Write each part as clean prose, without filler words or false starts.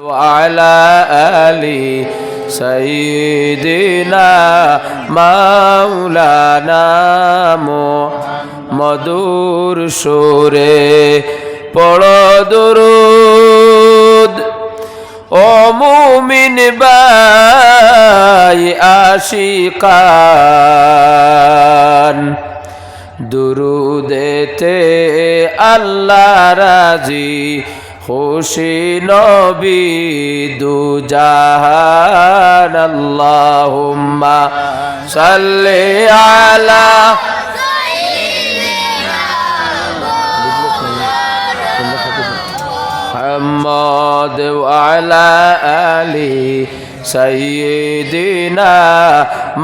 وعلى آل سيدنا مولانا মধুর সুরে পড়ো দুরূদ ও মুমিন ভাই আশিকান দুরূদেতে আল্লাহ রাজি খুশি নবী দুজাহান আল্লাহুম্মা সাল্লি আলা মুহাম্মদ ওয়া আলা আলি সাইয়্যিদিনা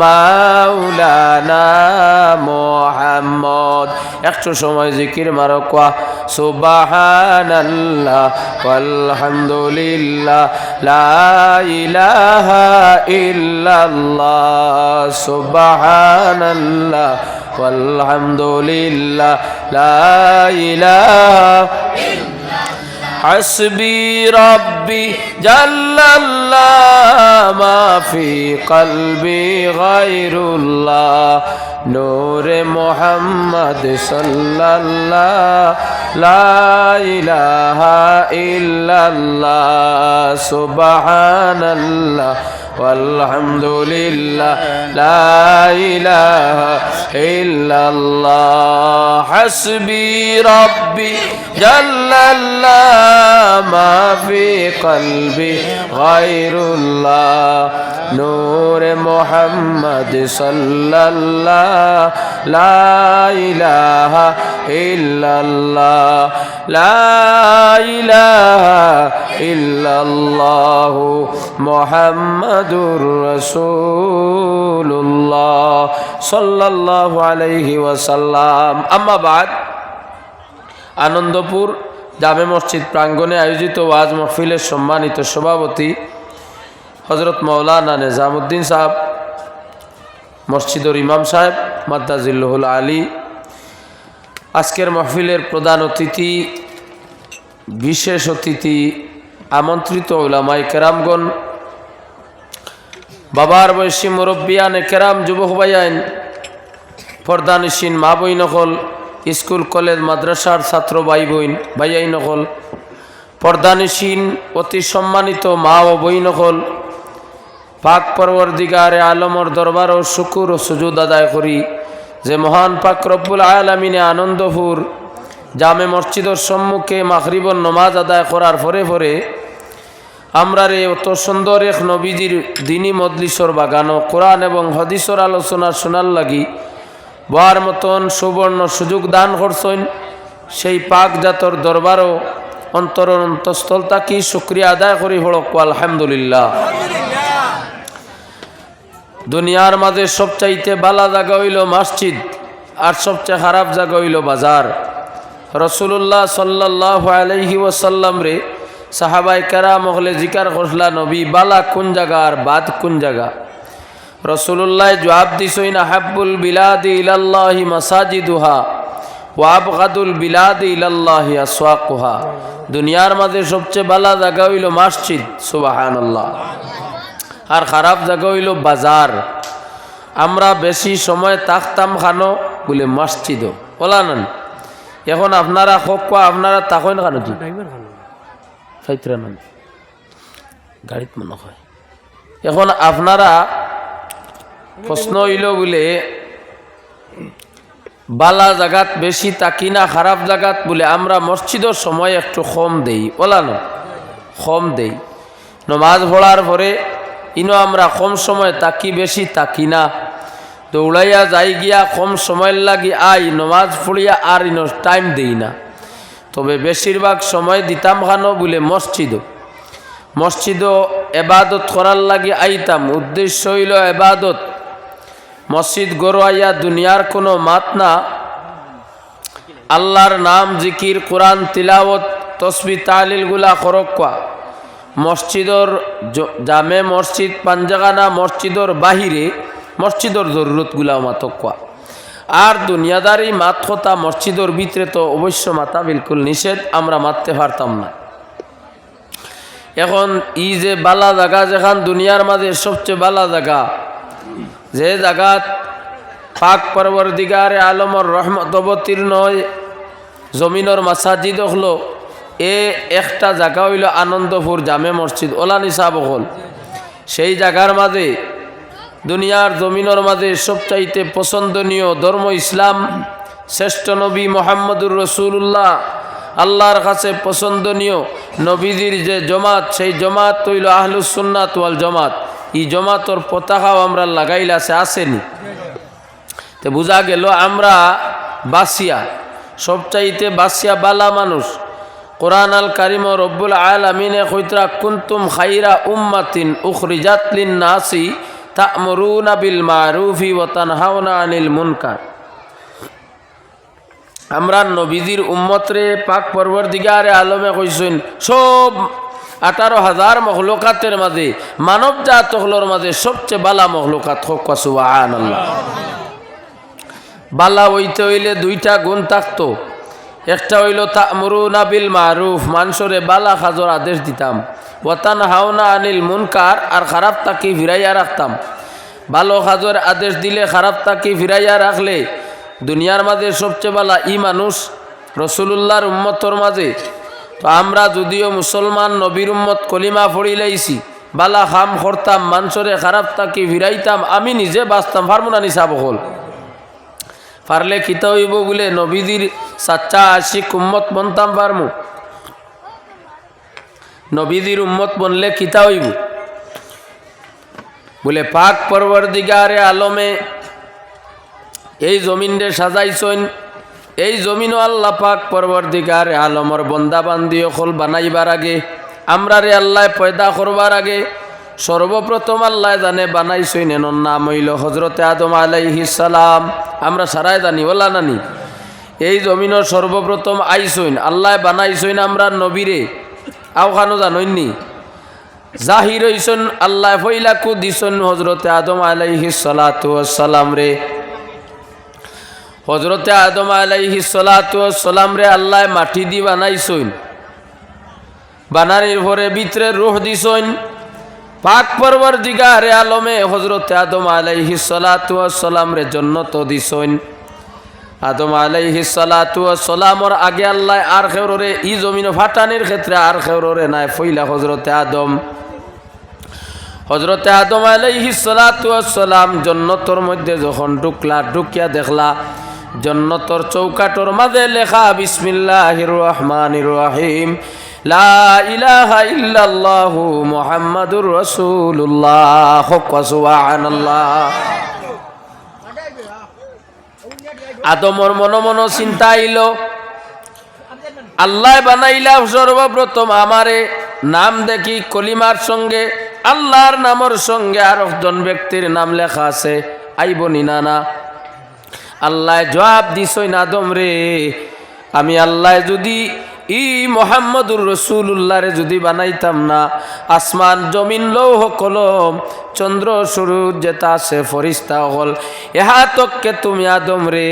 মাওলানা মুহাম্মদ। একটু সময় জিকির মারো কোয়া সুবহানাল্লাহ ওয়ালহামদুলিল্লাহ লা ইলাহা ইল্লাল্লাহ সুবহানাল্লাহ ওয়ালহামদুলিল্লাহ লা ইলাহা حسبي ربي جل الله ما في قلبي غير الله نور محمد صلى الله لا إله إلا الله سبحان الله والحمد لله لا إله إلا الله حسبي ربي جل الله ما في قلبي غير الله نور محمد صلى الله لا إله إلا الله لا إله إلا الله محمد رسول الله صلى الله عليه وسلم أما بعد আনন্দপুর জামে মসজিদ প্রাঙ্গণে আয়োজিত ওয়াজ মাহফিলের সম্মানিত সভাপতি হযরত মাওলানা নিজামউদ্দিন সাহেব, মসজিদের ইমাম সাহেব মাদ্দাজিল্লাহুল আলী, আজকের মাহফিলের প্রধান অতিথি, বিশেষ অতিথি, আমন্ত্রিত উলামায়ে কেরামগণ, বাবার বয়সী মুরব্বিয়ানে কেরাম, যুবক ভাইয়ান, পর্দানিসীন মা বই নকল, স্কুল কলেজ মাদ্রাসার ছাত্র ভাই বোন ভাইয়াই নকল, পর্দানিসীন অতি সম্মানিত মা ও বই নকল, পাক পরওয়ারদিগারে আলমর দরবার ও শুকুর ও সুজুদ আদায় করি যে মহান পাক রব্বুল আলামিনে আনন্দপুর জামে মসজিদের সম্মুখে মাগরিবর নমাজ আদায় করার পরে পরে আমরা রে অত সুন্দর এক নবীজির দিনী মজলিসর বাগানো কোরআন এবং হাদিসের আলোচনা শোনার লাগি বার মতন সুবর্ণ সুযোগ দান করছেন। সেই পাক জাতর দরবারও অন্তর অন্তঃস্থল থাকি শুকরিয়া আদায় করি হড়ক আলহামদুলিল্লাহ। দুনিয়ার মাঝে সবচাইতে বালা জায়গা হইল মসজিদ, আর সবচেয়ে খারাপ জায়গা হইল বাজার। রাসূলুল্লাহ সাল্লাল্লাহু আলাইহি ওয়াসাল্লাম রে সাহাবায়ে কেরাম হলে জিকার করলা, নবী বালা কোন জায়গা আর বাদ কোন জায়গা? রাসূলুল্লাহ জবাব দিছেন আহাব্বুল বিলাদি ইলাল্লাহি মাসাজিদুহা ওয়া আবগাদুল বিলাদি ইলাল্লাহি আসওয়াকুহা। দুনিয়ার মাঝে সবচেয়ে বালা জায়গা হইল মসজিদ, সুবহানাল্লাহ, আর খারাপ জায়গা হইল বাজার। আমরা বেশি সময় তাকতাম খানো বলে মসজিদ বলা নেন। এখন আপনারা কোয়া আপনারা তাকেন খানো কি ফাইতরা নেন গাড়িত মনে হয়। এখন আপনারা প্রশ্ন হইল বলে বালা জাগাত বেশি তাকি না খারাপ জাগাত বলে আমরা মসজিদের সময় একটু কম দেই বলা না, কম দেই। নমাজ পড়ার পরে ইনো আমরা কম সময় তাকি বেশি তাকি না, দৌড়াইয়া যাই গিয়া কম সময় লাগি আই নমাজ পড়িয়া আর ইনো টাইম দেই না। তবে বেশিরভাগ সময় দিতাম খানো বলে মসজিদও এবাদত করার লাগি আইতাম, উদ্দেশ্য হইল এবাদত। মসজিদ গড়াইয়া দুনিয়ার কোনো মাত না, আল্লাহর নাম জিকির কোরআন তিলাওয়াত তসবিহ তাহলিলগুলা করক্কা। মসজিদর জামে মসজিদ পাঞ্জাগানা মসজিদর বাহিরে মসজিদর জরুরতগুলা মাতক্কা। আর দুনিয়াদারি মাত কথা মসজিদর ভিতরে তো অবশ্য মাতা বিলকুল নিষেধ, আমরা মারতে পারতাম না। এখন ই যে বালা জায়গা, যেখান দুনিয়ার মাঝে সবচেয়ে বালা জায়গা, যে জায়গাত পাক পরবর্তীকারে আলমর রহমত অবতীর্ণ হয়, জমিনের মাসাজিদ হলো এ একটা জায়গা হইল আনন্দপুর জামে মসজিদ ওলানি সাহেব হল। সেই জায়গার মাঝে দুনিয়ার জমিনের মাঝে সবচাইতে পছন্দনীয় ধর্ম ইসলাম, শ্রেষ্ঠ নবী মোহাম্মদুর রসুল্লাহ, আল্লাহর কাছে পছন্দনীয় নবীজির যে জমাত, সেই জমাত হইল আহলুস সুন্নাত ওয়াল জমাত। এই জমাতর পতাকাও আমরা লাগাইলে আসেনি। তো বোঝা গেল আমরা বাসিয়া, সবচাইতে বাসিয়া বালা মানুষ। কোরআন আল কারিম রব্বুল আলামিনে কইতরা কুনতুম খাইরা উম্মাতিন উখরিজাত লিন-নাসি তা'মুরুনা বিল মারুফি ওয়া তানহাউনা আনিল মুনকার। আমরা নবীজির উম্মতরে পাক পরবর্তীকারে আলমে কইছেন সব 18,000 মখলুকাতের মাঝে মানব জাত হলোর মাঝে সবচেয়ে বালা মখলুকাত হোক সুবহানাল্লাহ। বালা হইতে হইলে দুইটা গুণ থাকতো। একটা হইল তা'মুরুনা বিল মারুফ, মানুষরে বালা খাজর আদেশ দিতাম, ওয়া তানহাউনা আনিল মুনকার, আর খারাপ তাকে ফিরাইয়া রাখতাম। ভালো খাজর আদেশ দিলে খারাপ তাকে ফিরাইয়া রাখলে দুনিয়ার মাঝে সবচেয়ে বালা ই মানুষ রসুলুল্লাহর উম্মতর মাঝে। তো আমরা যদিও মুসলমান নবীর উম্মত কলিমা পড়িলাইছি, বালা খাম করতাম, মানুষরে খারাপ তাকে ফিরাইতাম, আমি নিজে বাঁচতাম, পারবো না নিসাব হল। পারলে খিতা হইব বলে নবীজির সাচ্চা আশিক উম্মত বনতাম পারমু? নবীজির উম্মত বনলে খিতা হইব বলে পাক পরবর্তীকারে আলমে এই জমিনরে সাজাইছেন। এই জমিনও আল্লাহ পাক পরবর্তীকারে আলমর বন্দা বান্দি অকল বানাইবার আগে, আমরা রে আল্লাহ পয়দা করবার আগে সর্বপ্রথম আল্লাহ জানে বানাইছেন, এনর নাম হইল হজরতে আদম আলাইহিস সালাম। আমরা সারাই জানি ওলা নানি? এই জমিনের সর্বপ্রথম আইসইন আল্লাহ বানাইছেন আমরা নবীরে। আওখানো জানইনি জাহির হইছেন আল্লাহ ফইলাকু দিছেন হজরতে আদম আলাইহিস সালাতু ওয়াস সালাম রে। হজরতে আদম আলাইহিস সালাতু ওয়াস সালাম রে আল্লাহ মাটি দি বানাইছেন। বানানির পরে ভিতরে রূহ দিছেন। পাক পরবর্তীকারে আলমে হজরতে আদম আলাইহিস সালাতু ওয়াস সালাম রে জান্নাত দিছেন। আদম আলাইহিস সালাতু ওয়াস সালামর আগে আল্লাহ আর খেউরে ই জমিন ফাটানির ক্ষেত্রে আর খেউরে নাই ফইলা হজরতে আদম। হজরতে আদম আলাইহিস সালাতু ওয়াস সালাম জান্নাতর মধ্যে যখন ঢুকলা, ঢুকিয়া দেখলা জান্নাতর চৌকাটর মাঝে লেখা বিসমিল্লাহির রহমানির রহিম, লা ইলাহা ইল্লাল্লাহু মুহাম্মাদুর রাসূলুল্লাহ সুবহানাল্লাহ। আদমর মন মন চিন্তা আইল, আল্লাহ বানাইলা সর্বপ্রথম আমারে, নাম দেখি কলিমার সঙ্গে আল্লাহর নামের সঙ্গে আর একজন ব্যক্তির নাম লেখা আছে, আইবনি না না? আল্লাহ জবাব দিছইন আদম রে, আমি আল্লাহ যদি ই মোহাম্মদুর রসুল্লাহরে যদি বানাইতাম না, আসমান জমিন লৌহ কলম চন্দ্র সূর্য যেটা আছে ফরিস্তা হল, এহাতককে তুমি আদম রে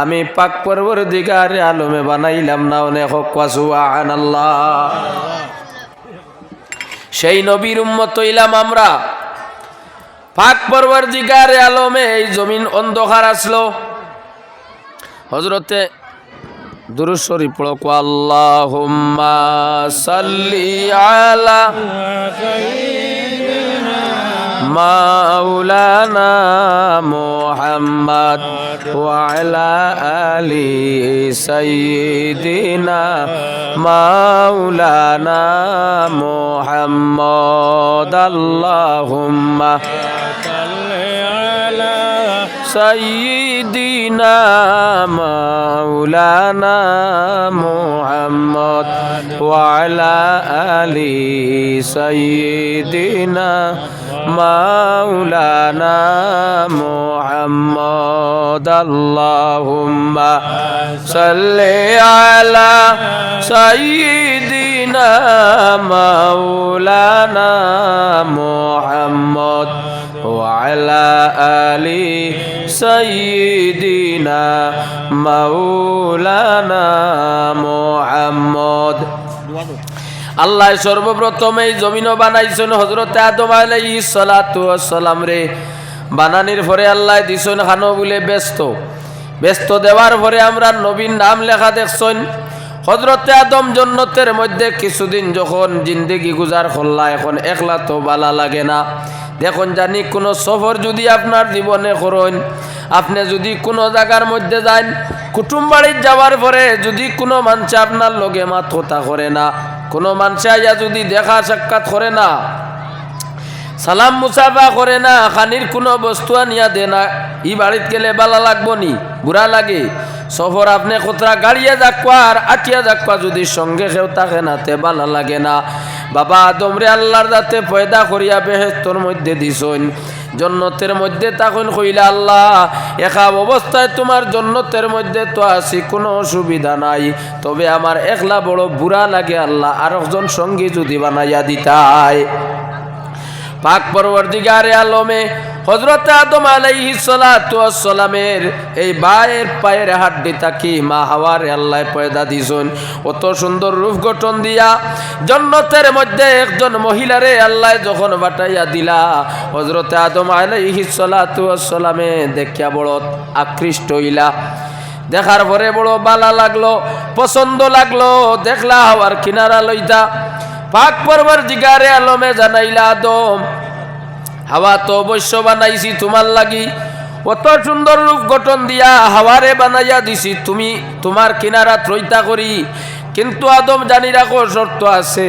আমি পাক পরবর্তীকারে আলমে বানাইলাম না। অনেক সুবহানাল্লাহ। সেই নবীর উম্মত হইলাম আমরা। পাক পরবর্তীকারে আলমে এই জমিন অন্ধকার আসলো। হযরতে দুরূদ শরীফ পড়ো, আল্লাহুম্মা সাল্লি আলা মাওলানা মুহাম্মদ ওয়া আলা আলি সাইয়্যিদিনা মাওলানা মুহাম্মদ। আল্লাহুম্মা সাইয়্যিদিনা মাওলানা মুহাম্মদ ওয়া আলা আলি সাইয়্যিদিনা মাওলানা মুহাম্মদ। আল্লাহুম্মা সাল্লি আলা সাইয়্যিদিনা মাওলানা মুহাম্মদ ওয়া আলা আলি সাইয়্যিদিনা মাওলানা মুহাম্মদ। আল্লাহ সর্বপ্রথম এই জমিনও বানাইছেন হযরতে আদম আলাইহিস সালাতু ওয়াস সালাম রে। বানানির পরে আল্লাহ দিছেন খানো বলে ব্যস্ত দেওয়ার পরে আমরা নবীর নাম লেখা দেখছেন। হযরতে আদম জান্নাতের মধ্যে কিছুদিন যখন জিন্দেগি গুজার করলা, এখন একলা তো ভালো লাগে না। দেখুন জানি কোনো সফর যদি আপনার জীবনে করেন, আপনি যদি কোনো জায়গার মধ্যে যান, কুটুম বাড়ির যাওয়ার পরে যদি কোনো মানুষ আপনার লগে মাত কথা করে না, কোনো মানুষ আইয়া যদি দেখা সাক্ষাৎ করে না, সালাম মুসাফা করে না, খানির কোনো বস্তু আনিয়া দে না, ই বাড়িত গেলে ভালো লাগবো নি? বুড়া লাগে। সফর আপনি কোথা গাড়িয়া যাকবা আর আটিয়া যাকবা, যদি সঙ্গে কেউ থাকে না তে ভালো লাগে না। বাবা আদম রে আল্লাহর যাতে পয়দা করিয়া বেহেশতর মধ্যে দিছইন, জন্নতের মধ্যে তখন কইলা আল্লাহ একা অবস্থায় তোমার জন্নতের মধ্যে তো আছি, কোনো অসুবিধা নাই, তবে আমার একলা বড় বুড়া লাগে আল্লাহ, আর একজন সঙ্গী যদি বানাইয়া দিতাই। পাক পরওয়ারদিগারে আলমে হযরত আদম আলাইহিস সালাতু ওয়াস সালামের এই বায়ের পায়ের হাড্ডি তাকি মা হাওয়ার আল্লাহ পয়দা দিছেন। অত সুন্দর রূপ গঠন দিয়া জান্নাতের মধ্যে একজন মহিলারে আল্লাহ যখন বাটাইয়া দিলা, হযরত আদম আলাইহিস সালাতু ওয়াস সালামে দেখিয়া বড় আকৃষ্ট হইলা। দেখার পরে বড় ভালো লাগলো, পছন্দ লাগলো, দেখলা হাওয়ার কিনারা লইতা। পাক পরওয়ারদিগারে আলমে জানাইলা আদম হাওয়া তো অবশ্য বানাইছি তোমার লাগি, অত সুন্দর রূপ গঠন দিয়া হাওয়ারে বানাইয়া দিছি, তুমি তোমার কিনারা ত্রৈতা করি, কিন্তু আদম জানি রাখো শর্ত আছে,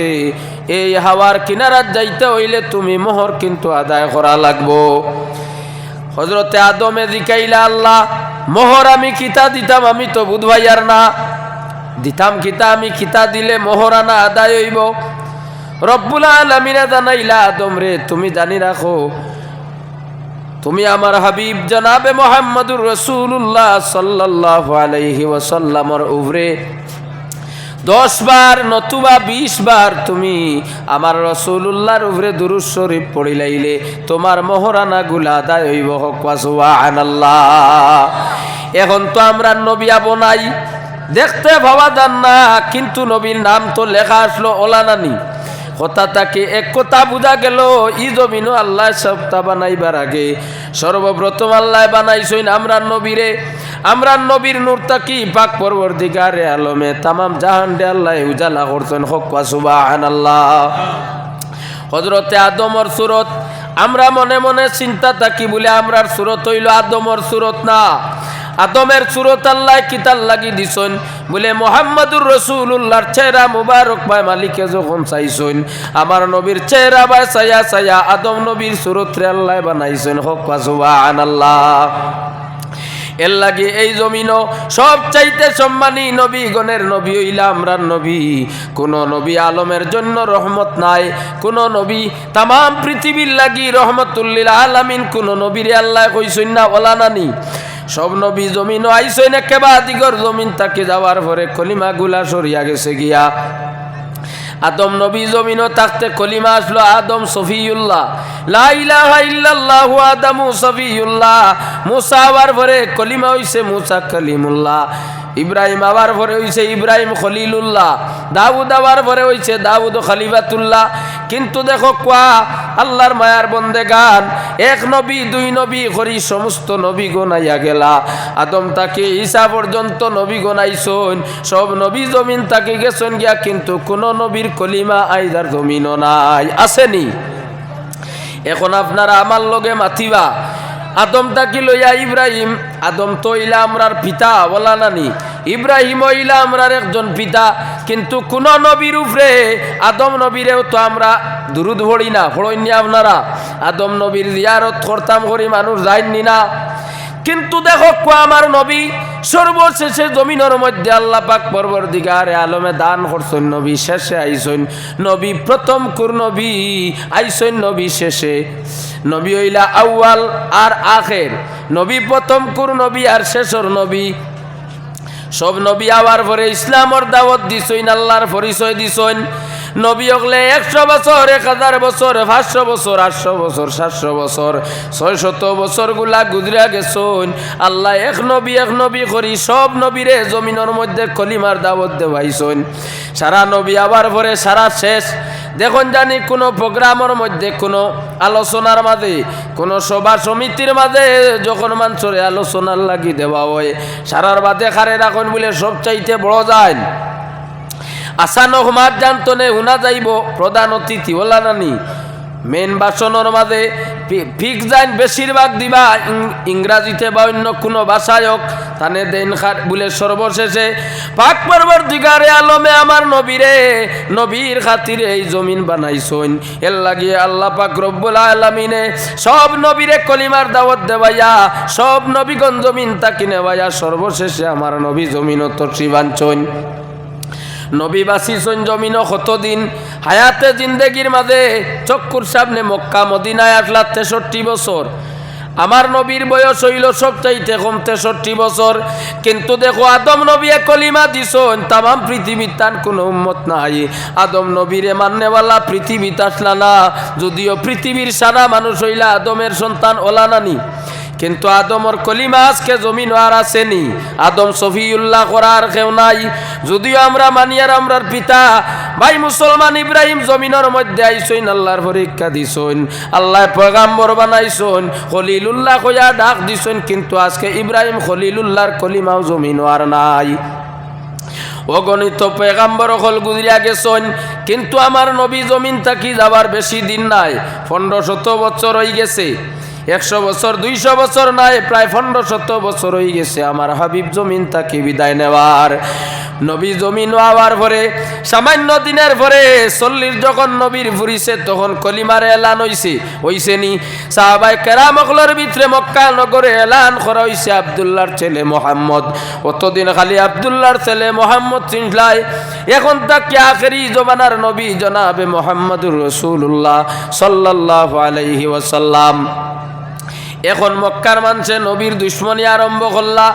এই হাওয়ার কিনারাত যাইতে হইলে তুমি মোহর কিন্তু আদায় করা লাগবো। হযরতে আদমে জিকাইলা আল্লাহ মোহর আমি কিতা দিতাম, আমি তো বুধভাইয়ার না, দিতাম কিতা, আমি কিতা দিলে মোহরানা আদায় হইব? রব্বুল আলামিন জানাইলা আদম রে তুমি জানি রাখো, তুমি আমার হাবিব জনাবে মুহাম্মদুর রাসূলুল্লাহ সাল্লাল্লাহু আলাইহি ওয়াসাল্লামের উপরে 10 বার নতুবা 20 বার তুমি আমার রাসূলুল্লাহর উপরে দুরূদ শরীফ পড়িলাইলে তোমার মোহরানা গুলা আদায় হইব। হক সুবহানাল্লাহ। এখন তো আমরা নবী আবনাই, দেখতে ভাবা যান না, কিন্তু নবীর নাম তো লেখা আসলো ওলানানি। কথা তাকে এক কথা বুঝা গেল, ই জমিনও আল্লাহ সবটা বানাইবার আগে সর্বপ্রথম আল্লাহ বানাইছেন আমরা নবীরে। আমরা নবীর নূর তাকি পাক পরওয়ারদিগারে আলমে তামাম জাহান দে আল্লাহ উজালা করছেন। হক সুবহানাল্লাহ। হযরতে আদমর সুরত আমরা মনে মনে চিন্তা থাকি বলে আমরার সুরত হইল আদমর সুরত না, আদমের সুরত আল্লাহ কিতাল লাগি দিছেন বলে মুহাম্মদুর রাসূলুল্লাহর চেহারা মুবারক ভাই মালিকে যখন চাইছেন, আমার নবীর চেহারা ভাই ছায়া ছায়া আদম নবীর সুরত রে আল্লাহ বানাইছেন। হক সুবহানাল্লাহ। এর লাগে এই জমিনও সব চাইতে সম্মানী নবী গণের নবী হইলা আমরা নবী। কোন নবী আলমের জন্য রহমত নাই, কোন নবী তামাম পৃথিবীর লাগি রহমতুল্লিল আলামিন, কোন নবীরে আল্লাহ কইছেন না ওলানানি। সব নবী জমিনও আইছেন একেবারে দিগর জমিন তাকে যাওয়ার পরে কলিমা গুলা সরিয়া গেছে গিয়া। আদম নবী জমিনও থাকতে কলিমা আসলো আদম সফিউল্লাহ, লা ইলাহা ইল্লাল্লাহু আদমু সফিউল্লাহ। মুসা আবার পরে কলিমা হইছে মুসা কালিমুল্লাহ, ইব্রাহিম আবার পরে হইছে ইব্রাহিম খলিলুল্লাহ, দাউদ আবার পরে হইছে দাউদ খলিফাতুল্লাহ। কিন্তু দেখো কোয়া আল্লাহর মায়ার বন্দেগান এক নবী দুই নবী করি সমস্ত নবী গোনাইয়া গেলা। আদম তাকে ঈসা পর্যন্ত নবী গোনাইছন, সব নবী জমিন তাকে গেছেন গিয়া, কিন্তু কোন নবীর কলিমা আইদার জমিনও নাই, আসেনি। এখন আপনারা আমার লগে মাথিবা আদম তাকি লইয়া ইব্রাহিম, আদম তো ইলা আমরার পিতা বলা নানি, ইব্রাহিম ইলা আমরার একজন পিতা, কিন্তু কোন নবীর উপরে আদম নবীরেও তো আমরা দুরুদ পড়ি না, পড়ইনি আপনারা? আদম নবীর জিয়ারত করতাম করি মানুষ যায়নি না, কিন্তু দেখো আমার নবী সর্বশেষে জমিনের মধ্যে আল্লাহ পাক পরবর্তীকারে আলমে দান করছেন, নবী শেষে আইছেন, নবী প্রথম কুর নবী আইছেন নবী শেষে। নবী হইলা আউয়াল আর আখের, নবী প্রথম কুর নবী আর শেষর নবী। সব নবী আবার পরে ইসলামর দাওয়াত দিছেন, আল্লাহর পরিচয় দিছেন। নবী হলে 100 বছর, 1000 বছর, 500 বছর, 800 বছর, 700 বছর, 600 বছর গুলা গুজরা গেছুন। আল্লাহ এক নবী করি সব নবীরে জমিনের মধ্যে কলিমার দাওয়াত দেওয়াইছেন। সারা নবী আবার পরে সারা শেষ দেখুন জানি কোনো প্রোগ্রামের মধ্যে, কোনো আলোচনার মাঝে, কোনো সভা সমিতির মাঝে যখন মানুষরে আলোচনার লাগি দেওয়া হয়, সারার বাদে খারে রাখুন বলে সব চাইতে বড় যায় আসানো মাত জানতো নে উনা যাইব প্রধান অতিথি ওলা নানি মেন বাসনের মাঝে ফিক্স যাইন বেশিরভাগ দিবা ইংরাজিতে বা অন্য কোনো ভাষায় হোক তানে দেন বলে সর্বশেষে পাক পরবর্তীকারে আলমে আমার নবীর খাতিরে এই জমিন বানাইছেন। এর লাগিয়ে আল্লাহ পাক রব্বুল আলামিনে সব নবীরে কলিমার দাওয়াত দেওয়াইয়া সব নবীগণ জমিন তাকি নেওয়াইয়া সর্বশেষে আমার নবী জমিন তশরিফ আনছেন। নবী বাসিছেন জমিন কতদিন হায়াতে জিন্দেগির মাঝে চক্ষুর সামনে মক্কা মদিনায় আসলা 63 বছর। আমার নবীর বয়স হইল সবচাইতে কম 63 বছর। কিন্তু দেখো আদম নবী কলিমা দিছেন, তাম পৃথিবীর তান কোনো উম্মত নাই। আদম নবীরে মাননেওয়ালা পৃথিবীতে আসলা না, যদিও পৃথিবীর সারা মানুষ হইলা আদমের সন্তান ওলা নানি, কিন্তু আদমর কলিমা আজকে জমিন আর আসেনি। আদম সফিউল্লাহ করার কেউ নাই। যদিও আমরা মানি আর আমরার পিতা ভাই মুসলমান ইব্রাহিম জমিনের মধ্যে আইসইন, আল্লাহর পরীক্ষা দিছইন, আল্লাহ পয়গাম্বর বানাইছইন, খলিলুল্লাহ কইয়া ডাক দিছইন, কিন্তু আজকে ইব্রাহিম খলিলুল্লাহর কলিমাও জমিন আর নাই। অগণিত পয়গাম্বর হল গুজরিয়া গেছেন, কিন্তু আমার নবী জমিন থাকি যাবার বেশি দিন নাই, 1500 বছর হয়ে গেছে। 100 বছর 200 বছর নাই, প্রায় 1500 বছর হয়ে গেছে আমার হাবিব জমিন তাকে বিদায় নেওয়ার। নবী জমিন হওয়ার পরে সামান্য দিনের পরে 40 যখন নবীর ফুরিছে তখন কলিমার এলান হইছে নি। সাহাবায়ে কেরাম অকলের ভিতরে মক্কা নগরে এলান করা হইছে আব্দুল্লাহর ছেলে মুহাম্মদ। অতদিন খালি আব্দুল্লাহর ছেলে মুহাম্মদ চিনলাই, এখন তাকে আখেরি জমানার নবী জনাবে মুহাম্মদুর রাসূলুল্লাহ সাল্লাল্লাহু আলাইহি ওয়াসাল্লাম। এখন মক্কার মানুষে নবীর দুশ্মনী আরম্ভ করলা,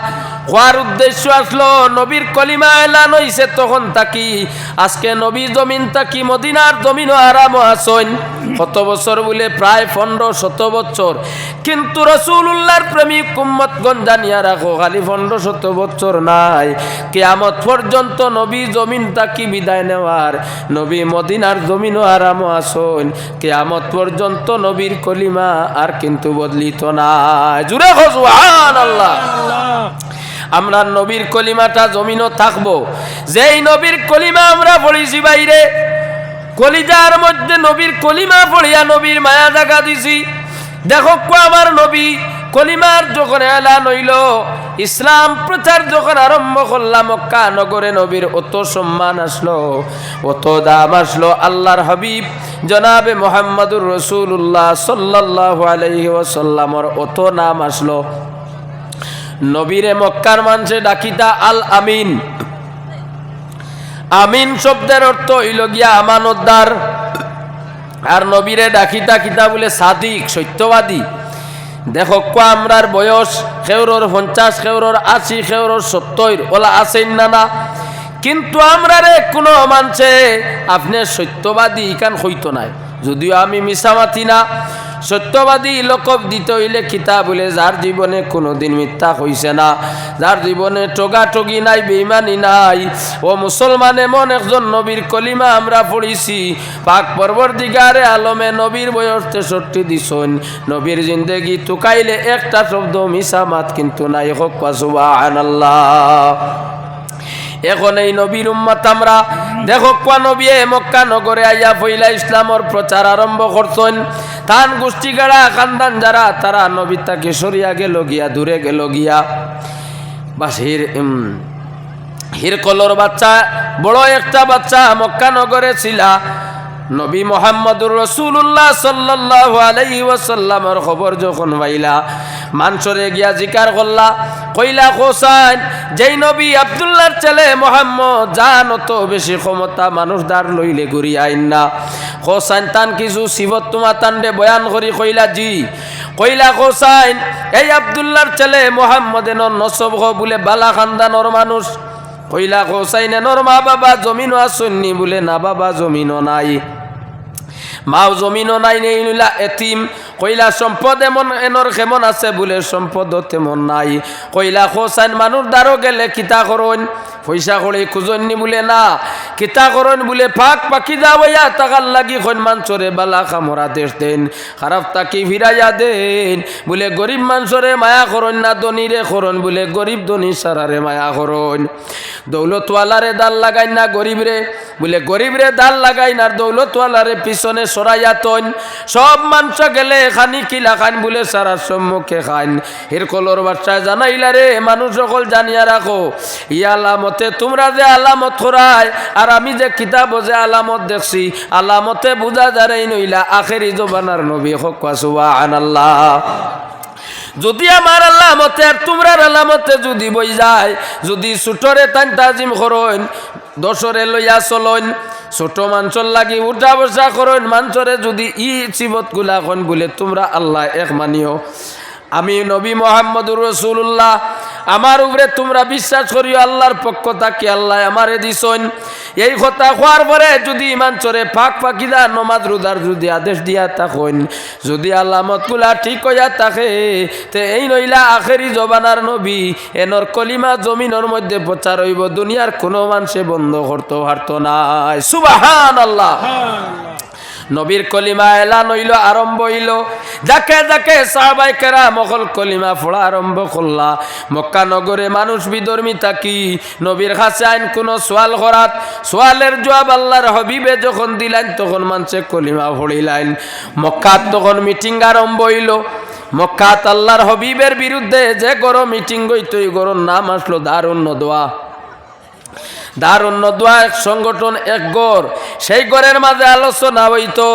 হওয়ার উদ্দেশ্য আসলো নবীর কলিমা এলান হইছে তখন তাকি আজকে নবী জমিন তাকি মদিনার জমিনও আরাম আসেন। কত বছর বলে প্রায় 1500 বছর। কিন্তু রাসূলুল্লাহর প্রেমিক উম্মতগণ জানিয়া রাখো খালি 1500 বছর নাই, কিয়ামত পর্যন্ত নবী জমিন তাকি বিদায় নেওয়ার, নবী মদিনার জমিনও আরাম আসেন। কিয়ামত পর্যন্ত নবীর কলিমা আর কিন্তু বদলিত না। জুড়ে সুবহানাল্লাহ। আমরা নবীর কলিমাটা জমিনও থাকবো। যেই নবীর কলিমা আমরা পড়িছি বাইরে, কলিজার মধ্যে নবীর কলিমা পড়িয়া নবীর মায়া জাগা দিছি। দেখো আমার নবী কলিমার যখন এলান হইল, ইসলাম প্রচার যখন আরম্ভ করলাম, মক্কা নগরে নবীর অত সম্মান আসলো, অত দাম আসলো। আল্লাহর হাবিব জনাবে মুহাম্মদুর রাসূলুল্লাহ সাল্লাল্লাহু আলাইহি ওয়াসাল্লামর অত নাম আসলো। নবীরে মক্কার মানুষে ডাকিতা আল আমিন। আমিন শব্দের অর্থ হইল গিয়া আমানতদার। আর নবীরে ডাকিতা কিতা বলে সাদিক, সত্যবাদী। দেখো আমরার বয়স খেউরর 50, খেউরর 80, খেউরর 70 ওলা আছেন না, কিন্তু আমরারে কোনো মানছে আপনি সত্যবাদী ইকান হইতো নাই। যদিও আমি মিছামাতি না, সত্যবাদী লকব দিতে হইলে কিতা বলে যার জীবনে কোনোদিন মিথ্যা হইছে না, যার জীবনে টোগাটগি নাই, বেঈমানি নাই। ও মুসলমান, এমন একজন নবীর কলিমা আমরা পড়িছি, পাক পরবর্তীকারে আলমে নবীর বয়স 63 দিছেন। নবীর জিন্দেগি তুকাইলে একটা শব্দ মিছামাত কিন্তু নাই। হোক সুবহানাল্লাহ। এখন এই নবীর উম্মত আমরা দেখো নবী মক্কা নগরে আইয়া পয়লা ইসলামর প্রচার আরম্ভ করছেন। তান গোষ্ঠী গাড়া খানদান যারা তারা নবী তাকে সরিয়া গেল গিয়া, দূরে গেল গিয়া। বাস হিরকলর বাচ্চা, বড় একটা বাচ্চা মক্কা নগরে ছিলা। নবী মুহাম্মদুর রাসূলুল্লাহ সাল্লাল্লাহু আলাইহি ওয়াসাল্লামের খবর যখন পাইলা, মানসরে গিয়া জিকার করলা, কইলা হোসাইন যেই নবী আব্দুল্লাহর ছেলে মুহাম্মদ, জান অত বেশি ক্ষমতা মানুষ দাঁড় লইলে ঘুরি আইন না। হোসাইন তান কিছু সিবত তোমা তান্ডে বয়ান করি কইলা জি। কইলা হোসাইন এই আব্দুল্লাহর ছেলে মুহাম্মদ নসব বলে বালা খানদানোর মানুষ। কইলা হোসাইনের মা বাবা জমিনও আসন্নি বলে না বাবা জমিনও নাই, মাও জমিনও নাই, নেইলা এতিম। কইলা সম্পদ এমন এনর কেমন আছে বলে সম্পদও তেমন নাই। কইলা হোসাইন মানুষ দ্বারও গেলে কিতা করন, পয়সা করে খুঁজননি বলে না, কিতা করন বলে ফাঁক পাখি যাওয়া তাকার লাগি খন মানসরে বালা খামরা দেশ দেন, খারাপ তাকি ফিরাইয়া দেন বলে গরিব মানসরে মায়া করন না ধনীরে করন বলে গরিব ধনী সারারে মায়া করন। দৌলতওয়ালারে দাল লাগাই না গরিবরে বলে গরিবরে দাল লাগাই না, দৌলতওয়ালারে পিছনে সরাইয়া তন। সব মাংস গেলে খানি কিলা খান বলে সারার সম্মুখে খান। এর কলর বাচ্চায় জানাইলা রে মানুষ সকল জানিয়া রাখো, ই আলামতে তোমরা যে আলামত করায় আর আমি যে কিতাব যে আলামত দেখছি, আলামতে বুঝা যারাই নইলা আখেরি জবানার নবী হক সুবহানাল্লাহ। যদি আমার আলামতে আর তোমরার আলামতে যদি বই যায়, যদি ছোটরে তান তাজিম করেন, দশরে লইয়া চলেন, ছোট মানুষের লাগি উঠা বসা করেন, মানুষরে যদি ই চিবত গুলা কন বলে তোমরা আল্লাহ এক মানিও, আমি নবী মুহাম্মদুর রাসূলুল্লাহ, আমার উপরে তোমরা বিশ্বাস করিও, আল্লাহর পক্ষ থাকি আল্লাহ আমারে দিছেন। এই কথা হওয়ার পরে যদি ইমান চরে ফাঁক ফাঁকিদা নমাজ রোজার যদি আদেশ দিয়া থাকেন, যদি আলামত গুলা ঠিক হইয়া থাকে, তে এই নইলা আখেরি জবানার নবী এনর কলিমা জমিনের মধ্যে প্রচার হইব, দুনিয়ার কোনো মানুষে বন্ধ করতে পারত নাই। সুবহানাল্লাহ। নবীর কলিমা এলান হইল, আরম্ভ হইল, যাকে যাকে সাহাবায়ে কেরাম মকল কলিমা পড়া আরম্ভ করলা। মক্কা নগরে মানুষ বিধর্মী থাকি নবীর কাছে আইন কোন সোয়াল করাত, সোয়ালের জবাব আল্লাহর হবিবে যখন দিলেন তখন মানুষে কলিমা পড়িলেন। মক্কাত তখন মিটিং আরম্ভ হইল। মক্কাত আল্লাহর হবিবের বিরুদ্ধে যে গরো মিটিং হইত, ওই গরোর নাম আসলো দারুন নদওয়া। দারুন নদওয়া এক সংগঠন, এক গড়। সেই গড়ের মাঝে আলোচনা হইতো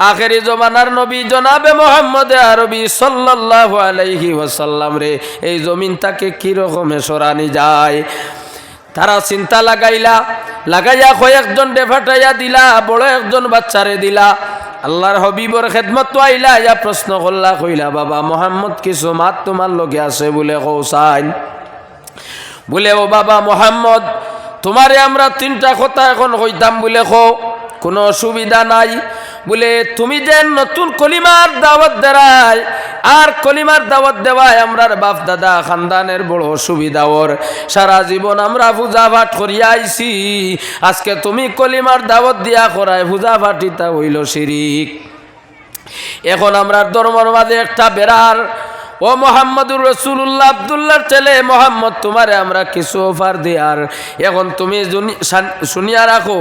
আখেরি জমানার নবী জনাবে মুহাম্মদ আরবি সাল্লাল্লাহু আলাইহি ওয়াসাল্লাম রে এই জমিন তাকে কি রকমে সরানি যায়। তারা চিন্তা লাগাইয়া কয়েকজন ডেফাটাইয়া দিলা, বড় একজন বাচ্চারে দিলা। আল্লাহর হবিবর খেদমত তো আইলা, ইয়া প্রশ্ন করলা, কইলা বাবা মুহাম্মদ কিছু মাত তোমার লগে আছে বলে কৌসাইন বলে, ও বাবা মুহাম্মদ তোমারে আমরা তিনটা কথা এখন কইতাম বলে কো, কোনো অসুবিধা নাই বলে, তুমি যে নতুন কলিমার দাওয়াত দেরাই আর কলিমার দাওয়াত দেওয়ায় আমরার বাপ দাদা খানদানের বড় অসুবিধা, ওর সারা জীবন আমরা পূজা পাঠ করিয়া আইছি, আজকে তুমি কলিমার দাওয়াত দিয়া করায় পূজা পাঠিতা হইল শিরিক। এখন আমরা ধর্মের মাঝে একটা বেড়ার, ও মোহাম্মদুর রাসূলুল্লাহ আব্দুল্লাহর ছেলে মোহাম্মদ, তোমারে আমরা কিছু অফার দিয়ার, এখন তুমি শুনিয়া রাখো,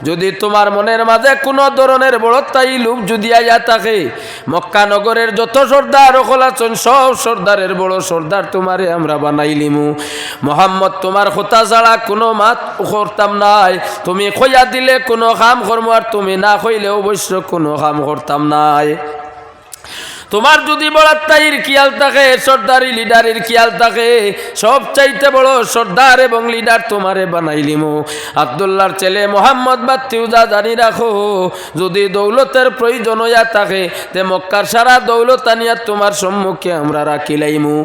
যদি তোমার মনের মাঝে কোনো ধরনের বড়তাই লোভ যদি আইয়া থাকে, মক্কা নগরের যত সর্দার ওখল আছেন সব সর্দারের বড় সর্দার তোমারে আমরা বানাইলিমু। মোহাম্মদ তোমার কথা ছাড়া কোনো মাত করতাম নাই, তুমি কইয়া দিলে কোনো কাম করবো, আর তুমি না কইলে অবশ্য কোনো কাম করতাম নাই। তোমার যদি বড় তাইর খেয়াল থাকে, সর্দারি লিডারের খেয়াল থাকে, সব চাইতে বড় সর্দার এবং লিডার তোমারে বানাইলিমু। আব্দুল্লাহর ছেলে মোহাম্মদ বাত্তিউজা জানি রাখো, যদি দৌলতের প্রয়োজন হইয়া থাকে তে মক্কার সারা দৌলত আনিয়া তোমার সম্মুখে আমরা রাখিলাইমু।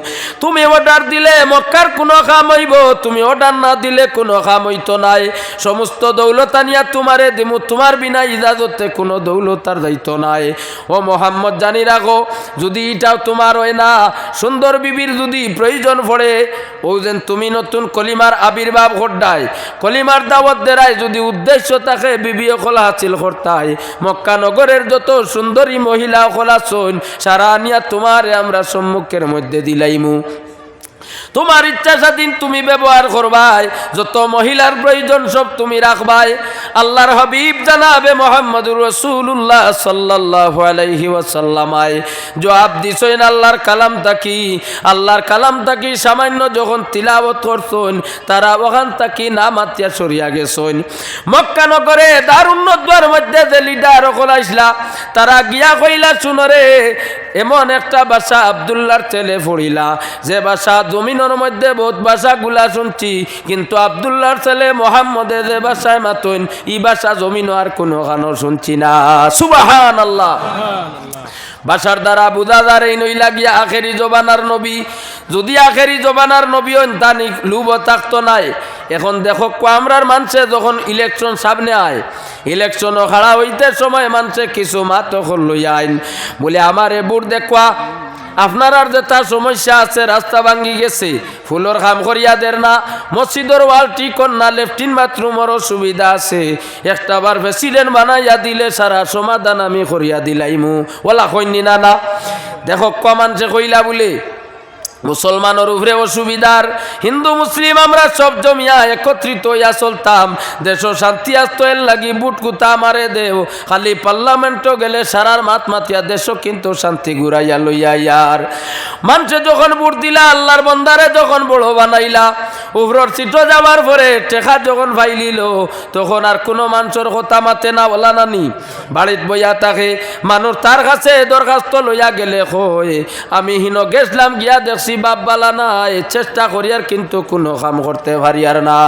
তুমি অর্ডার দিলে মক্কার কোনো কাম হইব, তুমি অর্ডার না দিলে কোনো কাম হইতো নাই। সমস্ত দৌলত আনিয়া তোমারে দিমু, তোমার বিনা ইজাজতে কোনো দৌলত আর যাইতো নাই। ও মোহাম্মদ জানি রাখো, যদি এটাও তোমার হয় না, সুন্দর বিবির যদি প্রয়োজন পড়ে, ও যেন তুমি নতুন কলিমার আবির্ভাব ঘটায়, কলিমার দাওয়াত দেরায় যদি উদ্দেশ্য থাকে বিবি অকল হাসিল করতায়, মক্কা নগরের যত সুন্দরী মহিলা অকল আছেন সারা আনিয়া তোমারে আমরা সম্মুখের মধ্যে দিলাইমু। তোমার ইচ্ছা স্বাধীন তুমি ব্যবহার করবাই, যত মহিলার প্রয়োজন সব তুমি রাখবাই। আল্লাহর হাবিব জানাবে মুহাম্মদুর রাসূলুল্লাহ সাল্লাল্লাহু আলাইহি ওয়াসাল্লাম জবাব দিছেন আল্লাহর কালাম থাকি, আল্লাহর কালাম থাকি সামান্য যখন তিলাওয়াত করছেন, তারা ওখান থাকি না মাতিয়া সরিয়া গেছেন। মক্কা নগরে দারুন নদওয়ার মধ্যে যে লিডার ওখানে আসলা, তারা গিয়া কইলা, শুনরে এমন একটা ভাষা আব্দুল্লাহর ছেলে পড়িলা, যে ভাষা জমিনের মধ্যে বহুত ভাষাগুলা শুনছি, কিন্তু আব্দুল্লাহর ছেলে মোহাম্মদে যে ভাষায় মাতন, এই ভাষা জমিন আর কোনো গানও শুনছি না। সুবহানাল্লাহ। ভাষার দ্বারা বুঝা যায় এই নইলা গিয়া আখেরি জবানার নবী। যদি আখেরি জবানার নবী হন তানি লুব থাকতো নাই। এখন দেখো আমরার মানুষে যখন ইলেকশন সামনে আয়, ইলেকশনও খাড়া হইতে সময় মানুষে কিছু মাত তখন লইয়া আইন বলে আমার এ বুট দেখবা আপনার আর যে তার সমস্যা আছে, রাস্তা ভাঙ্গি গেছে, ফুলর কাম করিয়া দের না, মসজিদের ওয়াল ঠিক কর না, লেফটিন বাথরুমেরও সুবিধা আছে, একটা বার প্রেসিডেন্ট বানাইয়া দিলে সারা সমাধান আমি করিয়া দিলাইমু। ওলা কইনি না না দেখো মানুষে কইলা বলে মুসলমানের উপরে অসুবিধার, হিন্দু মুসলিম আমরা সব জমিয়া একত্রিত হইয়া চলতাম, দেশ শান্তি আসতো এর লাগি বুট কুতা মারে দেও, খালি পার্লামেন্টও গেলে সারার মাত মাতিয়া দেশ কিন্তু শান্তি ঘুরাইয়া লইয়া ইয়ার। মানুষে যখন বুট দিলা, আল্লাহর বন্দারে যখন বড় বানাইলা, উপরের সিটো যাওয়ার পরে টেকা যখন ফাইলিল, তখন আর কোনো মানুষের কথা মাতে না, বলা নানি বাড়িত বইয়া থাকে মানুষ তার কাছে দরখাস্ত লইয়া গেলে কয় আমি হিনো গেছিলাম গিয়া দেখছি বাপ বালা নাই, চেষ্টা করি আর কিন্তু কোনো কাম করতে পারি আর না।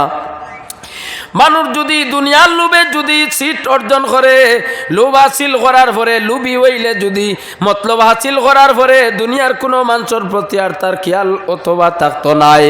মানুষ যদি দুনিয়ার লোভে যদি সিট অর্জন করে, লোভ হাসিল করার পরে, লুবি হইলে যদি মতলব হাসিল করার পরে দুনিয়ার কোনো মানুষের প্রতি আর তার খেয়াল অথবা থাকতো নাই।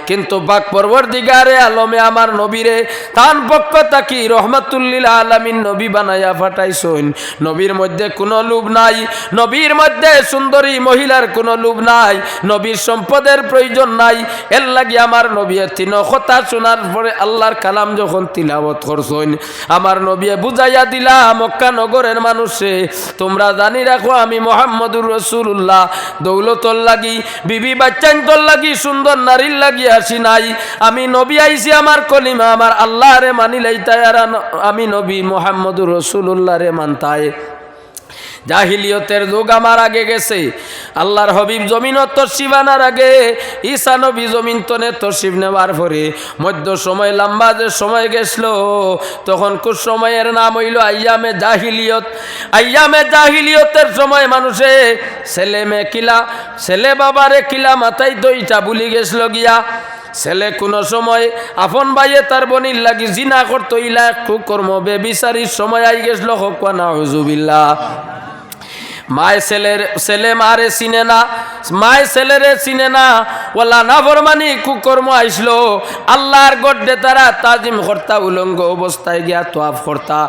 কিন্তু পাক পরবর্তীকারে আলমে আমার নবীরে তার পক্ষ থাকি রহমাতুল্লিল আলামিন নবী বানাইয়া পাঠাইছেন। নবীর মধ্যে কোনো লোভ নাই, নবীর মধ্যে সুন্দরী মহিলার কোনো লোভ নাই, নবীর সম্পদের প্রয়োজন নাই। এর লাগি আমার নবী তিন কথা শোনার পরে আল্লাহর কালাম যখন তিলাওয়াত করছেন, আমার নবী বুঝাইয়া দিলা মক্কা নগরের মানুষে তোমরা জানি রাখো আমি মুহাম্মদুর রাসূলুল্লাহ দৌলতর লাগি, বিবি বাচ্চান্তর লাগি, সুন্দর নারীর লাগি আসি নাই। আমি নবী আইছি আমার কলিমা আমার আল্লাহরে মানিলাই তাই, আর আমি নবী মুহাম্মদুর রাসূলুল্লাহ রে মানতায়। জাহিলিয়তের যুগ আমার আগে গেছে, আল্লাহর হবিব জমিন তশরিফ আনার আগে ঈসা নবী জমিন তনে তশরিফ নেওয়ার পরে মধ্য সময় লম্বা যে সময় গেছিল, তখন কোন সময়ের নাম হইল আইয়ামে জাহিলিয়ত। আইয়ামে জাহিলিয়তের সময় মানুষে ছেলে মেয়ে কিলা, ছেলে বাবারে কিলা মাথায় দইটা ভুলি গেছিল গিয়া। ছেলে কোনো সময় আপন ভাইয়ে তার বনির লাগি জিনা করতো, ইলা কুকর্ম বেবিচারির সময় আই গেছিল, হক না হুজুবিল্লাহ। মায় ছেলে মারে চিনে না, মায় ছেলেরে চিনে না, ওলা নাফরমানি কুকর্ম আইসলো। আল্লাহর গড্ডে তারা তাজিম কর্তা, উলঙ্গ অবস্থায় গিয়া তোয়াফ কর্তা।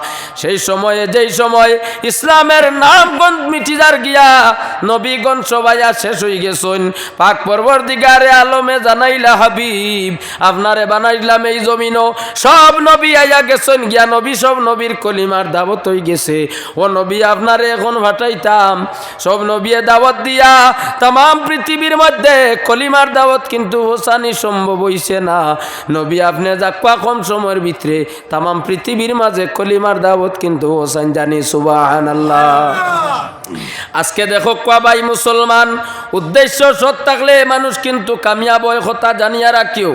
সেই সময়ে যেই সময় ইসলামের নামগঞ্জ মিটিজার গিয়া নবীগণ সবাই শেষ হয়ে গেছেন, পাক পরবর্তীকারে আলমে জানাইলা হাবিব আপনারে বানাইলাম এই জমিনও, সব নবী আইয়া গেছেন গিয়া, নবী সব নবীর কলিমার দাওয়াত হয়ে গেছে। ও নবী আপনারে এখন ভাটাইতাম, সব নবী দাওয়াত দিয়া তাম পৃথিবীর মধ্যে কলিমার দাওয়াত কিন্তু হোসানি সম্ভব হইছে না। নবী আপনি যাকবা কম সময়ের ভিতরে তাম পৃথিবীর মাঝে কলিমার দাওয়াত কিন্তু হোসান জানি। সুবহানাল্লাহ। আজকে দেখো ভাই মুসলমান, উদ্দেশ্য সৎ থাকলে মানুষ কিন্তু কামিয়াব হয়, কথা জানিয়া রাখিও।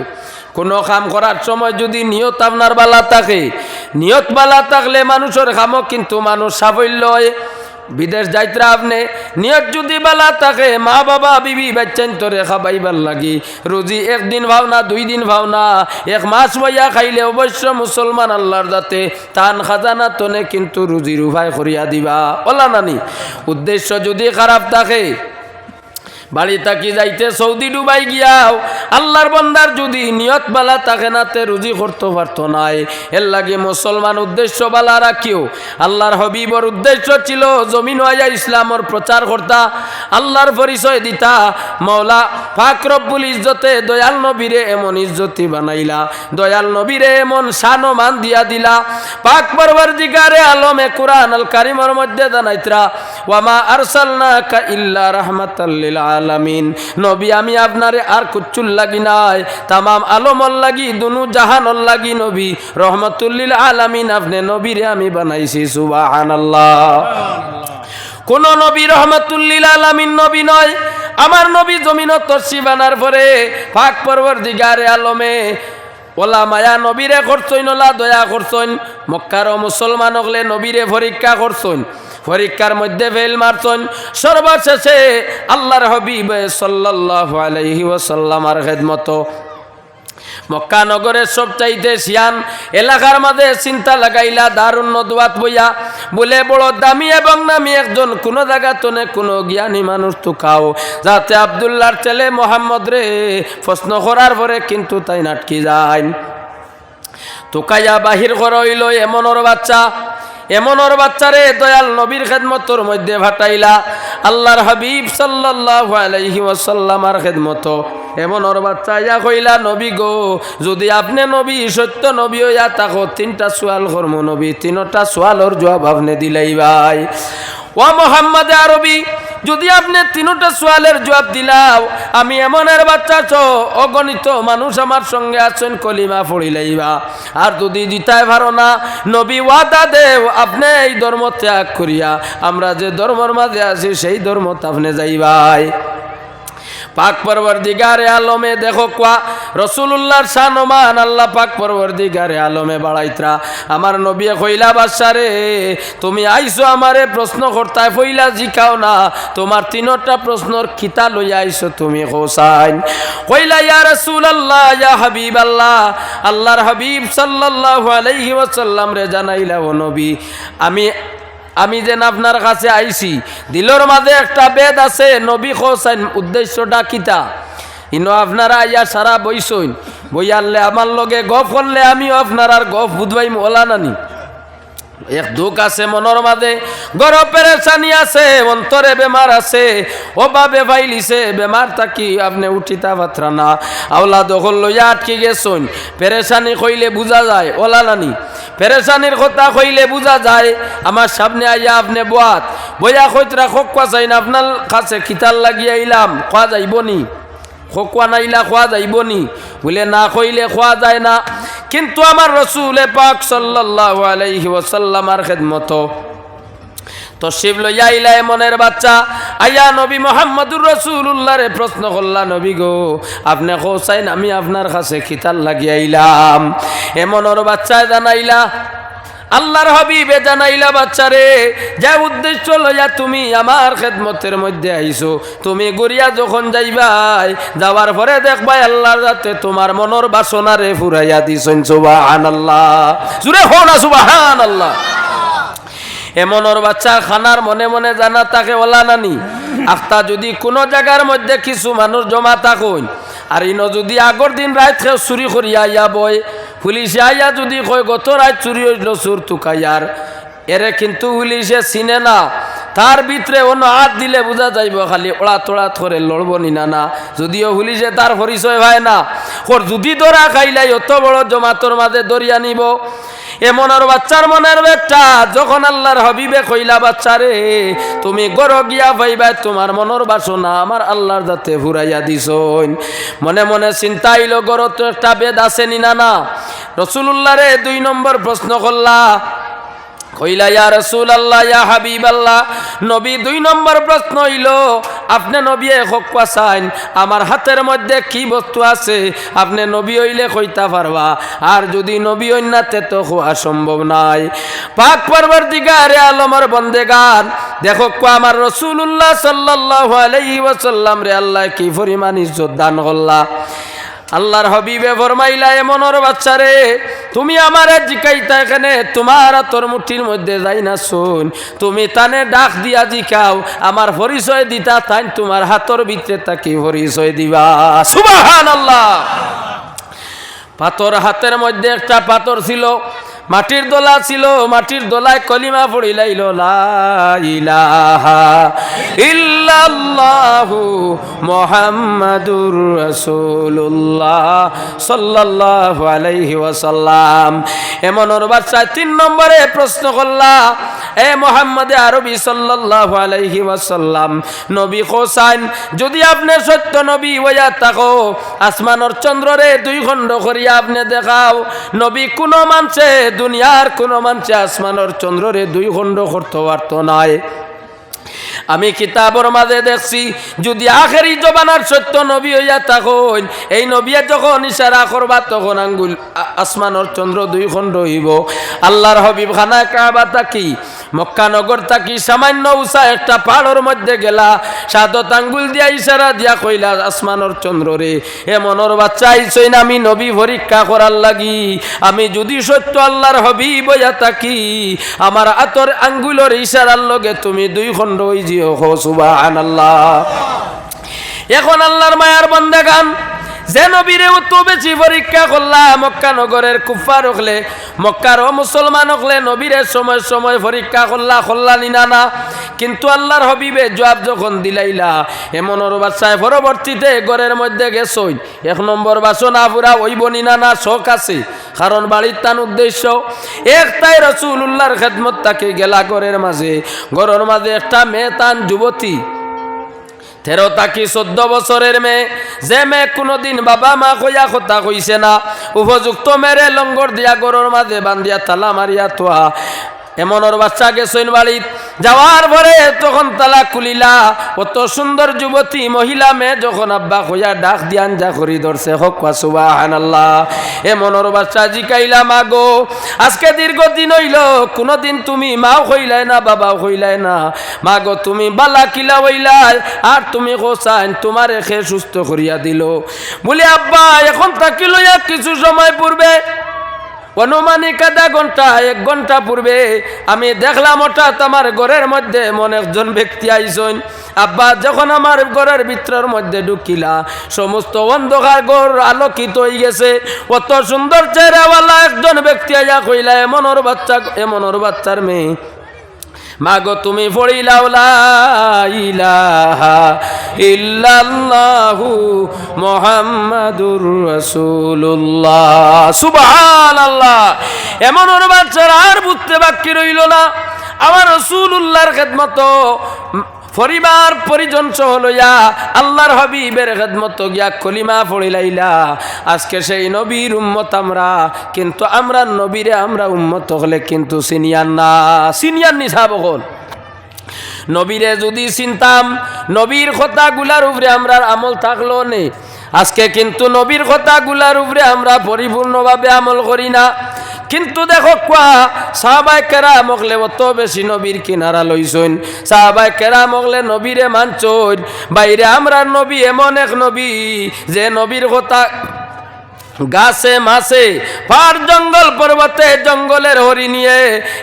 কোনো কাম করার সময় যদি নিয়ত আপনার বালা থাকে, নিয়ত বালা থাকলে মানুষের কামও কিন্তু মানুষ সাফল্য হয়। বিদেশ যাইত্রা আপনি নিয়ত যদি বালা থাকে, মা বাবা বিবি বাচ্চান তোরে খাবাইবার লাগি, রোজি একদিন ভাওনা, 2 দিন ভাওনা, 1 মাস বইয়া খাইলে অবশ্য মুসলমান আল্লাহর যাতে তান খাজানা তনে কিন্তু রুজির উপায় করিয়া দিবা। ওলা নানি উদ্দেশ্য যদি খারাপ থাকে, বাড়ি থাকি যাইতে সৌদি ডুবাই গিয়াও আল্লাহর বন্দার যদি নিয়ত বালা থাকে না, তে রুজি করতে পারতো নাই। এর লাগে মুসলমান উদ্দেশ্য বালা রাখিও। আল্লাহর হবিবর উদ্দেশ্য ছিল জমিন আয়া ইসলামর প্রচার করতা, আল্লাহর পরিচয় দিতা। মওলা পাক রব্বুল ইজ্জতে দয়াল নবীরে এমন ইজ্জতি বানাইলা, দয়াল নবীরে এমন শান ও মান দিয়া দিলা। পাক পরবর্তীকারে আলমে কুরআন আল কারীমের মধ্যে জানাইতরা ওয়ামা আরসালনাকা ইল্লা রাহমাতাল লিল আলামিন, নবী আমি আপনারে আর কুচ্চুল লাগি নাই, তামাম আলমর লাগি, দুনু জাহানর লাগি নবী রহমাতুল লিল আলামিন আপনি নবীরে আমি বানাইছি। সুবহানাল্লাহ। কোন নবী রহমাতুল লিল আলামিন নবী নয়। আমার নবী জমিনত তশরিফ আনার পরে পাক পরবর্তীকারে আলমে ওলা মায়া নবীরে করছইন, ওলা দয়া করছইন। মক্কার মুসলমান হলে নবীরে পরীক্ষা করছইন, পরীক্ষার মধ্যে ফেল মারছন। সর্বশেষে আল্লাহর হাবিব সাল্লাল্লাহু আলাইহি ওয়াসাল্লামের খিদমত মক্কা নগরের সবচাইতে শিয়ান এলাকার মাঝে চিন্তা লাগাইলা দারুণ নদওয়াত বইয়া বলে বড় দামি এবং নামি একজন কোনো জায়গা তনে কোনো জ্ঞানী মানুষ তো খাও যাতে আব্দুল্লাহর ছেলে মোহাম্মদ রে প্রশ্ন করার পরে কিন্তু তাই নাটকি যায় তোকাইয়া বাহির করা হইল এমনর বাচ্চারে দয়াল নবীর খেদমতর মধ্যে ভাটাইলা আল্লাহর হাবিব সাল্লাল্লাহু আলাইহি ওয়াসাল্লামার খেদমত এমনর বাচ্চা ইয়া কইলা নবী গো যদি আপনি নবী সত্য নবী হইয়া তাকো তিনটা সওয়াল করব নবী তিনটা সওয়ালের জবাব আপনি দিলাই ভাই ও মুহাম্মদ আরবি যদি আপনি তিনটা সওয়ালের জবাব দিলাও আমি এমনের বাচ্চা ছো অগণিত মানুষ আমার সঙ্গে আছেন কলিমা পড়িলাইবা আর যদি দিতাই পারো না নবী ওয়াদা দেও আপনি এই ধর্ম ত্যাগ করিয়া আমরা যে ধর্মের মাঝে আছি সেই ধর্মতে আপনি যাইবাই পাক পরবর্তীগারে আলমে দেখো কোয়া রাসূলুল্লাহর শানমান আল্লাহ পাক পরবর্তীগারে আলমে বাড়াইতরা আমার নবী কইলা বাদশারে তুমি আইছো আমারে প্রশ্ন করতাই ফইলা জিকাও না তোমার তিনটা প্রশ্নর খিতা লইয়া আইছো তুমি হোসাইন কইলা ইয়া রাসূলুল্লাহ ইয়া হাবিবাল্লাহ আল্লাহর হাবিব সাল্লাল্লাহু আলাইহি ওয়াসাল্লাম রে জানাইলা ও নবী আমি যেন আপনার কাছে আইছি দিলর মাঝে একটা বেদ আছে নবী হোসেন উদ্দেশ্যটা কিতা ইনো আপনারা আইয়া সারা বইসইন বইয়ারলে আমার লগে গপ করলে আমিও আপনার আর গপ বুধবাই ওলা নানি এক দুঃখ আছে মনের মাঝে গরম পেরেশানি আছে অন্তরে বেমার আছে অভাবে পাইলিছে বেমার থাকি আপনি উঠিতা পাত্রা না আওলা দখল লইয়া আটকে গেছন পেরেশানি কইলে বুঝা যায় ওলা নানি পেরেশানির কথা কইলে বুঝা যায় আমার সামনে আইয়া আপনি বইয়া কইতরা খোকা চাই না আপনার কাছে খিতাল লাগিয়ে আইলাম খোয়া যাইবনি খোকা নাইলা খোয়া যাইবনি বলে না কইলে খোয়া যায় না কিন্তু আমার রাসূল পাক সাল্লাল্লাহু আলাইহি ওয়াসাল্লামার খেদমত তশরিফ লইয়া আইলা মনের বাচ্চা আইয়া নবী মুহাম্মদুর রাসূলুল্লাহরে প্রশ্ন করলা নবী গো আপনি কোসাইন আমি আপনার কাছে খিতাল লাগিয়ে আইলাম এমনর বাচ্চা জানাইলা আল্লাহর হাবিবে জানাইলা বাচ্চারে যে উদ্দেশ্য লইয়া তুমি আমার খেদমতের মধ্যে আইছো তুমি গড়িয়া যখন যাইবাই যাওয়ার পরে দেখবাই আল্লাহর যাতে তোমার মনের বাসনারে ফুরাইয়া দিছেন সুবহানাল্লাহ জুরে হো না সুবহানাল্লাহ এমনর বাচ্চা খানার মনে মনে জানা তাকে ওলা নানি আখতা যদি কোনো জায়গার মধ্যে কিছু মানুষ জমা থাকুন আর ইনো যদি আগর দিন রাত খেয়ে চুরি করিয়া আইয়া বয় পুলিশে আইয়া যদি কয় গত রাত চুরি হইল চুর তুকাইয়ার এরে কিন্তু পুলিশে চিনে না তার ভিতরে অন্য হাত দিলে বোঝা যাইব খালি ওড়াত তোড়াত করে লড়ব নি না যদিও পুলিশে তার পরিচয় হয় না ওর যদি ধরা খাইলাই অত বড় জমাতর মাঝে দরিয়া নিব এমন আর বাচ্চার মনের বেটা যখন আল্লাহর হাবিবে কইলা বাচ্চারে তুমি গর গিয়া পাইবা তোমার মনের বাসনা আমার আল্লাহর দাতে ফুরাইয়া দিছইন মনে মনে চিন্তা আইল গর তো একটা বেদ আছে নি না রাসূলুল্লাহরে 2 নম্বর প্রশ্ন করলা কইলা ইয়া রাসূলুল্লাহ ইয়া হাবিবাল্লাহ নবী 2 নম্বর প্রশ্ন হইল আপনি নবী হকওয়া চাইন আমার হাতের মধ্যে কি বস্তু আছে আপনি নবী হইলে কইতা পারবা আর যদি নবী হইন না তে তো হওয়া সম্ভব নাই পাক পরবর্তীগারে আলমের বন্দেগান দেখো আমার রাসূলুল্লাহ সাল্লাল্লাহু আলাইহি ওয়াসাল্লাম রে আল্লাহ কি পরিমাণ ইজ্জত দান করলা আল্লাহর হাবিবে ফরমাইলা এমনর বাচ্চারে তুমি আমারে জিকাইতা এখানে তোমার তোর মুঠির মধ্যে যাই না শুন তুমি তানে ডাক দিয়া জিকাও আমার পরিচয় দিতা তাই তোমার হাতর ভিতরে তাকে পরিচয় দিবা সুবহানাল্লাহ পাথর হাতের মধ্যে একটা পাথর ছিল মাটির দোলা ছিল মাটির দোলায় কলিমা পড়িলাইল লা ইলাহা ইল্লাল্লাহু মুহাম্মাদুর রাসূলুল্লাহ সাল্লাল্লাহু আলাইহি ওয়াসাল্লাম এমনর বাচ্চা 3 নম্বরে প্রশ্ন করলা এ মুহাম্মদ আরবি সাল্লাল্লাহু আলাইহি ওয়াসাল্লাম নবী হোসেন যদি আপনি সত্য নবী হইয়া থাকো আসমানের চন্দ্ররে 2 খণ্ড করিয়া আপনি দেখাও নবী কোন মানছে দুনিয়ার কোন মানছে আসমানের চন্দ্ররে 2 খণ্ড করতে পারত নাই আমি কিতাবের মাঝে দেখছি যদি আখেরি জবানার সত্য নবী হইয়া থাকুন এই নবী যখন ইশারা করবা তখন আঙ্গুল আসমানের চন্দ্র 2 খণ্ড হইব আল্লাহর হাবিব খানা কাবা তাকি মক্কা নগর থাকি সামান্য উঁচা একটা পাহাড়ের মধ্যে গেলা, 7 আঙ্গুল দিয়া ইশারা দিয়া কইলা আসমানের চন্দ্র রে, এমনর বাচ্চা আইছই না আমি নবী পরীক্ষা করার লাগি। আমি যদি সত্য আল্লাহর হাবিব হইয়া থাকি, আমার হাতের আঙ্গুলের ইশারার লগে তুমি 2 খণ্ড হই জিও। সুবহানাল্লাহ। এখন আল্লাহর মায়ার বান্দাগান যে নবীরে অত বেশি পরীক্ষা করলা, মক্কা নগরের কুফার হকলে, মক্কার মুসলমান হকলে নবীরে সময় সময় পরীক্ষা করলা নিনা না। কিন্তু আল্লাহর হাবিবে জবাব যখন দিলাইলা, এমনর বাচ্চায় পরবর্তীতে ঘরের মধ্যে গেছই 1 নম্বর বাসনা পুরা ওইব নিনা না, শখ আছে। কারণ বাড়ির তান উদ্দেশ্য একটাই, রাসূলুল্লাহর খেদমত তাকে গেলা ঘরের মাঝে। ঘরের মাঝে একটা মেয়ে তান যুবতী, 13 থেকে 14 বছরের মেয়ে, যে মেয়ে কোনোদিন বাবা মা কইয়া কথা কইছে না, উপযুক্ত মেরে লঙ্গর দিয়া গরুর মাঝে বান্ধিয়া তালা মারিয়া তোয়া। এমনর বাচ্চা গেছেন বাড়িত, যাওয়ার পরে তখন তালা খুলিলা। কত সুন্দর যুবতী মহিলা মেয়ে যখন আব্বা কইয়া ডাক দিয়ান যা করি ধরছে, হক সুবহানাল্লাহ। এমনর বাচ্চা জিকাইলা, মা গো আজকে দীর্ঘদিন হইল কোনোদিন তুমি মাও কইলাই না বাবাও কইলাই না, মা গো তুমি বালা কিলা হইলাই আর তুমি কোসাইন তোমার এখে সুস্থ করিয়া দিল। বলে আব্বা এখন তাকি লইয়া কিছু সময় পূর্বে, অনুমানিক আধা ঘন্টা 1 ঘন্টা পূর্বে আমি দেখলাম হঠাৎ আমার ঘরের মধ্যে এমন একজন ব্যক্তি আইসন। আব্বা যখন আমার ঘরের ভিতরের মধ্যে ঢুকিলা, সমস্ত অন্ধকার ঘর আলোকিত হয়ে গেছে। কত সুন্দর চেহারাওয়ালা একজন ব্যক্তি আইয়া কইলা, এমনর বাচ্চার মেয়ে, মাগো তুমি পড়িলাও লা ইলাহা ইল্লাল্লাহু মুহাম্মাদুর রাসূলুল্লাহ। সুবহানাল্লাহ। এমন ওর বাচ্চারা আর বুঝতে বাকি রইল না, আমার রাসূলুল্লাহর খেদমত পরিবার পরিজন সহ লইয়া আল্লাহর হাবিবের খেদমত গিয়া কলিমা পড়িলাইলা। আজকে সেই নবীর উম্মত আমরা, কিন্তু আমরা নবীরে আমরা উম্মত হলে কিন্তু সিনিয়ার নি সাবকল। নবীরে যদি চিনতাম, নবীর কথাগুলার উপরে আমরা আমল থাকলো নে। আজকে কিন্তু নবীর কথাগুলার উপরে আমরা পরিপূর্ণভাবে আমল করি না। কিন্তু দেখো কোয়া সাহাবায়ে কেরাম মগলে অত বেশি নবীর কিনারা লইছইন, সাহাবায়ে কেরাম মগলে নবীরে মানছইন। বাইরে আমরা নবী এমন এক নবী যে নবীর কথা গাছে মাছে পার জঙ্গল পর্বতে জঙ্গলের হরি নিয়ে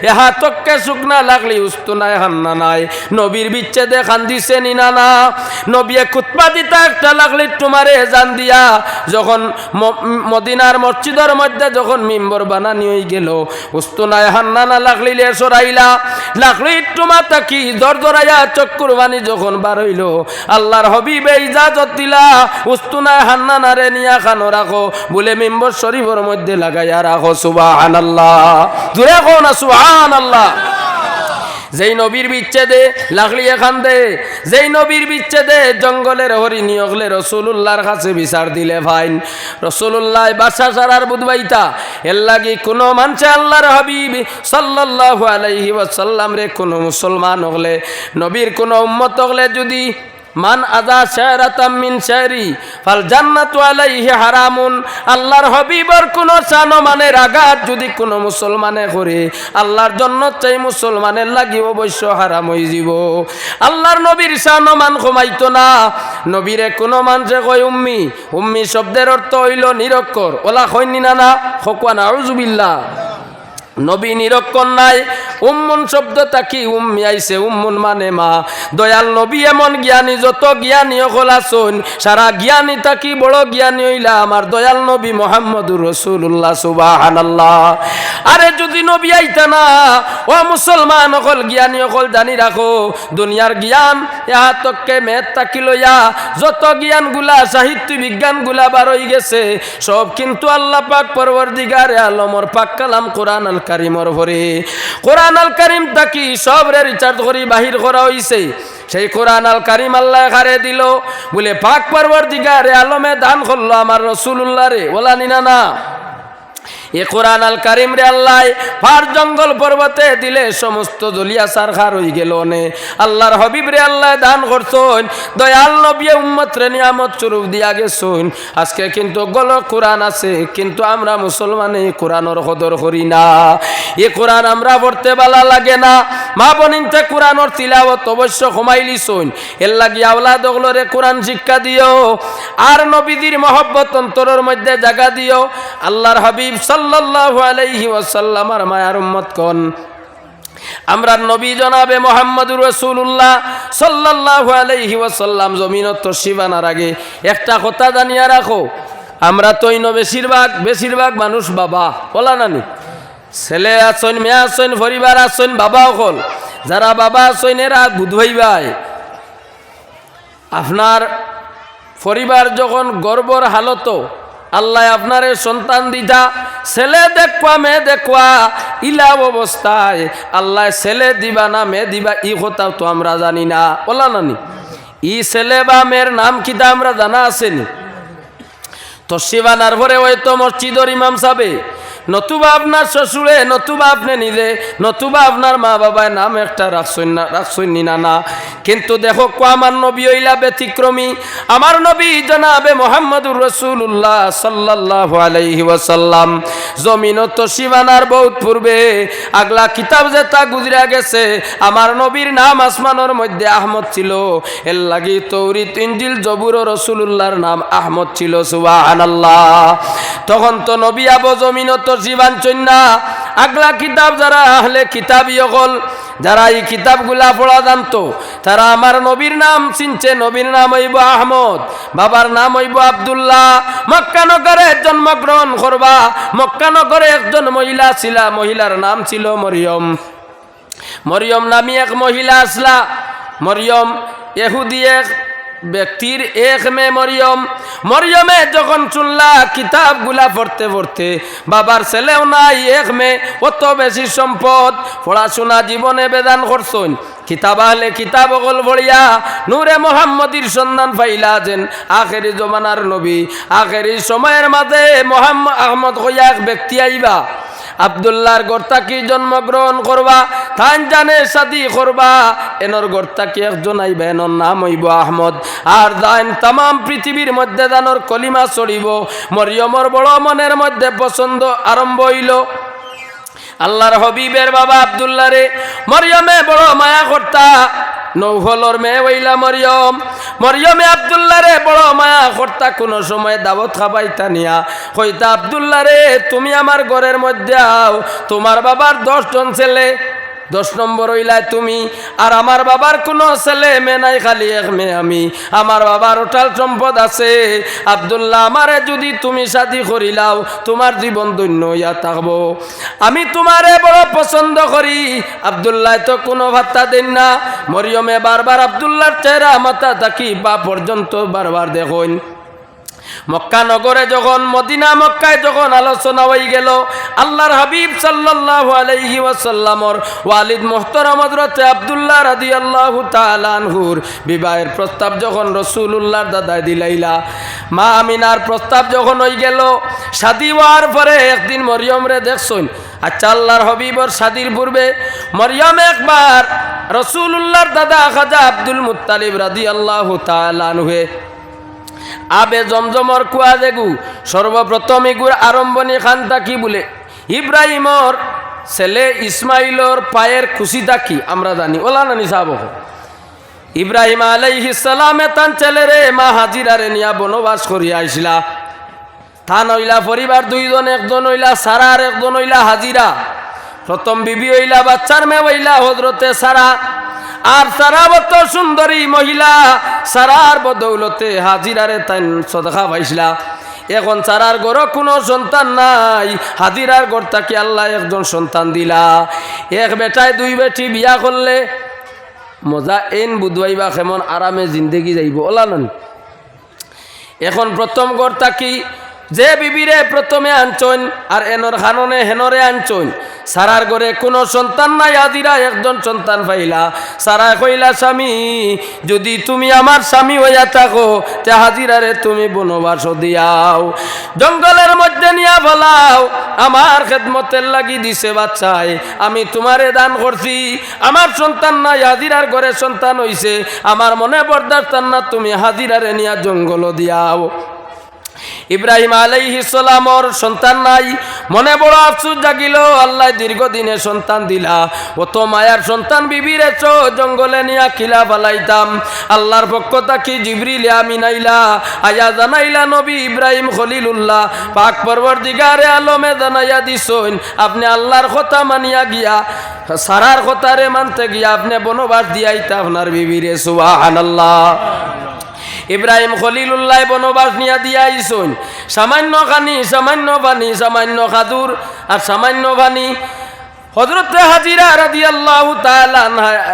এহা তককে শুকনা লাগলি উস্তু নাই হান্না নাই, নবীর বিচ্ছেদে খান্দিছে নিনা না। নবী খুতবা দিতা একটা লাগলি তোমারে জান দিয়া, যখন মদিনার মসজিদের মধ্যে যখন মিম্বর বানানি হয়ে গেল, উস্তু নাই হান্না না লাগলিলে সরাইলা, লাগলি তোমা তাকি দরদরাইয়া চক্কুর বাণী যখন বার হইল, আল্লাহর হাবিবে ইজাজত দিলা, উস্তু নাই হান্না না রে নিয়া খানো রাখো, মেম্বর শরীফের মধ্যে লাগাইয়া রাখো। সুবহানাল্লাহ। জোরে কও না সুবহানাল্লাহ। যেই নবীর বিচ্ছেদে লাগলি এখান দে, যেই নবীর বিচ্ছেদে জঙ্গলের হরিণী হলে রাসূলুল্লাহর কাছে বিচার দিলে ফাইন। রাসূলুল্লাহ বাদশা সারার বুধবাইতা এর লাগি কোনো মানুষে আল্লাহর হাবিব সাল্লাল্লাহু আলাইহি ওয়াসাল্লাম রে কোনো মুসলমান হলে, নবীর কোনো উম্মত হলে যদি মান আদা শায়রাতাম মিন শায়রি ফাল জান্নাতু আলাইহি হারামুন, আল্লাহর হাবিবর কোন সানমানের আঘাত যদি কোন মুসলমানে করে, আল্লাহর জন্য চাই মুসলমানের লাগি অবশ্য হারাম হয়ে যাব। আল্লাহর নবীর সানমান কমাইতো না। নবীরে কোন মানুষে কয় উম্মি, উম্মি শব্দের অর্থ হইল নিরক্ষর, ওলা কইনি না না খোকা নাউযুবিল্লাহ। নবী নিরক্ষর নাই। উম্মুন শব্দ তাকি উম্মি আইছে, উম্মুন মানে মা। দয়াল নবী এমন জ্ঞানী, যত জ্ঞানী হল আসুন সারা জ্ঞানী তাকি বড় জ্ঞানী হইলা আমার দয়াল নবী মুহাম্মদুর রাসূলুল্লাহ। সুবহানাল্লাহ। আরে যদি নবী আইতা না, ও মুসলমান হল জ্ঞানী হল জানি রাখো, দুনিয়ার জ্ঞান ইহা তককে মেদ তাকি লইয়া যত জ্ঞানগুলা সাহিত্য বিজ্ঞানগুলা বার হয়ে গেছে, সব কিন্তু আল্লাহ পাক পরওয়ারদিগারে আলমর পাক কালাম কোরআন আল কারিমর ভরে। কোরআন আল কারিম তাকি সবরে রিচার্জ করি বাহির করা হইছে। সেই কোরআন আল কারিম আল্লাহ খারে দিল বলে পাক পরওয়ারদিগারে আলমে দান করলো আমার রাসূলুল্লাহ রে, ওলা নিনা না। এ কোরআন আল কারিম রে আল্লাহ পাহাড় জঙ্গল পর্বতে দিলে সমস্ত জলিয়া সারখার হয়ে গেল নে আল্লাহর হবিব রে আল্লাহ দান করছন দয়াল নবী উম্মত রে নিয়ামত স্বরূপ দিয়া গেছন আজকে কিন্তু গল কোরআন আছে কিন্তু আমরা মুসলমানে কোরআনের কদর করি না এ কোরআন আমরা পড়তে ভালো লাগে না মা বনিনতে কোরআনের তিলাওয়াত অবশ্য কমাইলিছন এর লাগি আওলাদ ওগুলোরে কোরআন শিক্ষা দিও আর নবীদের মহব্বত অন্তরের মধ্যে জায়গা দিও আল্লাহর হাবিব সাল্লাল্লাহু আলাইহি ওয়াসাল্লামের মায়ার উম্মত কোন আমরা নবী জনাবে মুহাম্মদুর রাসূলুল্লাহ সাল্লাল্লাহু আলাইহি ওয়াসাল্লাম জমিনত তশরিফ আনার আগে একটা কথা জানিয়া রাখো আমরা তো ইনো বেশিরভাগ মানুষ বাবা বলা নানি ছেলে আছেন মেয়ে আছেন পরিবার আছেন বাবা হল যারা বাবা আছেন এরা বুধবাই আপনার পরিবার যখন গর্বর হালত আল্লাহ আপনারে সন্তান দিতা ছেলে দেখবা মেয়ে দেখবা ইলা অবস্থায় আল্লাহ ছেলে দিবা না মেয়ে দিবা ই কথা তো আমরা জানি না বলা নানি ই ছেলে বা মেয়ের নাম কিতা আমরা জানা আসেনি তো শিবানার পরে হয়তো মসজিদর ইমাম সাবে নতুবা আপনার শ্বশুরে নতুবা আপনি নিজে নতুবা আপনার মা বাবায় নাম একটা রাখছই না কিন্তু দেখো আমার নবী হইলা ব্যতিক্রমী আমার নবী জনাবে মুহাম্মদুর রাসূলুল্লাহ সাল্লাল্লাহু আলাইহি ওয়াসাল্লাম জমিনত সীমানার বহুত পূর্বে আগলা কিতাব যেটা গুজরা গেছে আমার নবীর নাম আসমানের মধ্যে আহমদ ছিল এর লাগি তৌরিত ইনজিল জবুর রাসূলুল্লাহর নাম আহমদ ছিল সুবহানাল্লাহ তখন তো নবী আবু জমিনত জীবন চন্না আগলা কিতাব যারা আহলে কিতাবী হল যারা এই কিতাবগুলা পড়া জানতো তারা আমার নবীর নাম চিনছে নবীর নাম হইব আহমদ বাবার নাম হইব আব্দুল্লাহ মক্কা নগরে জন্মগ্রহণ করবা মক্কা নগরে একজন মহিলা ছিল মহিলার নাম ছিল মরিয়ম নামী এক মহিলা আসলা মরিয়ম ইহুদি এক ব্যক্তির এক মেয়ে মরিয়মে যখন শুনলা কিতাবগুলা পড়তে পড়তে বাবার ছেলেও নাই এক মেয়ে অত বেশি সম্পদ পড়াশোনা জীবনে বেদান করছেন কিতাব আহলে কিতাব অকল ভরিয়া নূরে মুহাম্মদীর সন্ধান পাইলা যেন আখেরি জমানার নবী আখেরি সময়ের মাঝে মুহাম্মদ আহমদ হইয়া এক ব্যক্তি আইবা আব্দুল্লাহর গর্তা কি জন্মগ্রহণ করবা তাই জানে শাদি করবা এনর গর্তা কি একজন আইবা এনর নাম হইব আহমদ আর জান তাম পৃথিবীর মধ্যে জানর কলিমা চড়িব মরিয়মর বড় মনের মধ্যে পছন্দ আরম্ভ হইল আল্লাহর হবিবের বাবা আব্দুল্লাহ রে মরিয়মে বড় মায়া করতা নৌফলর মেয়ে হইলা মরিয়মে আব্দুল্লাহ রে বড় মায়া করতা কোনো সময় দাওয়াত খাবাইতা নিয়া কইতা আব্দুল্লাহ রে তুমি আমার ঘরের মধ্যে আও তোমার বাবার 10 জন ছেলে 10 নম্বর হইলা তুমি আর আমার বাবার কোনো ছেলে মেয়ে নাই খালি এক মেয়ে আমি আমার বাবার ওটাল সম্পদ আছে আব্দুল্লাহ আমারে যদি তুমি শাদি করিলাও তোমার জীবন ধন্য হইয়া থাকবো আমি তোমারে বড় পছন্দ করি আব্দুল্লাহ তো কোনো ভাত্তা দেন না মরিয়মে বারবার আব্দুল্লাহর চেহারা মাথা থাকি বা পর্যন্ত বারবার দেখুন মক্কা নগরে যখন মদিনা মক্কায় যখন আলোচনা হয়ে গেল আল্লাহর হাবিব সাল্লাল্লাহু আলাইহি ওয়াসাল্লামর ওয়ালিদ মুহতারাম হযরত আব্দুল্লাহ রাদিয়াল্লাহু তাআলা আনহুর বিবাহের প্রস্তাব যখন রাসূলুল্লাহর দাদাই দিলাইলা মা আমিনার প্রস্তাব যখন হয়ে গেল শাদী হওয়ার পরে একদিন মরিয়ম রে দেখছুন আচ্ছা আল্লাহর হাবিবর শাদীর পূর্বে মরিয়ম একবার রাসূলুল্লাহর দাদা খাজা আব্দুল মুত্তালিব রাদিয়াল্লাহু তাআলা আনহু আবে জমজমর কুয়া দেগু সর্বপ্রথম এগুর আরম্ভণী খানটা কি বলে ইব্রাহিমর ছেলে ইসমাইলর পায়ের খুশি থাকি আমরা জানি ওলা নানি সাহাব ইব্রাহিম আলাইহিস সালামে তান ছেলেরে মা হাজিরারে নিয়া বনবাস করিয়া আইসলা থান হইলা পরিবার 2 জন একজন হইলা সারা আর একজন হইলা হাজিরা প্রথম বিবি হইলা বাচ্চার মেয়ে হইলা হযরতে সারা আর সারা বত সুন্দরী মহিলা সারার বদৌলতে হাজিরারে তাই সদকা পাইছিলা এখন সারার ঘর কোনো সন্তান নাই হাজিরার ঘর তাকে আল্লাহ একজন সন্তান দিলা এক বেটায় 2 বেটি বিয়া করলে মজা এন বুধবাইবা কেমন আরামে জিন্দেগি যাইব ওলা নন এখন প্রথম ঘর তাকি যে বিবিরে প্রথমে আনছন আর এনর খাননে হেনরে আনছন সারার ঘরে কোনো সন্তান নাই, হাজিরা একজন সন্তান পাইলা। সারা কইলা, স্বামী যদি তুমি আমার স্বামী হইয়া থাকো তে হাজিরারে তুমি বনবাস দিয়াও, জঙ্গলের মধ্যে নিয়া বলাও, আমার খেদমতের লাগি দিছে বাচ্চায়, আমি তোমারে দান করছি, আমার সন্তান নাই, হাজিরার ঘরে সন্তান হইছে, আমার মনে বরদাস্ত না, তুমি হাজিরারে নিয়া জঙ্গল দিয়াও। ইব্রাহিম আলাইহিস সালামর সন্তান নাই, মনে বড় আফসোস জাগিল, আল্লাহ দীর্ঘদিনে সন্তান দিলা, অত মায়ার সন্তান বিবিরে জঙ্গলে নিয়া কিলা ফালাইতাম। আল্লাহর পক্ষ থাকি জিবরিল আমিন আইলা, আয়া জানাইলা নবী ইব্রাহিম খলিলুল্লাহ পাক পরওয়ারদিগারে আলমে জানাইয়া দিছইন, আপনি আল্লাহর কথা মানিয়া গিয়া সারার কথারে মানতে গিয়া আপনি বনবাস দিয়াইতা আপনার বিবিরে। সুবহানাল্লাহ। ইব্রাহিম খলিলুল্লাহ বনবাস নিয়া দিয়া আইসুন, সামান্য খানি, সামান্য পানি, সামান্য খাদুর আর সামান্য পানি। হযরতে হাজিরা রাদিয়াল্লাহু তাআলা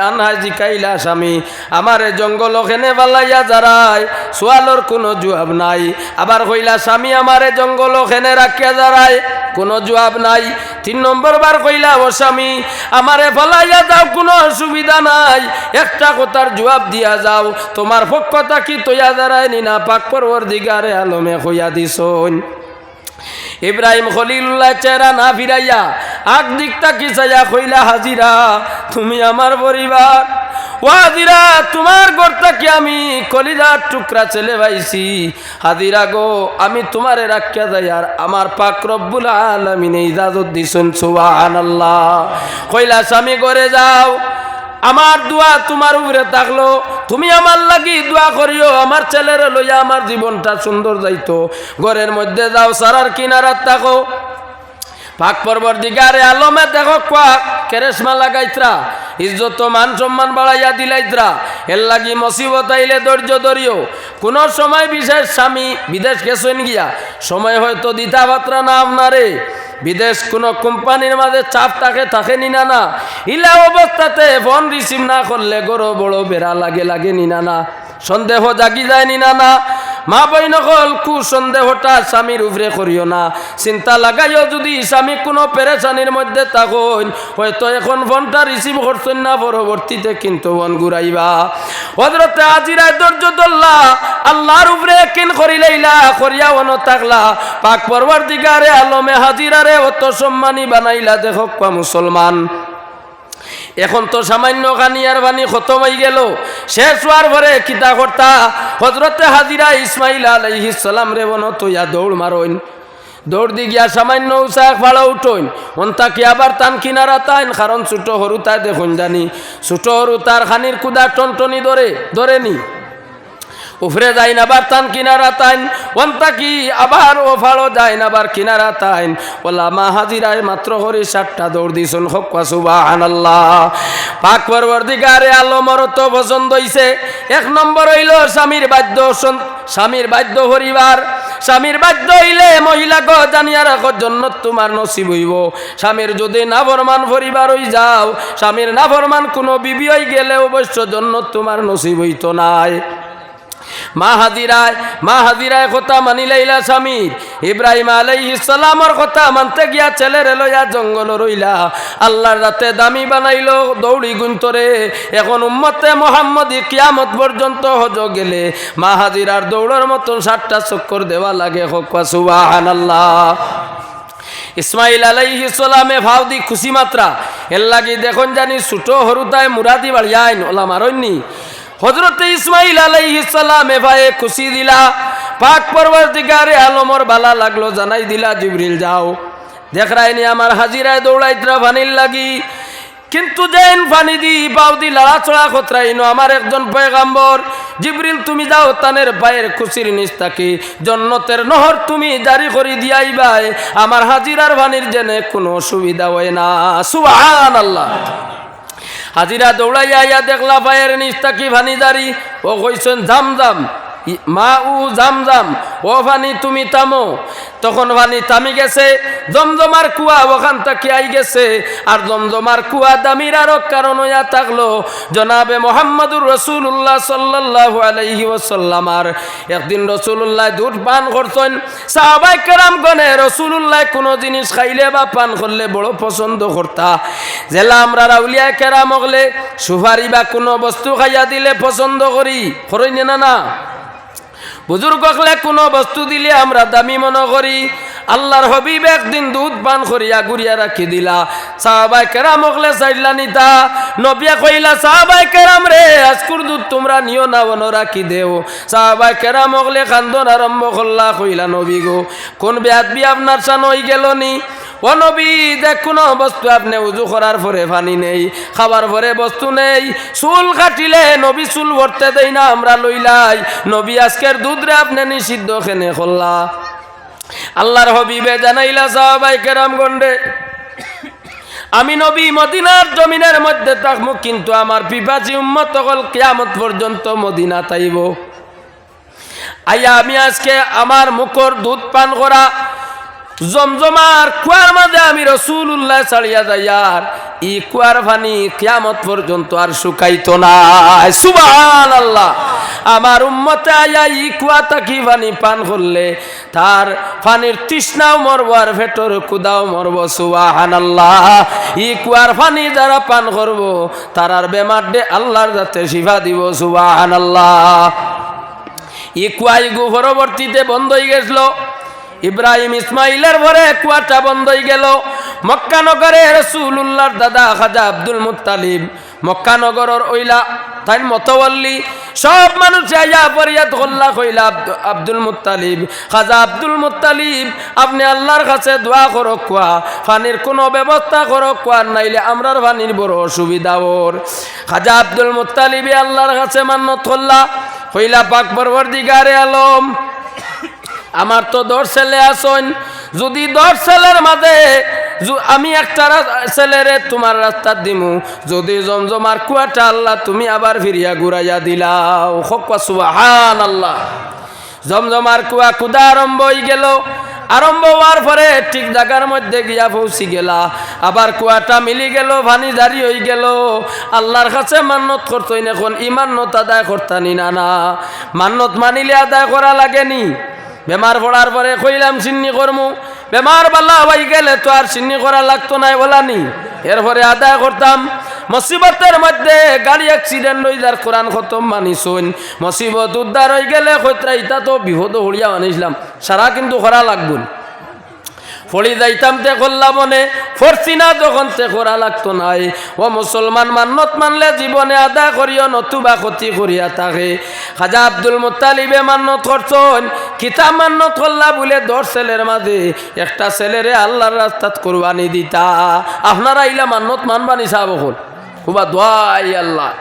আনহা জিকাইলা, স্বামী আমারে জঙ্গল ওখানে বালাইয়া যারায়, সোয়ালোর কোনো জবাব নাই। আবার কইলা, স্বামী আমারে জঙ্গল ওখানে রাখিয়া যারায়, কোনো জবাব নাই। 3 নম্বর বার কইলা, ও স্বামী আমারে ফলাইয়া যাও, কোনো অসুবিধা নাই, একটা কথার জবাব দিয়া যাও, তোমার পক্ষ থাকি তৈয়া যারায় নিনা পাক পরওয়ারদিগারে আলমে কইয়া দিছইন। ইব্রাহিম খলিলুল্লাহ চেহারা না ফিরাইয়া আগ দিকটা কি চাইয়া কইলা, হাজিরা তুমি আমার পরিবার, ও হাজিরা তোমার ঘরটা কি আমি কলিজার টুকরা ছেলে পাইছি, হাজিরা গো আমি তোমারে রাখিয়া যাই, আর আমার পাক রব্বুল আলামিন ইজাজত দিছেন। সুবহানাল্লাহ। কইলা, স্বামী ঘরে যাও, আমার দোয়া তোমার উপরে থাকলো, তুমি আমার লাগি দোয়া করিও, আমার ছেলের লইয়া আমার জীবনটা সুন্দর যাইতো। ঘরের মধ্যে যাও, সারার কিনারাত থাকো, পাক পরওয়ারদিগারে আলমে দেখো কোয়া কেরেশমা লাগাইত্রা, ইজ্জত মান সম্মান বাড়াইয়া দিলাইত্রা, এর লাগি মুসিবত আইলে ধৈর্য ধরিও। কোন সময় বিশেষ স্বামী বিদেশ গেছেন গিয়া, সময় হয়তো দিতা পাত্রা না আপনারে, বিদেশ কোনো কোম্পানির মাঝে চাপ থাকে নিনা না, ইলা অবস্থাতে ফোন রিসিভ না করলে গরো বড় বেড়া লাগে নিনা না, সন্দেহ জাগি যায় নিনা না। মা বইন হল কুসন্দেহটা স্বামীর উপরে করিও না, চিন্তা লাগাইও যদি স্বামী কোনো পেরেশানির মধ্যে থাকুন, হয়তো এখন ফোনটা রিসিভ করছেন না, পরবর্তীতে কিন্তু ফোন ঘুরাইবা। হযরতে হাজিরায় ধৈর্য ধরলা, আল্লাহর উপরে কিন করিলাইলা, করিয়া অন থাকলা, পাক পরওয়ারদিগারে আলমে হাজিরারে অত সম্মানী বানাইলা। দেখো পা মুসলমান, এখন তো সামান্য খানিয়ার বাণী খতম হয়ে গেল, শেষ হওয়ার পরে কিতা করতা, হযরতে হাজিরা ইসমাইল আলাইহিস সালাম রে বন তৈয়া দৌড় মারইন, দৌড় দি গিয়া সামান্য উঁচা ফাড়া উঠইন, অন্তা কি আবার টান কিনারা তাইন, কারণ ছোট হরু তাই দেখুন জানি, ছোট হরু তার খানির কুদা টনটনি ধরেনি, উফরে যাই না আবার টান কিনারা তাইন, অন্তা কি আবার ও ফাড়ো যায় না আবার কিনারা তাইন। ওলা মা হাজিরায় মাত্র হরি 7টা দৌড় দিছুন। হক্কা সুবহানাল্লাহ। পাক পরওয়ারদিগারে আলমর তো পছন্দ হইছে। 1 নম্বর হইল স্বামীর বাধ্য পরিবার, স্বামীর বাধ্য হইলে মহিলা গো জানিয়া রাখো জন্নত তোমার নসিব হইব। স্বামীর যদি নাফরমান পরিবার হই যাও, স্বামীর নাফরমান কোনো বিবি হই গেলে অবশ্য জন্নত তোমার নসিব হইতো নাই। মা হাজিরায় কথা মানি লাইলা স্বামীর। ইব্রাহিম আলাইহিস সালামর কথা মানতে গিয়া ছেলের লইয়া জঙ্গল রইলা, আল্লাহর রাতে দামি বানাইলো দৌড়ি গুন্তরে। এখন উম্মতে মুহাম্মদি কিয়ামত পর্যন্ত হজ গেলে মা হাজিরার দৌড়ের মতন 7টা চক্কর দেওয়া লাগে। হক্কা সুবহানাল্লাহ। ইসমাইল আলাইহিস সালামে ভাওদি খুশি মাত্রা, এর লাগি দেখুন জানি ছোট হরুতায় মুরাদি বাড়িয়াইন ওলা মারইনি। হযরতে ইসমাইল আলাইহিস সালাম এভাবে খুশি দিলা, পাক পরওয়ারদিগারে আলমর বালা লাগলো, জানাই দিলা জিবরিল যাও দেখরাইনি আমার হাজিরায় দৌড়াইত্রা পানির লাগি, কিন্তু যেন পানি দি বাউদি লড়াচড়া খতরাইনো আমার একজন পয়গাম্বর। জিবরিল তুমি যাও তানের পায়ের খুশির নিচ থাকি জন্নতের নহর তুমি জারি করে দিয়াইবাই, আমার হাজিরার পানির জেনে কোনো অসুবিধা হয় না। সুবহানাল্লাহ। হাজিরা দৌড়াইয়া আইয়া দেখলা পায়ের নিচ থাকি ভানি জারি, ও কইছেন জামজাম, মা উ জামজাম, ও পানি তুমি থামো। তখন পানি থামি গেছে, জমজমার কুয়া ওখান থেকে আই গেছে। আর জমজমার কুয়া দামির আরো কারণ হইয়া থাকলো জনাবে মোহাম্মদুর রসুল্লাহ সাল্লাল্লাহু আলাইহি ওয়াসাল্লাম। আর একদিন রসুল্লাহ দুধ পান করছেন। সাহাবায়ে কেরামগণে রসুল্লাহ কোনো জিনিস খাইলে বা পান করলে বড় পছন্দ করতা। জেলা আমরা রাউলিয়া কেরাম হলে সুপারি বা কোনো বস্তু খাইয়া দিলে পছন্দ করি, করি না? বুজুর্গ হলে কোনো বস্তু দিলে আমরা দামি মনে করি। আল্লাহর হবিব একদিন দুধ পান করিয়া গুড়িয়া রাখি দিলা। সাহাবায়ে কেরাম হলে চাইলা নিতা। নবিয়া কইলা সাহাবায়ে কেরাম রে, আজকুর দুধ তোমরা নিও না, বন রাখি দেও। সাহাবায়ে কেরাম হলে কান্দন আরম্ভ করলা। কইলা নবী গো, কোন বেয়াদবি আপনার সান হই গেল নি? ও নবী, যে কোনো বস্তু আপনি উজু করার পরে পানি নেই, খাবার পরে বস্তু নেই, চুল কাটিলে নবী চুল ভরতে দেই না, আমরা লইলাই। নবী আজকের দুধরে আপনি নিষিদ্ধ কেনে করলা? আল্লাহর হবিবে জানাইলা সাহাবায়ে কেরামগণে, আমি নবী মদিনার জমিনের মধ্যে থাকবো, কিন্তু আমার পিপাসী উম্মত সকল কিয়ামত পর্যন্ত মদিনা তাইব। আইয়া আমি আজকে আমার মুখর দুধ পান করা জমজমার কুয়ার মাঝে আমি রসুল্লাহ ছাড়িয়া যাইয়ার ই কুয়ার পানি কিয়ামত পর্যন্ত আর শুকাইতো না। সুবহানাল্লাহ। আমার উম্মতে আইয়া ই কুয়া তাকি পানি পান করলে তার পানির তৃষ্ণাও মরব আর পেটর কুদাও মরব। সুবহানাল্লাহ। ই কুয়ার পানি যারা পান করব তারার বেমার দে আল্লাহর যাতে শিফা দিব। সুবহানাল্লাহ। ই কুয়াই গু পরবর্তীতে বন্ধ হয়ে গেছিল। ইব্রাহিম ইসমাইলের ঘরে কুয়াটা বন্ধ হয়ে গেল। মক্কা নগরে রাসূলুল্লাহর দাদা খাজা আব্দুল মুত্তালিব, মক্কা নগরের ওইলা তাই মতওয়াল্লি সব মানুষ আইয়া ফরিয়াদ করলা। কইলা আব্দুল মুত্তালিব, খাজা আব্দুল মুত্তালিব, আপনি আল্লাহর কাছে দোয়া করো কুয়া পানির কোনো ব্যবস্থা করো, কুয়া নাইলে আমরার পানির বড় অসুবিধা ওর। খাজা আব্দুল মুত্তালিবে আল্লাহর কাছে মান্নত করলা। কইলা পাক পরওয়ারদিগারে আলম, আমার তো 10 ছেলে আসন, যদি 10 ছেলের মাঝে আমি একটা ছেলেরে তোমার রাস্তা দিমু, যদি জমজমার কুয়াটা আল্লাহ তুমি আবার ফিরিয়া ঘুরাইয়া দিলাও। সুবহানাল্লাহ। জমজমার কুয়া কুদা আরম্ভ হয়ে গেল। আরম্ভ হওয়ার পরে ঠিক জায়গার মধ্যে গিয়া পৌঁছি গেলা। আবার কুয়াটা মিলি গেল, পানি জারি হয়ে গেল। আল্লাহর কাছে মান্নত করতই না, এখন ইমানত আদায় করতানি না? না, মান্নত মানিলে আদায় করা লাগেনি। বেমার পড়ার পরে কইলাম সিন্নি করমু, বেমার বালা হয়ে গেলে তো আর সিন্নি করা লাগতো না বলানি, এরপরে আদায় করতাম। মুসিবতের মধ্যে গাড়ি অ্যাক্সিডেন্ট হয়ে যার কোরআন খতম মানিছুন, মুসিবত উদ্ধার হয়ে গেলে কইত্রা ইতা তো বিপদ হলিয়া মানিছিলাম, সারা কিন্তু করা লাগবো। ফড়ি যাইতাম তে করলা মনে, ফরছি না যখন তে করা লাগতো নাই। ও মুসলমান, মান্নত মানলে জীবনে আদায় করিও, নতুবা ক্ষতি করিয়া থাকে। খাজা আব্দুল মুত্তালিবে মান্নত করছেন, কিতাব মান্নত করলা বলে 10 ছেলের মাঝে একটা ছেলেরে আল্লাহর রাস্তাত কুরবানি দিতা। আপনারা ইলা মান্নত মানবানি সাহেব হল খুবা দোয়াই আল্লাহ।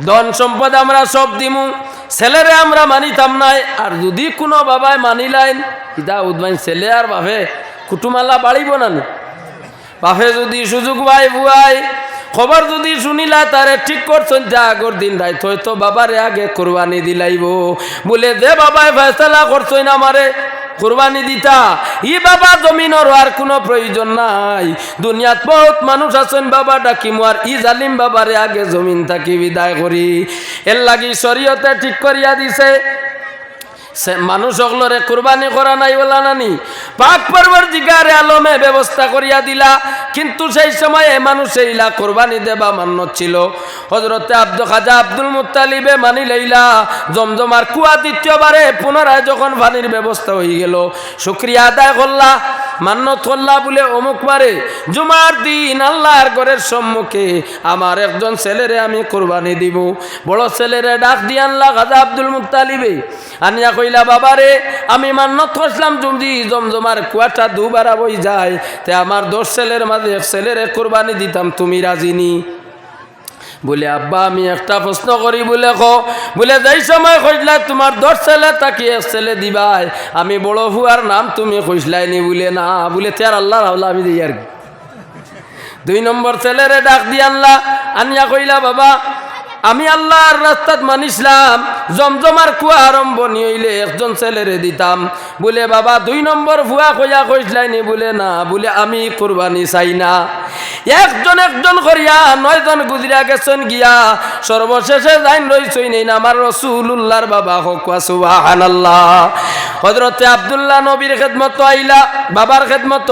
ধন সম্পদ আমরা সব দিমু, ছেলেরে আমরা মানিতাম নাই। আর যদি কোনো বাবায় মানিলাইন ইদা উদ্মাইন ছেলে আর বাপে কুটুমালা বাড়িব না। বাপে যদি সুযোগ পাই বুয়াই খবর যদি শুনিলা তারে ঠিক করছেন, যে আগর দিন রাইত হয়তো বাবারে আগে কোরবানি দিলাইব বলে যে বাবায় ফয়সালা করছেন আমারে কোরবানি দিতা, ই বাবা জমিনের আর কোনো প্রয়োজন নাই। দুনিয়াত বহুত মানুষ আছেন বাবা ডাকিমু, আর ই জালিম বাবারে আগে জমিন থাকি বিদায় করি। এর লাগি শরীয়তে ঠিক করিয়া দিছে মানুষ সকলরে কুরবানি করা নাই বলা নানি, পাক পরওয়ারদিগারে আলমে ব্যবস্থা করিয়া দিলা। কিন্তু সেই সময়ে মানুষ এইলা কুরবানি দেবা মান্নত ছিল। হযরতে খাজা আব্দুল মুত্তালিবে মানি লইলা। জমজমার কুয়া দ্বিতীয়বারে পুনরায় যখন পানির ব্যবস্থা হয়ে গেল, শুকরিয়া আদায় করলা, মান্নত করলা বলে অমুক বারে জুমার দিন আল্লাহর ঘরের সম্মুখে আমার একজন ছেলেরে আমি কুরবানি দিব। বড় ছেলেরে ডাক দিয়ে আনলা খাজা আব্দুল মুত্তালিবে, আনিয়া কইলা বাবারে আমি মান্নত করলাম যদি জমজমার কুয়াটা দুবার বই যায় তে আমার 10 ছেলের মাঝে এক ছেলেরে কুরবানি দিতাম, তুমি রাজিনি? বলে আব্বা আমি একটা প্রশ্ন করি বলে বলে যেই সময় কইলা তোমার 10 ছেলে তাকে এক ছেলে দিবাই, আমি বড় হুয়ার নাম তুমি কইসলাইনি বলে না, বলে তের আল্লাহর হাওলা আমি দিই আর কি। 2 নম্বর ছেলেরে ডাক দিয়ে আনলা, আনিয়া কইলা বাবা আমি আল্লাহর রাস্তাত মানিসলাম জমজমার কুয়া আরম্ভনি হইলে একজন ছেলেরে দিতাম। বলে বাবা 2 নম্বর ভুয়া কইয়া কইসলাইনি? বলে না, বলে আমি কুরবানি চাই না। একজন করিয়া 9 জন গুজরা গেছেন গিয়া সর্বশেষে যাইন রইছই নেই না আমার রাসূলুল্লাহর বাবা হোক সুবহানাল্লাহ। হযরতে আব্দুল্লাহ নবীর খেদমত আইলা, বাবার খেদমত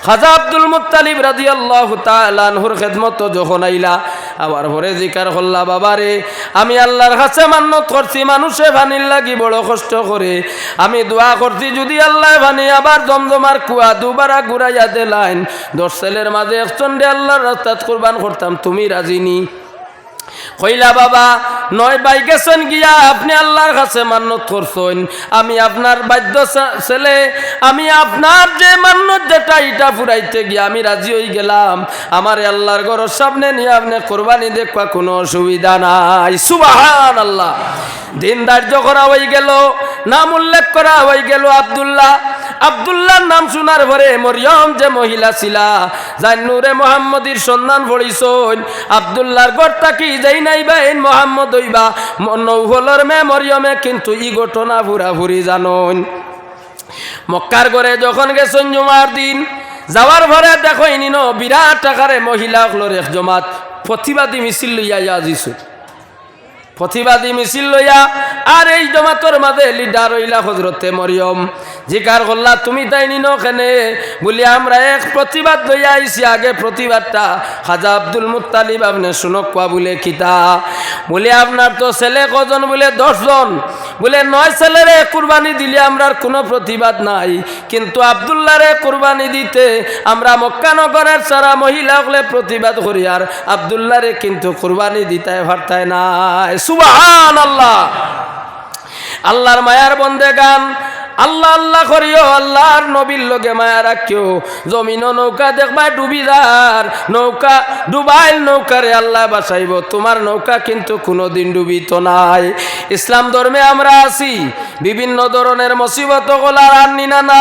খাজা আব্দুল মুত্তালিব রাদিয়াল্লাহু তাআলা আনহুর খেদমত যখন আইলা, আবার পরে জিকার করলা, বাবারে আমি আল্লাহর কাছে মান্নত করছি মানুষে পানির লাগি বড় কষ্ট করে, আমি দোয়া করছি যদি আল্লাহ পানি আবার জমজমার কুয়া দুবারা ঘুরাইয়া দিলাইন 10 ছেলের মাঝে একজন আল্লাহর রাস্তাত কুরবান করতাম, তুমি রাজি নি? কইলা বাবা 9 ভাই গেছেন গিয়া আপনি আল্লাহর কাছে মান্নত করছেন, আমি আপনার বাধ্য ছেলে, আমি আপনার যে মান্নত যেটা এটা ফুরাইতে গিয়া আমি রাজি হয়ে গেলাম, আমার আল্লাহর ঘরের সামনে নিয়ে আপনি কোরবানি দেখবা কোনো অসুবিধা নাই। সুবহানাল্লাহ। দিন ধার্য করা হয়ে গেল, নাম উল্লেখ করা হয়ে গেল আব্দুল্লাহর নাম শোনার পরে মরিয়ম যে মহিলা ছিলা যাই নূরে মোহাম্মদীর সন্ধান পড়িছইন, আব্দুল্লাহর ঘরটা কি যাই নাই বাইন মোহাম্মদ হইবা নৌফলর মে মরিয়মে, কিন্তু ই ঘটনা পুরাপুরি জানন। মক্কার ঘরে যখন গেছেন জুমার দিন, যাওয়ার পরে দেখই নিন বিরাট আকারে মহিলা হলোর এক জমাত প্রতিবাদী মিছিল লইয়া আজিছ, প্রতিবাদী মিছিল লইয়া, আর এই জমাতর মাঝে লিডার হইলা হযরতে মরিয়ম। জিকার করলা তুমি তাই নিন কেনে? বলি আমরা এক প্রতিবাদ লইয়া আইছি, আগে প্রতিবাদটা খাজা আব্দুল মুত্তালিব আপনি শুনক কোয়া। বলে কিতা? বলে আপনার তো ছেলে কজন? বলে 10 জন। বলে 9 ছেলেরে কুরবানি দিলে আমরার কোনো প্রতিবাদ নাই, কিন্তু আব্দুল্লাহরে কুরবানি দিতে আমরা মক্কানগরের সারা মহিলা হলে প্রতিবাদ করি, আর আব্দুল্লাহরে কিন্তু কুরবানি দিতে পারতায় নাই। সুবহানাল্লাহ। আল্লাহর মায়ার বন্দেগান, আল্লাহ আল্লাহ করিও, আল্লাহর নবীর লগে মায়া রাখিও। জমিন নৌকা দেখবা ডুবিদার, নৌকা ডুবাইল নৌকারে আল্লাহ বাঁচাইব, তোমার নৌকা কিন্তু কোনোদিন ডুবিত নাই। ইসলাম ধর্মে আমরা আছি, বিভিন্ন ধরনের মুসিবত গোলার আর নিনা না,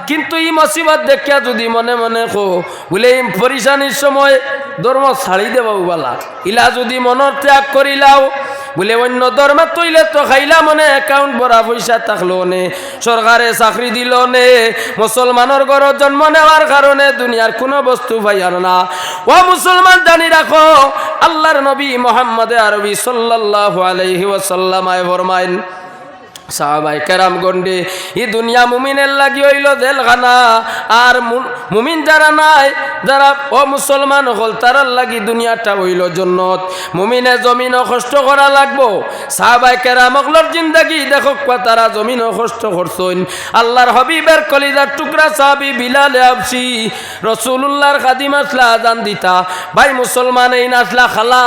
কিন্তু এই মুসিবত দেখিয়া যদি মনে মনে কো বলে এই পরিশানির সময় ধর্ম ছাড়ি দেবাও বালা, ইলা যদি মনের ত্যাগ করিলাও, বলে অন্য ধর্ম তৈলে তো খাইলা মনে অ্যাকাউন্ট ভরা পয়সা থাকলো নে, সরকারে চাকরি দিল নে, মুসলমানের ঘরে জন্ম নেওয়ার কারণে দুনিয়ার কোনো বস্তু পাইয়ার না। ও মুসলমান জানি রাখো, আল্লাহর নবী মুহাম্মদ আরবি সাল্লাল্লাহু আলাইহি ওয়াসাল্লাম ফরমাইন, সাহাবায়ে কেরাম গন্ডে এই দুনিয়া মুমিনের লাগি হইল জেলখানা, আর মুমিন যারা নাই, যারা ও মুসলমান হল, তারার লাগি দুনিয়াটা হইল জান্নাত। মুমিনে জমিনও কষ্ট করা লাগবো। সাহাবায়ে কেরাম হলর জিন্দেগি দেখো, তারা জমিনও কষ্ট করছেন। আল্লাহর হাবিবের কলিজার টুকরা সাহাবী বিলাল হাবশী রাসূলুল্লাহর খাদিম আসলা আজান দিতা, ভাই মুসলমান এই নাসলা খালা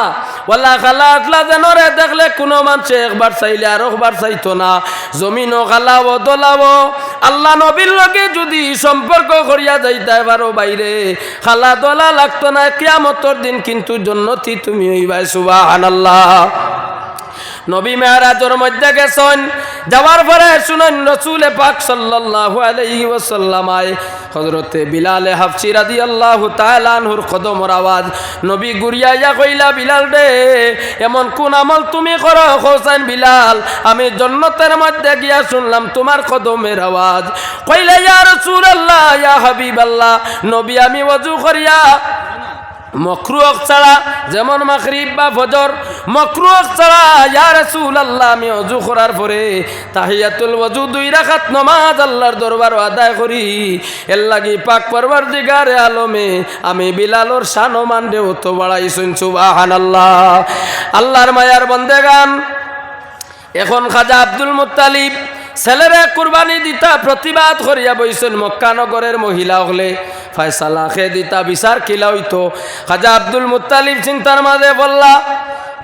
ওয়ালা খালা আসলা জানরে দেখলে কোনো মানুষে একবার চাইলে আর একবার চাইতো না, জমিনও খালাবো দোলাবো। আল্লাহ নবীর লগে যদি সম্পর্ক করিয়া যাইতে পারো বাইরে, খালা দোলা লাগতো না, কিয়ামতের দিন কিন্তু জান্নাতি তুমি হইবাই। সুবহানাল্লাহ। নবী মেরাজের মধ্যে গেছেন, যাওয়ার পরে শুনেন রাসূল পাক সাল্লাল্লাহু আলাইহি ওয়াসাল্লাম হযরতে বিলাল হাবশী রাদিয়াল্লাহু তাআলা আনহুর কদমের আওয়াজ। নবী গুরিয়াইয়া কইলা, বিলাল রে এমন কোন আমল তুমি করো? হোসেন বিলাল, আমি জান্নাতের মধ্যে গিয়া শুনলাম তোমার কদমের আওয়াজ। কইলা, ইয়া রাসূলুল্লাহ, ইয়া হাবিবাল্লাহ, নবী আমি ওযু করিয়া মকরুহ ছাড়া, যেমন মাগরিব বা ফজর, মকরুহ ছাড়া ইয়া রাসূলুল্লাহ আমি ওযু করার পরে তাহিয়াতুল ওযু 2 রাকাত নামাজ আল্লাহর দরবার আদায় করি। এর লাগি পাক পরওয়ারদিগারে আলমে আমি বিলালর শান ও মান দেও তো বাড়াইছেন। সুবহানাল্লাহ। আল্লাহর মায়ার বন্দেগান, এখন খাজা আব্দুল মুত্তালিব ছেলেরে কুরবানি দিতা প্রতিবাদ করিয়া বইছেন। মক্কানগরের মহিলা হলে ফয়সালা খে দিতা, বিচার কিলা হইতো। খাজা আব্দুল মুত্তালিব চিন্তার মাঝে বললা,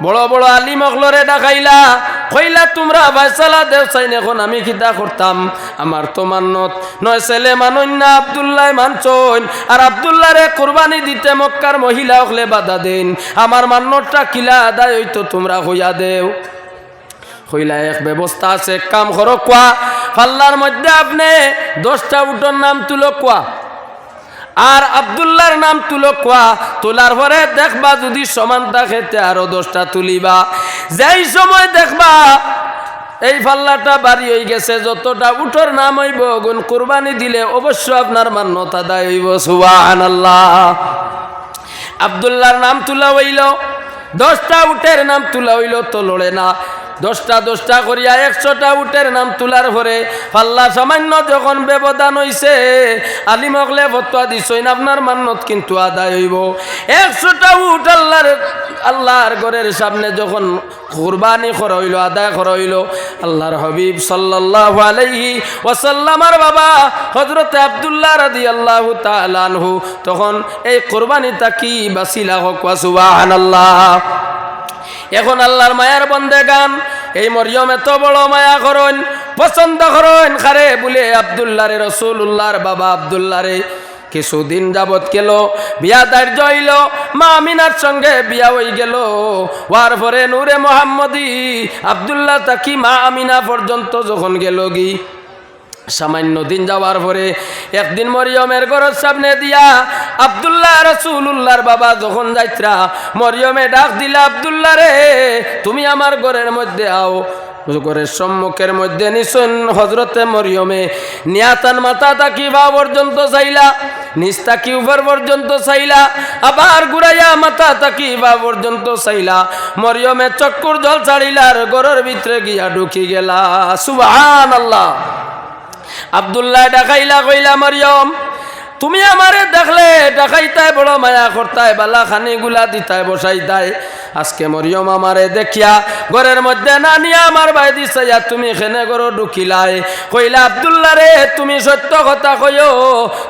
বড় বড় আলিম অগলরে ডাকাইলা, কইলা তোমরা ফয়সালা দেও চাইন, এখন আমি কিতা করতাম? আমার তো মান্নত 9 ছেলে মানন না, আব্দুল্লাহ মানছইন, আর আব্দুল্লাহরে কুরবানি দিতে মক্কার মহিলা হলে বাধা দেন, আমার মান্নতটা কিলা আদায় হইতো? তোমরা হইয়া দেও। কইলা এক ব্যবস্থা আছে, কাম করো, কোয়া পাল্লার মধ্যে আপনি 10টা উটর নাম তুলো কোয়া, আর আব্দুল্লাহর নাম তুলো কোয়া। তোলার পরে দেখবা যদি সমান থাকে আরো 10টা তুলিবা। যেই সময় দেখবা এই পাল্লাটা বাড়ি হয়ে গেছে, যতটা উঠোর নাম হইব গুণ কুরবানি দিলে অবশ্য আপনার মান্যত আদায় হইব। সুবহানাল্লাহ। আব্দুল্লাহর নাম তুলা হইল, 10টা উটের নাম তুলা হইল তো লড়ে না, 10টা করিয়া 100টা উটের নাম তুলার পরে পাল্লা সামান্য যখন ব্যবধান হইছে, আলিমকলে ফতোয়া দিছেন আপনার মান্যত কিন্তু আদায় হইব। 100টা উট আল্লাহর ঘরের সামনে যখন কুরবানি করা হইল, আদায় করা হইল, আল্লাহর হাবিব সাল্লাল্লাহু আলাইহি ওয়াসাল্লামের বাবা হযরতে আব্দুল্লাহ রাদিয়াল্লাহু তাআলা আনহু তখন এই কুরবানিটা কি বাসিলা হোক। সুবহানাল্লাহ। এখন আল্লাহর মায়ার বন্দেগান এই মরিয়ম এত বড় মায়া করেন, পছন্দ করেন খারে বলে আব্দুল্লাহ রে, রাসূলুল্লাহর বাবা আব্দুল্লাহ রে কিছুদিন যাবত গেল, বিয়া ধার্য হইল, মা আমিনার সঙ্গে বিয়া হয়ে গেল। হওয়ার পরে নূরে মোহাম্মদী আব্দুল্লাহ তাকি মা আমিনা পর্যন্ত যখন গেল গি, সামান্য দিন যাওয়ার পরে একদিন মরিয়মের ঘরের সামনে দিয়া আব্দুল্লাহ রাসূলুল্লাহর বাবা যখন যাইত্রা, মরিয়মে ডাক দিলা, আব্দুল্লাহ রে তুমি আমার ঘরের মধ্যে আও। ঘরের সম্মুখের মধ্যে নিছেন হজরতে মরিয়মে নিয়াতান মাথা তাকি বা পর্যন্ত চাইলা, নিচ তাকি উপর পর্যন্ত চাইলা, আবার ঘুরাইয়া মাথা তাকি বা পর্যন্ত চাইলা, মরিয়মে চক্কুর জল ছাড়িলার ঘরের ভিতরে গিয়া ঢুকি গেলা। সুবহানাল্লাহ। আব্দুল্লাহ ডাকাইলা, কইলা মরিয়ম তুমি আমারে দেখলে ডাকাইতায় বড় মায়া করতায়, বালা খানি গুলা দিতায় বসাইতায়, আজকে মরিয়ম আমারে দেখিয়া ঘরের মধ্যে না নিয়া আমার বাই দিছে, তুমি এখানে ঘরে ঢুকিলাই। কইলা আব্দুল্লাহ রে তুমি সত্য কথা কইও,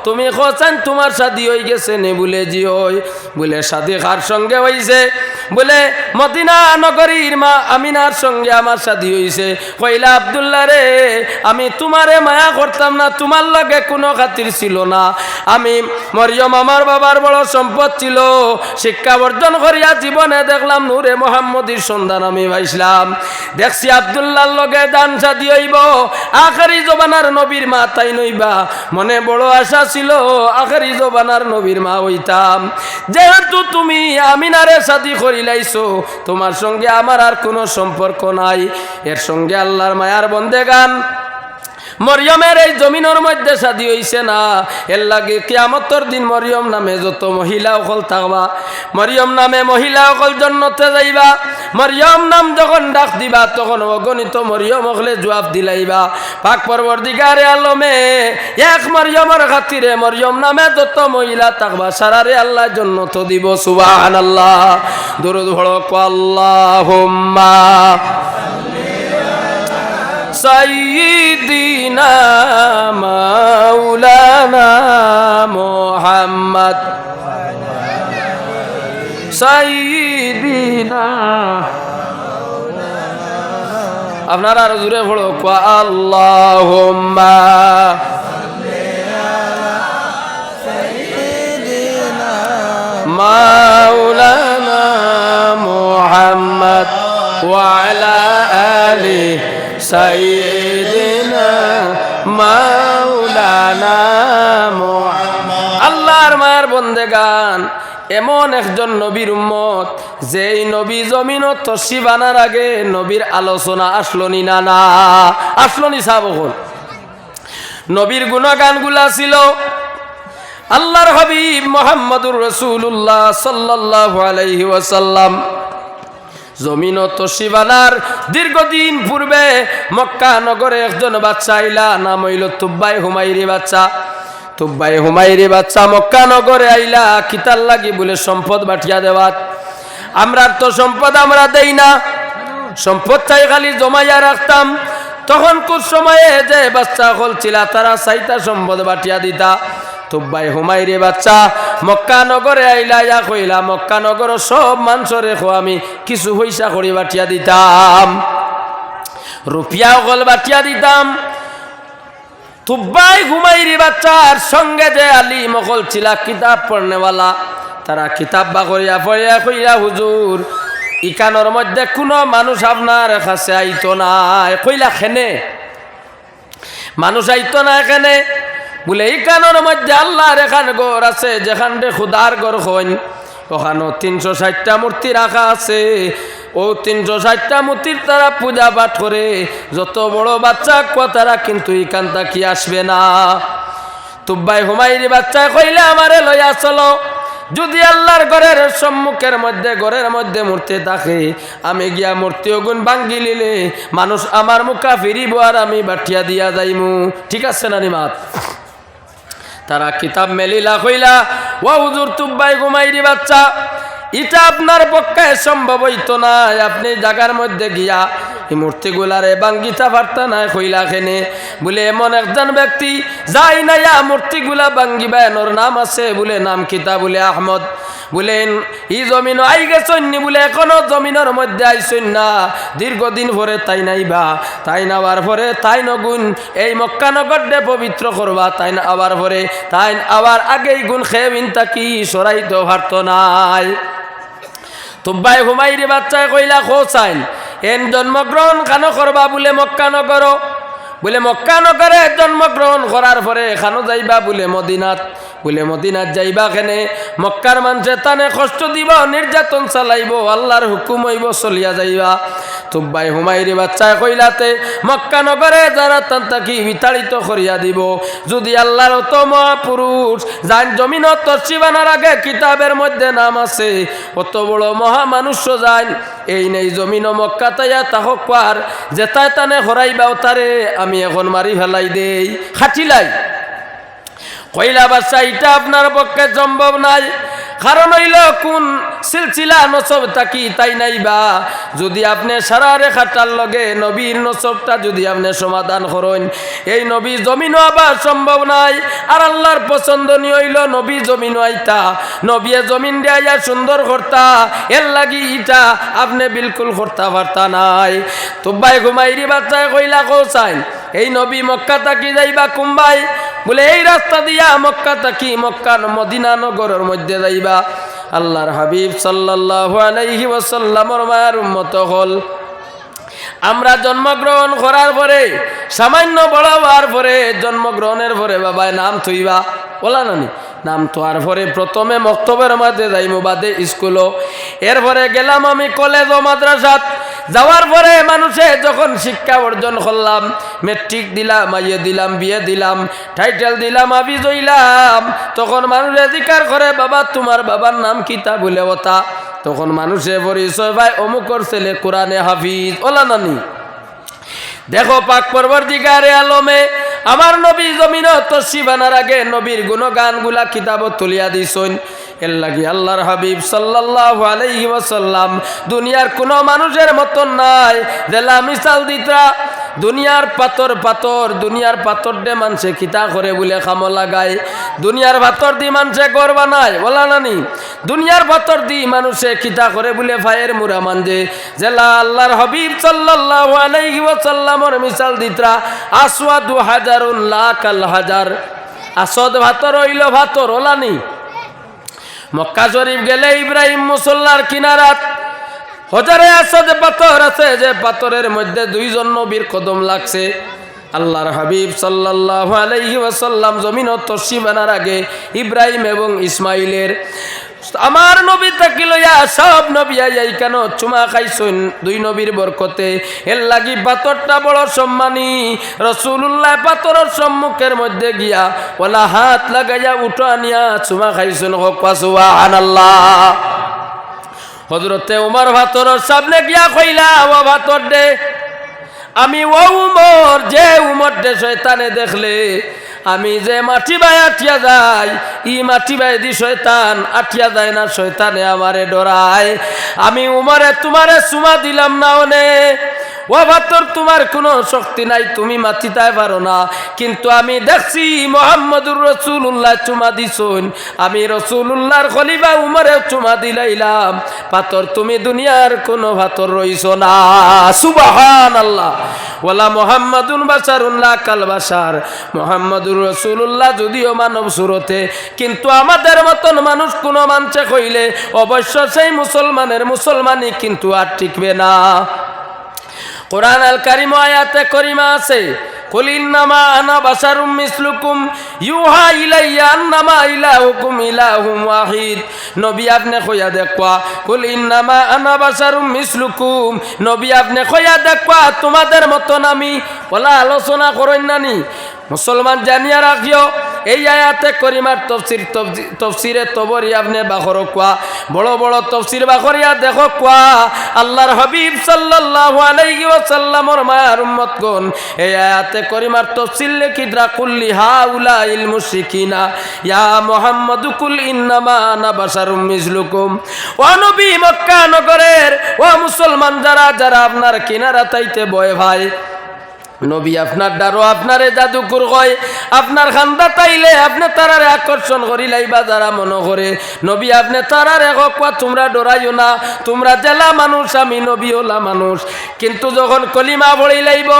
তুমি খোঁচান তোমার শাদি হয়ে গেছে নে? বলে জি হই। বলে শাদি কার সঙ্গে হইছে? বলে মদিনা নগরীর মা আমিনার সঙ্গে আমার শাদি হইছে। কইলা আব্দুল্লাহ রে আমি তোমারে মায়া করতাম না, তোমার লগে কোনো খাতির ছিল না, আমি মরিয়ম আমার বাবার বড় সম্পদ ছিল, শিক্ষা অর্জন করিয়া জীবনে দেখলাম নূরে মোহাম্মদীর সন্ধান আমি পাইছিলাম, দেখছি আব্দুল্লাহর লগে দান শাদি হইব, আখেরি জবানার নবীর মা তাই নইবা, মনে বড় আশা ছিল আখেরি জবানার নবীর মা হইতাম। যেহেতু তুমি আমিনারে শাদি করিলাইছো, তোমার সঙ্গে আমার আর কোনো সম্পর্ক নাই। এর সঙ্গে আল্লাহর মায়ার বন্দেগান মরিয়মের এই জমিনের মধ্যে শাদি হইছে না, এর লাগে কিয়ামতের দিন মরিয়ম নামে যত মহিলা অকল থাকবা, মরিয়ম নামে মহিলা অকল জন্নতে যাইবা। মরিয়ম নাম যখন ডাক দিবা তখন অগণিত মরিয়ম অকলে জবাব দিলাইবা। পাক পরবর্তীকারে আলমে এক মরিয়মের খাতিরে মরিয়ম নামে যত মহিলা থাকবা সারারে আল্লাহ জন্নত দিব। সুবহানাল্লাহ। দরুদ পড়ো আল্লাহুম্মা সাইয়্যিদিনা মাওলানা মুহাম্মদ সাইয়্যিদিনা। আপনারা আরো জোরে পড়ো আল্লাহুম্মা মাওলানা মুহাম্মদ ওয়া আলা আলিহি সাইয়্যিদিনা মাওলানা মুহাম্মদ। আল্লাহর মায়ের বন্দেগান এমন একজন নবীর উম্মত, যেই নবী জমিনত তশরিফ আনার আগে নবীর আলোচনা আসলো নি? না না আসলো নি? সাবকল নবীর গুণগানগুলা ছিল। আল্লাহর হাবিব মুহাম্মদুর রাসূলুল্লাহ সাল্লাল্লাহু আলাইহি ওয়াসাল্লাম জমিন তশরিফ আনার দীর্ঘদিন পূর্বে মক্কা নগরে একজন বাচ্চা আইলা, নাম হইল তুব্বাই হুমাইরি বাচ্চা। তুব্বাই হুমাইরি বাচ্চা মক্কা নগরে আইলা কিতার লাগি বলে সম্পদ বাটিয়া দেওয়াত। আমরা তো সম্পদ আমরা দেই না, সম্পদ চাই খালি জমাইয়া রাখতাম। তখন কোন সময়ে যে বাচ্চা হল ছিল তারা চাইতা সম্পদ বাটিয়া দিতা। তুব্বাই হুমাইরি বাচ্চা মক্কা নগরে আইলা, ইয়া কইলা মক্কা নগর সব মানুষরে আমি কিছু পয়সা করে বাটিয়া দিতাম, রুপিয়া অকল বাটিয়া দিতাম। তুব্বাই হুমাইরি বাচ্চার সঙ্গে যে আলী মকল ছিল কিতাব পড়নেওয়ালা, তারা কিতাব বা করিয়া পড়িয়া কইরা হুজুর ইকানোর মধ্যে কোনো মানুষ আপনার কাছে আইতো না। কইলা খেনে মানুষ আইতো না এখানে? বলে ইকানোর মধ্যে আল্লাহর এখান ঘর আছে, যেখান খুদার ঘর হইন ওখানে 360টা মূর্তি রাখা আছে। ও 360টা মূর্তির তারা পূজা পাঠ করে। যত বড় বাচ্চা তারা কিন্তু এখান থেকে আসবে না। তুব্বাই হুমায়রি বাচ্চা কইলে আমারে লইয়া চলো, যদি আল্লাহর ঘরের সম্মুখের মধ্যে ঘরের মধ্যে মূর্তি থাকে, আমি গিয়া মূর্তি অগুন ভাঙ্গি লিলে মানুষ আমার মুখা ফিরিব আর আমি বাঠিয়া দিয়া যাইমু। ঠিক আছে না নিমাত? তারা কিতাব মেলিলা কইলা, ও হুজুর তুব্বাই হুমায়রি বাচ্চা, এটা আপনার পক্ষে সম্ভব হইতো না। আপনি জায়গার মধ্যে গিয়া এই মূর্তিগুলারে বাঙ্গিতা পারতা না কইলা খেনে। বলে এমন একজন ব্যক্তি যাই না মূর্তিগুলা বাঙ্গিবা, এনোর নাম আছে বলে, নাম কিতা বলে আহমদ। বলেন ই জমিন আই গেছন্নি বলে, এখনো জমিনের মধ্যে আইসন না। দীর্ঘদিন পরে তাই নাইবা, তাই নাবার পরে তাই নগুণ এই মক্কানগরডে পবিত্র করবা, তাই না আবার পরে তাই আবার আগেই গুণ খেয়ে বিন তাকি সরাইতে পারত নাই। তুব্বাই হুমায়রি বাচ্চায় কইলা খোসাইন এন জন্মগ্রহণ খানো করবা বলে মক্কানগর, বলে মক্কানগরে জন্মগ্রহণ করার পরে খানো যাইবা বলে মদিনাত, বলে মদিনাত যাইবা কেনে মক্কার মানুষে তানে কষ্ট দিব, নির্যাতন চালাইব, আল্লাহর হুকুম হইব, চলিয়া যাইবা। তুব্বাই হুমায়রি বাচ্চায় কইলাতে মক্কানগরে যারা তান তাকি বিতাড়িত করিয়া দিব। যদি আল্লাহর অত মহাপুরুষ যান জমিনত তসিবানার আগে কিতাবের মধ্যে নাম আছে, অত বড় মহামানুষ্য যান এই নেই জমিন মক্কা তাইয়া তাহক পার যেতায় তানে হরাইবাও তারে আমি এখন মারি ফেলাই দেই, খাটিলাই। কইলা বাচ্চা এটা আপনার পক্ষে সম্ভব নাই, কারণ হইল কোন সিলসিলা নসব তাকি তাই নাইবা। যদি আপনি সারা রেখাটার লগে নবীর নসবটা যদি আপনি সমাধান করেন, এই নবী জমিনও আবার সম্ভব নাই। আর আল্লাহর পছন্দনীয় হইল নবী জমিনও আইতা, নবীয়ে জমিন দিয়া সুন্দর করতা, এর লাগি ইটা আপনি বিলকুল করতে পারতা নাই। তুব্বাই হুমায়রি বাচ্চায় কইলা কৌসাইন এই নবী মক্কা তাকি যাইবা কুম্বাই, বলে এই রাস্তা দিয়া মক্কা তাকি মক্কা মদিনা নগরের মধ্যে যাইবা। আল্লাহর হাবিব সাল্লাল্লাহু আলাইহি ওয়াসাল্লামের মায়ের উম্মত হল। আমরা জন্মগ্রহণ করার পরে সামান্য বড় হওয়ার পরে জন্মগ্রহণের পরে বাবায় নাম থইবা বলা নানি, নাম তোয়ার পরে প্রথমে মক্তবের মাঝে যাইমু, বাদে স্কুলও, এরপরে গেলাম আমি কলেজ ও মাদ্রাসাত। যাওয়ার পরে মানুষে যখন শিক্ষা অর্জন করলাম, মেট্রিক দিলাম, মাইয়ে দিলাম, বিয়ে দিলাম, টাইটেল দিলাম, আবিজ হইলাম, তখন মানুষে জিকার করে বাবা তোমার বাবার নাম কিতা বলে ওতা। তখন মানুষে পরিচয় ভাই অমুকর ছেলে কোরআনে হাফিজ ওলা নানি। দেখো পাক পরবর্তীকারে আলমে আমার নবী জমিন তশরিফ আনার আগে নবীর গুণগানগুলা কিতাবত তুলিয়া দিছেন। এর লাগি আল্লাহর হাবিব সাল্লাল্লাহু আলাইহি ওয়াসাল্লাম দুনিয়ার কোনো মানুষের মতন নাই। জেলা মিসাল দিতরা দুনিয়ার পাথর পাথর, দুনিয়ার পাথর দে মানুষে কিতা করে বলে খাম লাগায়, দুনিয়ার পাথর দি মানুষে ঘর বানায় বলা নানি, দুনিয়ার পাথর দি মানুষে কিতা করে বলে ফায়ের মুরা মানজে। জেলা আল্লাহর হাবিব সাল্লাল্লাহু আলাইহি ওয়াসাল্লামের মিসাল দিতরা আসওয়াদু হাজারুন লাকাল হাজার, আসদ পাথর হইল পাথর ওলানি। মক্কা শরীফ গেলে ইব্রাহিম মুসল্লার কিনারাত হজারে আসদ পাথর আছে, যে পাথরের মধ্যে দুইজন নবীর কদম লাগছে। আল্লাহর হাবিব সাল্লাল্লাহু আলাইহি ওয়াসাল্লাম জমিন তশরিফ আনার আগে ইব্রাহিম এবং ইসমাইলের আমার নবী তাকি লইয়া সব নবী আই কেন চুমা খাইছেন দুই নবীর বরকতে। এর লাগি পাথরটা বড় সম্মানী। রাসূলুল্লাহ পাথরের সম্মুখের মধ্যে গিয়া ওলা হাত লাগাইয়া উঠো আনিয়া চুমা খাইছেন, হোক সুবহানাল্লাহ। হযরতে উমর পাথরের সামনে গিয়া কইলা ও পাথর দে, আমি ও উমর যে উমর দে শয়তানে দেখলে আমি যে মাটি বাই আঠিয়া যাই, ই মাটি বাই দি শয়তান আঠিয়া যায় না, শয়তানে আমারে ডরায়। আমি উমরে তোমারে চুমা দিলাম না ওনে, ও ভাতর তোমার কোনো শক্তি নাই, তুমি মাতিতে পারো না, কিন্তু আমি দেখছি মুহাম্মদুর রাসূলুল্লাহ চুমা দিছুন, আমি রাসূলুল্লাহর খলিফা উমরে চুমা দিলাইলাম, পাথর তুমি দুনিয়ার কোনো ভাতর রইছ না। সুবহানাল্লাহ। ওয়ালা মুহাম্মাদুন বাশারুন লা কাল বাশার, মুহাম্মদুর রাসূলুল্লাহ যদিও মানব সুরতে, কিন্তু আমাদের মতন মানুষ কোনো মানছে কইলে অবশ্য সেই মুসলমানের মুসলমানই কিন্তু আর টিকবে না। কোরআন আল কারিম আয়াতে করিমা আছে, কুল ইন্নামা আনা বাশারুম মিসলুকুম ইউহা ইলাইয়া আন্নামা ইলাহুকুম ইলাহুম ওয়াহিদ। নবী আপনি কইয়া দেখবা কুল ইন্নামা আনা বাশারুম মিসলুকুম, নবী আপনি কইয়া দেখবা তোমাদের মতন আমি। বলা আলোচনা করেন নানি মুসলমান জানিয়া রাখিও এই আয়াতে করিমার তফসিরে তবরি আপনি বাখর কোয়া বড় বড় তফসির বাখরিয়া দেখো কোয়া আল্লাহর হাবিব সাল্লাল্লাহু আলাইহি ওয়াসাল্লামর মায়ার উম্মতগণ এই আয়াতে করিমার তফসির লিখিতরা কুল্লি হাউলাইল মুশরিকিনা ইয়া মুহাম্মাদু কুল ইন্নামা আনা বাশারুম মিসলুকুম। ও নবী মক্কা নগরের ও মুসলমান যারা যারা আপনার কিনারা তাইতে বয় ভাই, নবী আপনার ডারো আপনারে জাদুকুর কয়, আপনার খান্দা তাইলে আপনি তারারে আকর্ষণ করি লাইবা যারা মনে করে। নবী আপনি তারারে হকওয়া তোমরা ডরাইও না, তোমরা জেলা মানুষ আমি নবী ওলা মানুষ। কিন্তু যখন কলিমা পড়ি লাইব,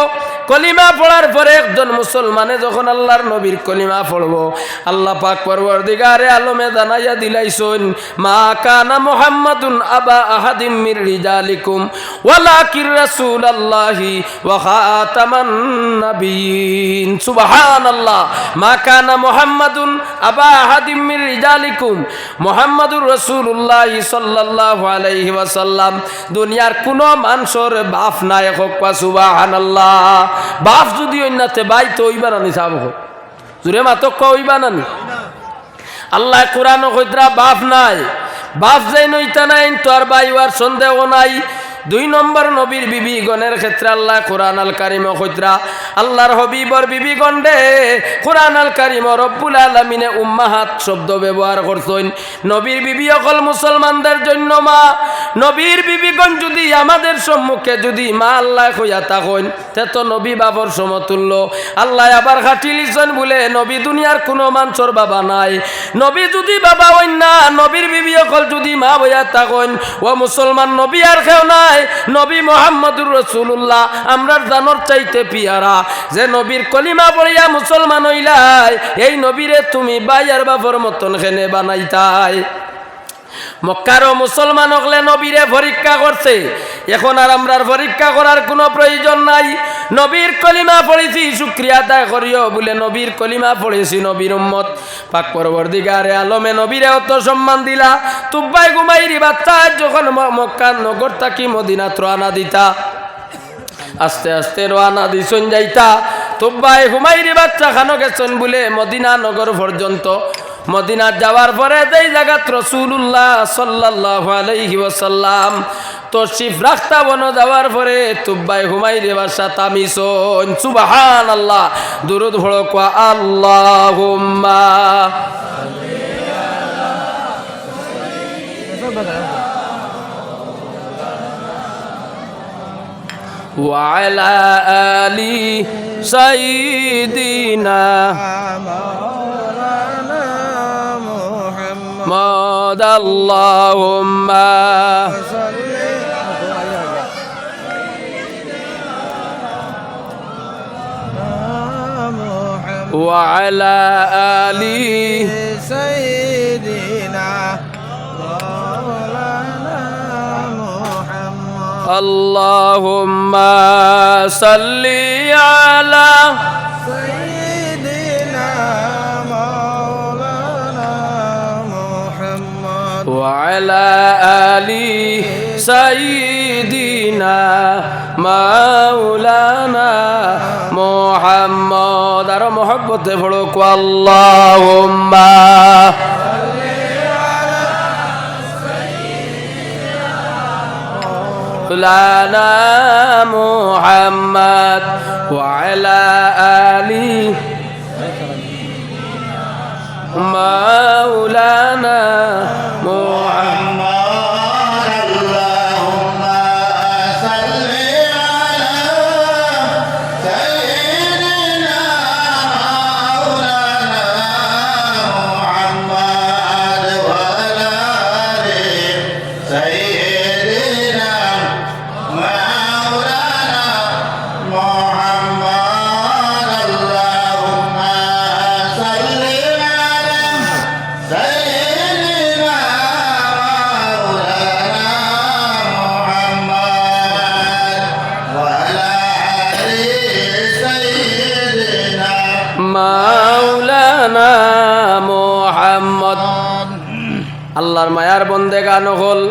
কলিমা পড়ার পরে একজন মুসলমানে যখন আল্লাহর নবীর কলিমা পড়ব, আল্লাহ পাক পরওয়ারদিগারে আলমে জানাইয়া দিলাইছেন মা কানা মুহাম্মাদুন আবা আহাদিম মির রিজালিকুম ওয়ালাকির রাসূলুল্লাহি ওয়া খাতামান নবিয়িন। সুবহানাল্লাহ। মা কানা মুহাম্মাদুন আবা আহাদিম মির রিজালিকুম, মুহাম্মাদুর রাসূলুল্লাহ সাল্লাল্লাহু আলাইহি ওয়াসাল্লাম দুনিয়ার কোন মানুষের বাপ নাই। হোক সুবহানাল্লাহ। বাপ যদি অন্যতে বাই তো হইবা নানি সাব জুড়ে মাতক হইবা নানি। আল্লাহ কোরআন কইতরা বাপ নাই, বাপ যাই নইতা নাই তো আর বাই আর সন্দেহ নাই। 2 নম্বর নবীর বিবিগণের ক্ষেত্রে আল্লাহ কোরআন আল কারিম কইতরা আল্লাহর হবিবর বিবিগণ রে কোরআন আল কারিম রব্বুল আলামিনে উম্মাহাত শব্দ ব্যবহার করছেন। নবীর বিবি অকল মুসলমানদের জন্য মা। নবীর বিবিগণ যদি আমাদের সম্মুখে যদি মা আল্লাহ কইয়া থাকেন তে তো নবী বাবর সমতুল্য। আল্লাহ আবার খাটিলিছেন বলে নবী দুনিয়ার কোনো মানুষের বাবা নাই। নবী যদি বাবা হইন না, নবীর বিবি অকল যদি মা হইয়া থাকেন ও মুসলমান নবী আর কেউ নাই। নবী মুহাম্মদুর রাসূলুল্লাহ আমরার জানর চাইতে পিয়ারা। যে নবীর কলিমা পড়িয়া মুসলমান হইলাই, এই নবীরে তুমি বাইয়ার বাপর মতন খেনে বানাইতাই। মক্কার মুসলমান হলে নবীরে পরীক্ষা করছে, এখন আর আমরার পরীক্ষা করার কোনো প্রয়োজন নাই। নবীর কলিমা পড়েছি শুকরিয়া আদায় করিও বলে নবীর কলিমা পড়েছি নবীর উম্মত। পাক পরবর্তীকারে আলমে নবীরে অত সম্মান দিলা। তুব্বাই গুমাইরি বাচ্চা যখন মক্কা নগর থাকি মদিনাত রওনা দিতা, আস্তে আস্তে রওনা দিছন যাইতা। তুব্বাই হুমাইরি বাচ্চা খানো গেছেন বলে মদিনা নগর পর্যন্ত। মদিনা যাওয়ার পরে যেই জায়গাত রাসূলুল্লাহ সাল্লাল্লাহু আলাইহি ওয়াসাল্লাম তশরিফ রাখতা বন যাওয়ার পরে তুব্বাই হুমাইরি বাসা তামিছন। সুবহানাল্লাহ। দুরূদ পড়ো কোয়া আল্লাহুম্মা ওয়া আলা আলি সাইয়্যিদিনা محمد اللهم وعلى آل سيدنا مولانا محمد اللهم صل على وعلى آل سيدنا مولانا محمد আর মহব্বতে পড়ো আল্লাহুম্মা مولانا محمد وعلى آل مولانا محمد اللهم صل على سيدنا مولانا محمد وعلى آل سيدنا مولانا محمد اللهم صل على আর বন্দেগান হল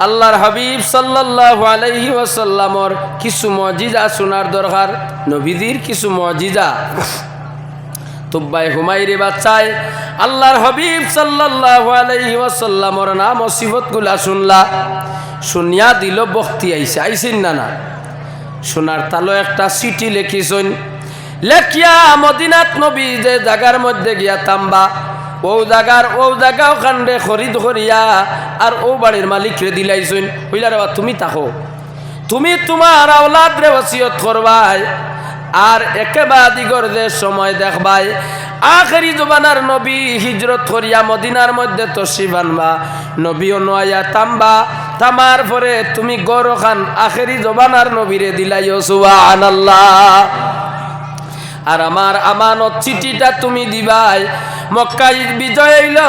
আল্লাহর হাবিব সাল্লাল্লাহু আলাইহি ওয়াসাল্লামর কিছু মুজিজা শোনার দরকার। নবীজির কিছু মুজিজা তুব্বাই হুমাইরি বাচ্চায় আল্লাহর হাবিব সাল্লাল্লাহু আলাইহি ওয়াসাল্লামর নাম ও সিফতগুলা শুনলা, শুনিয়া দিল বক্তি আইসেন না শোনার তালো একটা চিঠি লিখিছেন, লেখিয়া মদিনাত নবী যে জায়গার মধ্যে গিয়া তাম্বা ও জায়গা ওখানে খরিদ করিয়া আর ও বাড়ির মালিক রে দিলাইছেন। হইলা রে তুমি থাকো, তুমি তোমার আওলাদ রে ওসিয়ত করবাই আর একেবারে দিগর যে সময় দেখবাই আখেরি জবানার নবী হিজরত করিয়া মদিনার মধ্যে তশরিফ আনবা, নবীও নয়া তাম্বা, তামার পরে তুমি গড় খান আখেরি জবানার নবীরে দিলাইও সুবহানাল্লাহ। আর আমার আমানত চিঠিটা তুমি দিবাই মক্কা বিজয় হইল,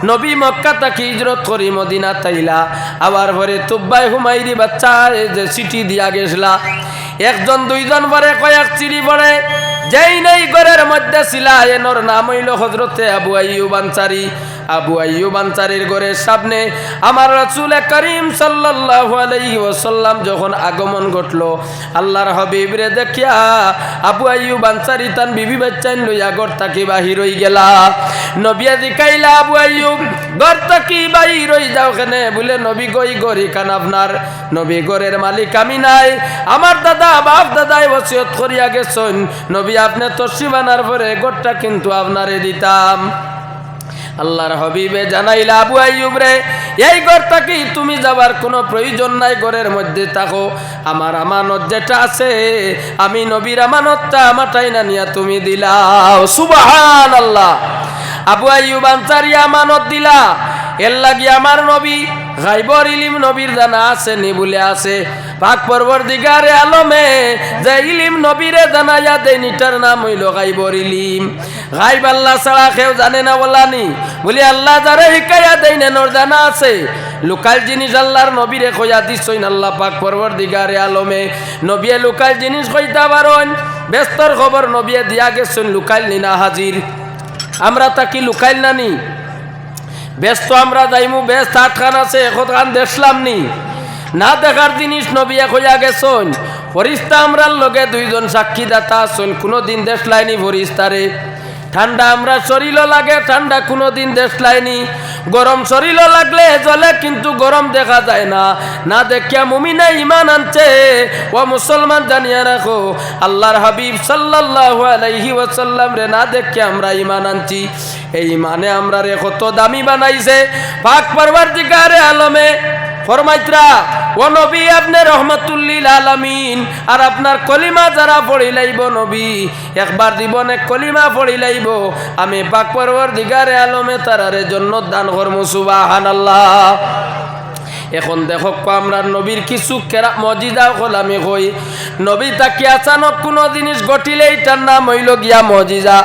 নবী মক্কা তাকে হিজরত করি মদিনা তাইলা, আবার পরে তুব্বাই হুমাইরি বাচ্চা যে চিঠি দিয়া গেছলা, একজন দুইজন পরে কয়েক চিঠি পড়ে যেই নেই ঘরের মধ্যে ছিলা এনর নাম হইল হজরতে আবু আইয়ুব আনসারী। আবু আইয়ুব আনসারীর ঘরের সামনে আমার রাসূল করিম সাল্লাল্লাহু আলাইহি ওয়াসাল্লাম যখন আগমন ঘটলো, আল্লাহর হাবিব রে দেখিয়া আবু আইয়ুব আনসারী তান বিবি বাচ্চান লইয়া ঘর থাকি বাহির হই গেলা। নবী জিকাইলা আবু আইয়ুব ঘর থাকি বাহির হই যাও কেনে? বলে নবী গই গরি কান আপনার, নবী ঘরের মালিক আমি নাই, আমার দাদা বাপ দাদাই ওসিয়ত করিয়া গেছেন, নবী আপনি তশরিফ আনার পরে ঘরটা কিন্তু আপনারে দিতাম। আল্লাহর হাবিবে জানাইলা আবু আইয়ুব রে এই ঘরটা কি তুমি যাবার কোনো প্রয়োজন নাই, ঘরের মধ্যে থাকো, আমার আমানত যেটা আছে আমি নবীর আমানতটা আমারটাই না নিয়া তুমি দিলাও। সুবহানাল্লাহ। আবু আইয়ুব আনসারী আমানত দিলা, এর লাগি আমার নবী গায়বর ইলম নবীর জানা আছে নি বলে আছে পাক পরবর্তীকারে আলমে যে ইলম নবীরে জানাইয়া দেন এটার নাম হইল গায়বর ইলম। গায়ব আল্লাহ ছাড়া কেউ জানে না বলানি, বলি আল্লাহ যারে শিখাইয়া দেন এনর জানা আছে। লোকাল জিনিস আল্লাহর নবীরে কইয়া দিছইন আল্লাহ পাক পরবর্তীকারে আলমে, নবিয়ে লোকাল জিনিস কইতা পারেন, ব্যস্তর খবর নবিয়ে দিয়া গেছেন লোকাল নিনা হাজির। আমরা তাকি লুকাইল নানি ব্যস্ত আমরা যাইমু, ব্যস্ত আটখান আছে এখন খান দেখলাম নি না দেখার জিনিস নবী হইয়া গেছেন। ফরিস্তা আমরার লগে দুইজন সাক্ষী দাতা আছেন, কোনোদিন দেখলাইনি ফরিস্তারে। ঠান্ডা আমরা শরীরও লাগে, ঠান্ডা কোনোদিন দেখলাইনি। গরম শরীরও লাগলে জ্বলে কিন্তু গরম দেখা যায় না, না দেখিয়া মুমিনা ইমান আনছে। ও মুসলমান জানিয়া রাখো আল্লাহর হাবিব সাল্লাল্লাহু আলাইহি ওয়াসাল্লাম রে না দেখিয়া আমরা ইমান আনছি। এই মানে আমরা রে কত দামি বানাইছে পাক পরবর্তীকারে আলমে। ফরমাইত্রা ও নবী আপনি রহমাতুল লিল আলামিন, আর আপনার কলিমা যারা পড়ি লাইব নবী একবার জীবনে কলিমা পড়ি লাইব, আমি পাক পরবর্তীকারে আলমে তারারে জান্নাত দান করমু। সুবহানাল্লাহ। এখন দেখো আমরা নবীর কিছু মজিদা হল আমি কই, নবী তাকে আচানক কোনো জিনিস ঘটিলে এটার নাম হইল গিয়া মজিজা।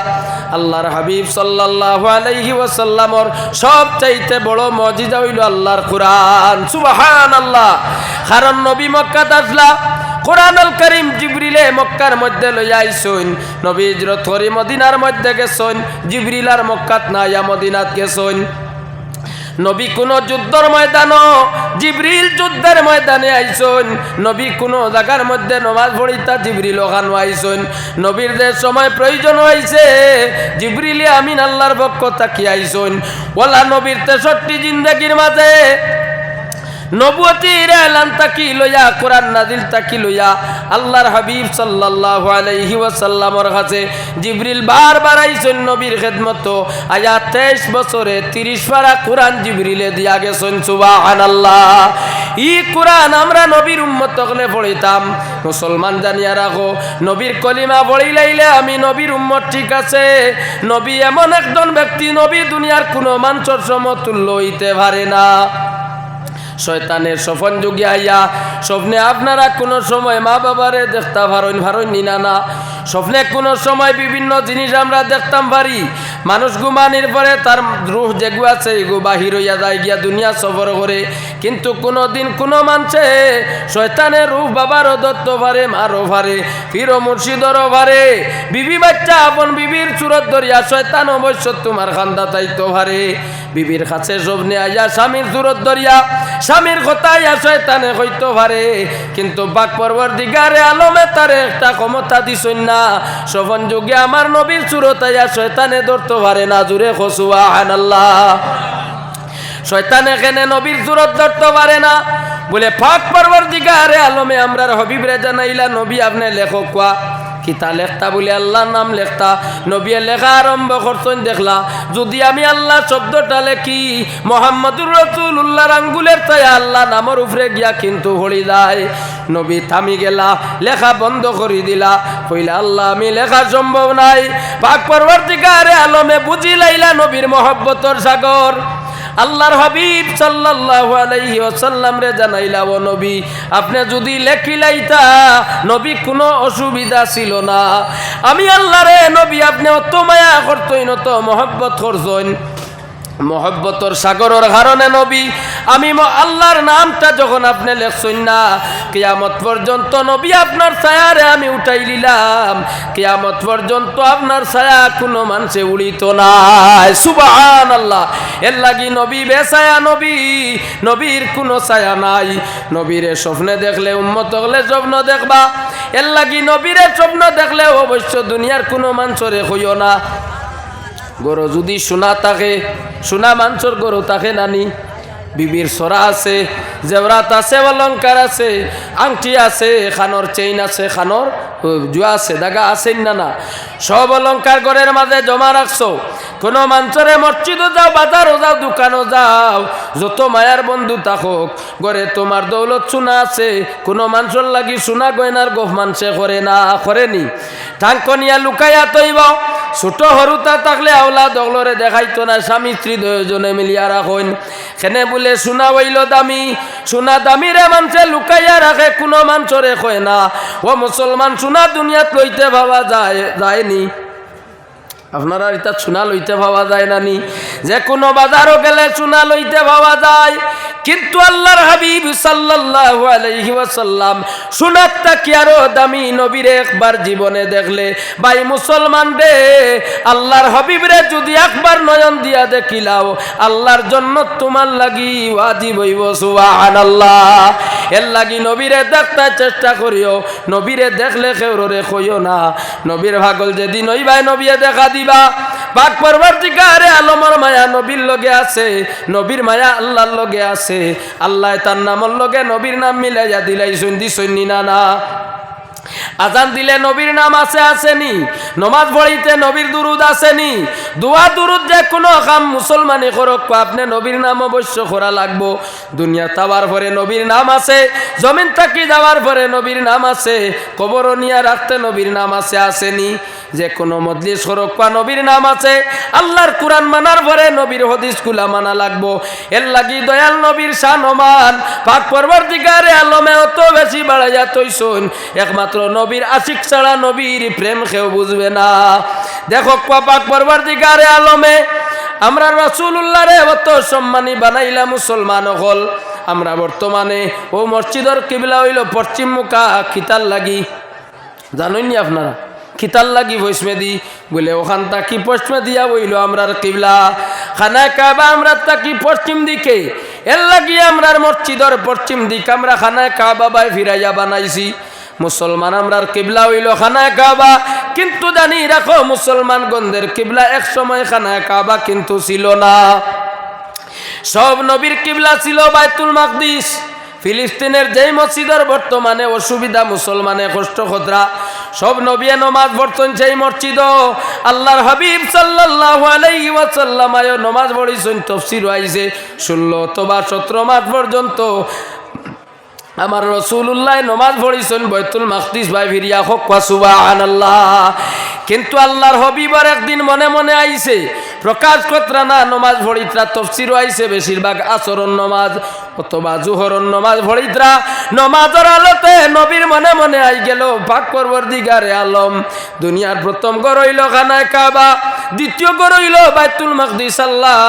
আল্লাহর হাবিব সাল্লাল্লাহু আলাইহি ওয়াসাল্লামর সবচাইতে বড় মজিজা হইল আল্লাহর কোরআন। সুবহানাল্লাহ। কারণ নবী মক্কাত আসলা, কোরআনুল কারীম জিবরিলে মক্কার মধ্যে লইয়া আইছেন, নবী হিজরত করে মদিনার মধ্যে গেছেন, জিবরিল আর মক্কাত না ইয়া মদিনাত গেছেন। নবী কোনো যুদ্ধের ময়দানও জিবরিল যুদ্ধের ময়দানে আইছেন, নবী কোনো জায়গার মধ্যে নামাজ পড়িতা জিবরিল ওখানে আইছেন। নবীর যে সময় প্রয়োজন হয়েছে জিবরিল আমিন আল্লাহর পক্ষ তাকি আইছেন। ওলা নবীর 63 জিন্দেগির মাঝে নবুয়তির এলান তাকি লইয়া, কোরআন নাজিল তাকি লইয়া আল্লাহর হাবিব সাল্লাল্লাহু আলাইহি ওয়াসাল্লামের কাছে জিবরিল বারবার আইছেন নবীর খেদমত। আয়া 23 বছরে 30 পারা কোরআন জিবরিলে দিয়া গেছেন। সুবহানাল্লাহ। ই কোরআন আমরা নবীর উম্মত হলে পড়িতাম। মুসলমান জানিয়া রাখো নবীর কলিমা পড়িলাইলে আমি নবীর উম্মত ঠিক আছে। নবী এমন একজন ব্যক্তি, নবী দুনিয়ার কোনো মানুষের সমতুল্য হইতে পারে না। শয়তানের স্বপন যুগে আইয়া স্বপ্নে আপনারা কোনো সময় মা বাবারে দেখতে পারেন নিনা না, স্বপ্নে কোনো সময় বিভিন্ন জিনিস আমরা দেখতাম পারি। মানুষ ঘুমানির পরে তার রূহ যেগু আছে এগু বাহির হইয়া যায় গিয়া দুনিয়া সফর করে, কিন্তু কোনো দিন কোনো মানুষে শয়তানের রূহ বাবারও দত্ত পারে, মারও পারে, পীরও মুর্শিদরও পারে। বিবি বাচ্চা আপন বিবির চুরত ধরিয়া শয়তান অবশ্য তোমার খান্দা তাইতো পারে। বিবির কাছে স্বপ্নে আইয়া স্বামীর জোরত ধরিয়া স্বামীর কথাই শয়তানে হইতে পারে, কিন্তু পাক পরবর্তীকারে আলমে তারে একটা ক্ষমতা দিছেন না। স্বপন যুগে আমার নবীর সুরত আইয়া শয়তানে ধরতে পারে না। জুরে সুবহানাল্লাহ। শয়তান এখানে নবীর সুরত ধরতে পারে না বলে পাক পরবর্তীকারে আলমে আমরার হবিবরে জানাইলা, নবী আপনি লেখক কোয়া কিতা লেখতা বলে আল্লাহর নাম লেখতা। নবী লেখা আরম্ভ করছেন, দেখলা যদি আমি আল্লাহ শব্দটা লেখি মুহাম্মাদুর রাসূলুল্লাহর আঙ্গুলের তাই আল্লাহ নামের উপরে গিয়া কিন্তু হলি যায়। নবী থামি গেলা, লেখা বন্ধ করে দিলা, কইলা আল্লাহ আমি লেখা সম্ভব নাই। পাক পরবর্তীকারে আলমে বুঝি লাইলা নবীর মহব্বতর সাগর। আল্লাহর হাবিব সাল্লাল্লাহু আলাইহি ওয়াসাল্লাম রে জানাইলা, ও নবী আপনি যদি লেখিলাইতা নবী কোনো অসুবিধা ছিল না। আমি আল্লাহ রে নবী আপনি অত মায়া করতেন, অত মহব্বত করছেন, মহব্বতর সাগরের কারণে নবী আমি আল্লাহর নামটা যখন আপনি লেখছেন না, কিয়ামত পর্যন্ত নবী আপনার ছায়ারে আমি উঠাই দিলাম। কিয়ামত পর্যন্ত আপনার ছায়া কোনো মানুষে উড়িত নাই। সুবহানাল্লাহ। এর লাগি নবী বেছায়া নবী, নবীর কোনো ছায়া নাই। নবীরে স্বপ্নে দেখলে উম্মত হলে স্বপ্ন দেখবা। এর লাগি নবীরে স্বপ্ন দেখলে অবশ্য দুনিয়ার কোনো মানুষরে হইও না। গরু যদি সোনা থাকে, সোনা মাংসর গরু থাকে নানি, বিবির সরা আছে, জেওরাত আছে, অলঙ্কার আছে, আংটি আছে, খানোর চেইন আছে, খানোর জুয়া আছে, দাগা আছে না না, সব অলঙ্কার ঘরের মাঝে জমা রাখছো। কোনো মানুষরে মসজিদও যাও, বাজারও যাও, দোকানও যাও, যত মায়ার বন্ধু থাকুক ঘরে তোমার দৌলত সোনা আছে। কোনো মানুষের লাগি সোনা গয়নার গোফ মানুষে করে না, করেনি। ঠাঙ্কনিয়া লুকাইয়া তৈব। ছোট হরুতা থাকলে আওলা দগলরে দেখাইতো না, স্বামী স্ত্রী দুজনে মিলিয়া রাখেন। কেনে বলে সোনা হইল দামি, সোনা দামিরে মানুষে লুকাইয়া রাখে, কোনো মানুষরে কয় না। ও মুসলমান, সোনা দুনিয়াত লইতে ভাবা যায়নি। আপনারা এটা সোনা লইতে পাওয়া যায় না নি? যে কোনো বাজারও গেলে সোনা লইতে পাওয়া যায়, কিন্তু আল্লাহর হাবিব সাল্লাল্লাহু আলাইহি ওয়াসাল্লাম সোনারটা কি আরো দামি। নবীরে একবার জীবনে দেখলে ভাই মুসলমান রে, আল্লাহর হাবিবরে যদি একবার নয়ন দিয়া দেখিলাও, আল্লাহর জন্য তোমার লাগি ওয়াজিব হইব। সুবহানাল্লাহ। এর লাগি নবীরে দেখতে চেষ্টা করিও। নবীরে দেখলে কেউরে কইও না নবীর ভাগল যেদিন ওই ভাই নবীরে দেখা দিবা। পাক পরবর্তীকারে আলমর মায়া নবীর লগে আছে, নবীর মায়া আল্লাহর লগে আছে। আল্লাহ তার নামর লগে নবীর নাম মিলাইয়া দিলাইছেন, দিছেন না না? আজান দিলে নবীর নাম আছে, আসেনি? নমাজ পড়িতে নবীর দুরুদ আসেনি? দোয়া দুরুদ যে কোনো কাম মুসলমানে করক, আপনি নবীর নাম অবশ্য করা লাগবো। দুনিয়া যাওয়ার পরে নবীর নাম আছে, জমিন থাকি যাওয়ার পরে নবীর নাম আছে, কবর নিয়া রাখতে নবীর নাম আছে, আসেনি? যে কোনো মজলিস করক নবীর নাম আছে। আল্লাহর কুরআন মানার পরে নবীর হাদিস গুলা মানা লাগবো। এর লাগি দয়াল নবীর শানমান পাক পরবর্তীকারে আলমে অত বেশি বাড়াইয়া তৈছন, একমাত্র নবীর আশিক ছাড়া নবীর প্রেম কেউ বুঝবে না। দেখো পাক পরবর্তীকারে আলমে আমরা রাসূলুল্লাহ রে অত সম্মানী বানাইলা মুসলমান হল। আমরা বর্তমানে ও মসজিদের কিবলা হইল পশ্চিম মুখা, খিতাল লাগি জানেননি আপনারা? খিতাল লাগি বৈষ্ণে দি বলে ওখান তাকি পশ্চিমে দিয়া বইল আমরার কিবলা। খানায় কাবা আমরা তাকি পশ্চিম দিকে, এর লাগি আমরার মসজিদের পশ্চিম দিক আমরা খানায় কাবা বাই ফিরাইয়া বানাইছি। মুসলমান আমরার কিবলা হইল খানায় কাবা, কিন্তু জানি রাখো মুসলমান গন্ধের কিবলা এক সময় খানায় কাবা কিন্তু ছিল না। সব নবীর কিবলা ছিল বাইতুল মাকদিস। ফিলিস্তিনের যেই মসজিদের বর্তমানে অসুবিধা, মুসলমানে কষ্ট খতরা, সব নবী নমাজ পড়তেন সেই মসজিদ। আল্লাহর হাবিব সাল্লাল্লাহু আলাইহি ওয়াসাল্লাম আয় নমাজ পড়িছেন, তাফসীর আইছে 16 অথবা 17 মাস পর্যন্ত আমার রাসূলুল্লাহ নমাজ পড়িছেন বাইতুল মাকদিস বাই ফিরিয়া। হোক সুবহানাল্লাহ। কিন্তু আল্লাহর হাবিবের একদিন মনে মনে আইছে, প্রকাশ কতরা না নমাজ পড়িতরা, তাফসীরও আইছে বেশিরভাগ আসরন নমাজ অথবা জোহরন নমাজ পড়িতরা। নমাজের আলোতে নবীর মনে মনে আই গেল পাক পরবর্তীকারে আলম দুনিয়ার প্রথম ঘর হইল খানায় কাবা, দ্বিতীয় ঘর হইল বাইতুল মাকদিস। আল্লাহ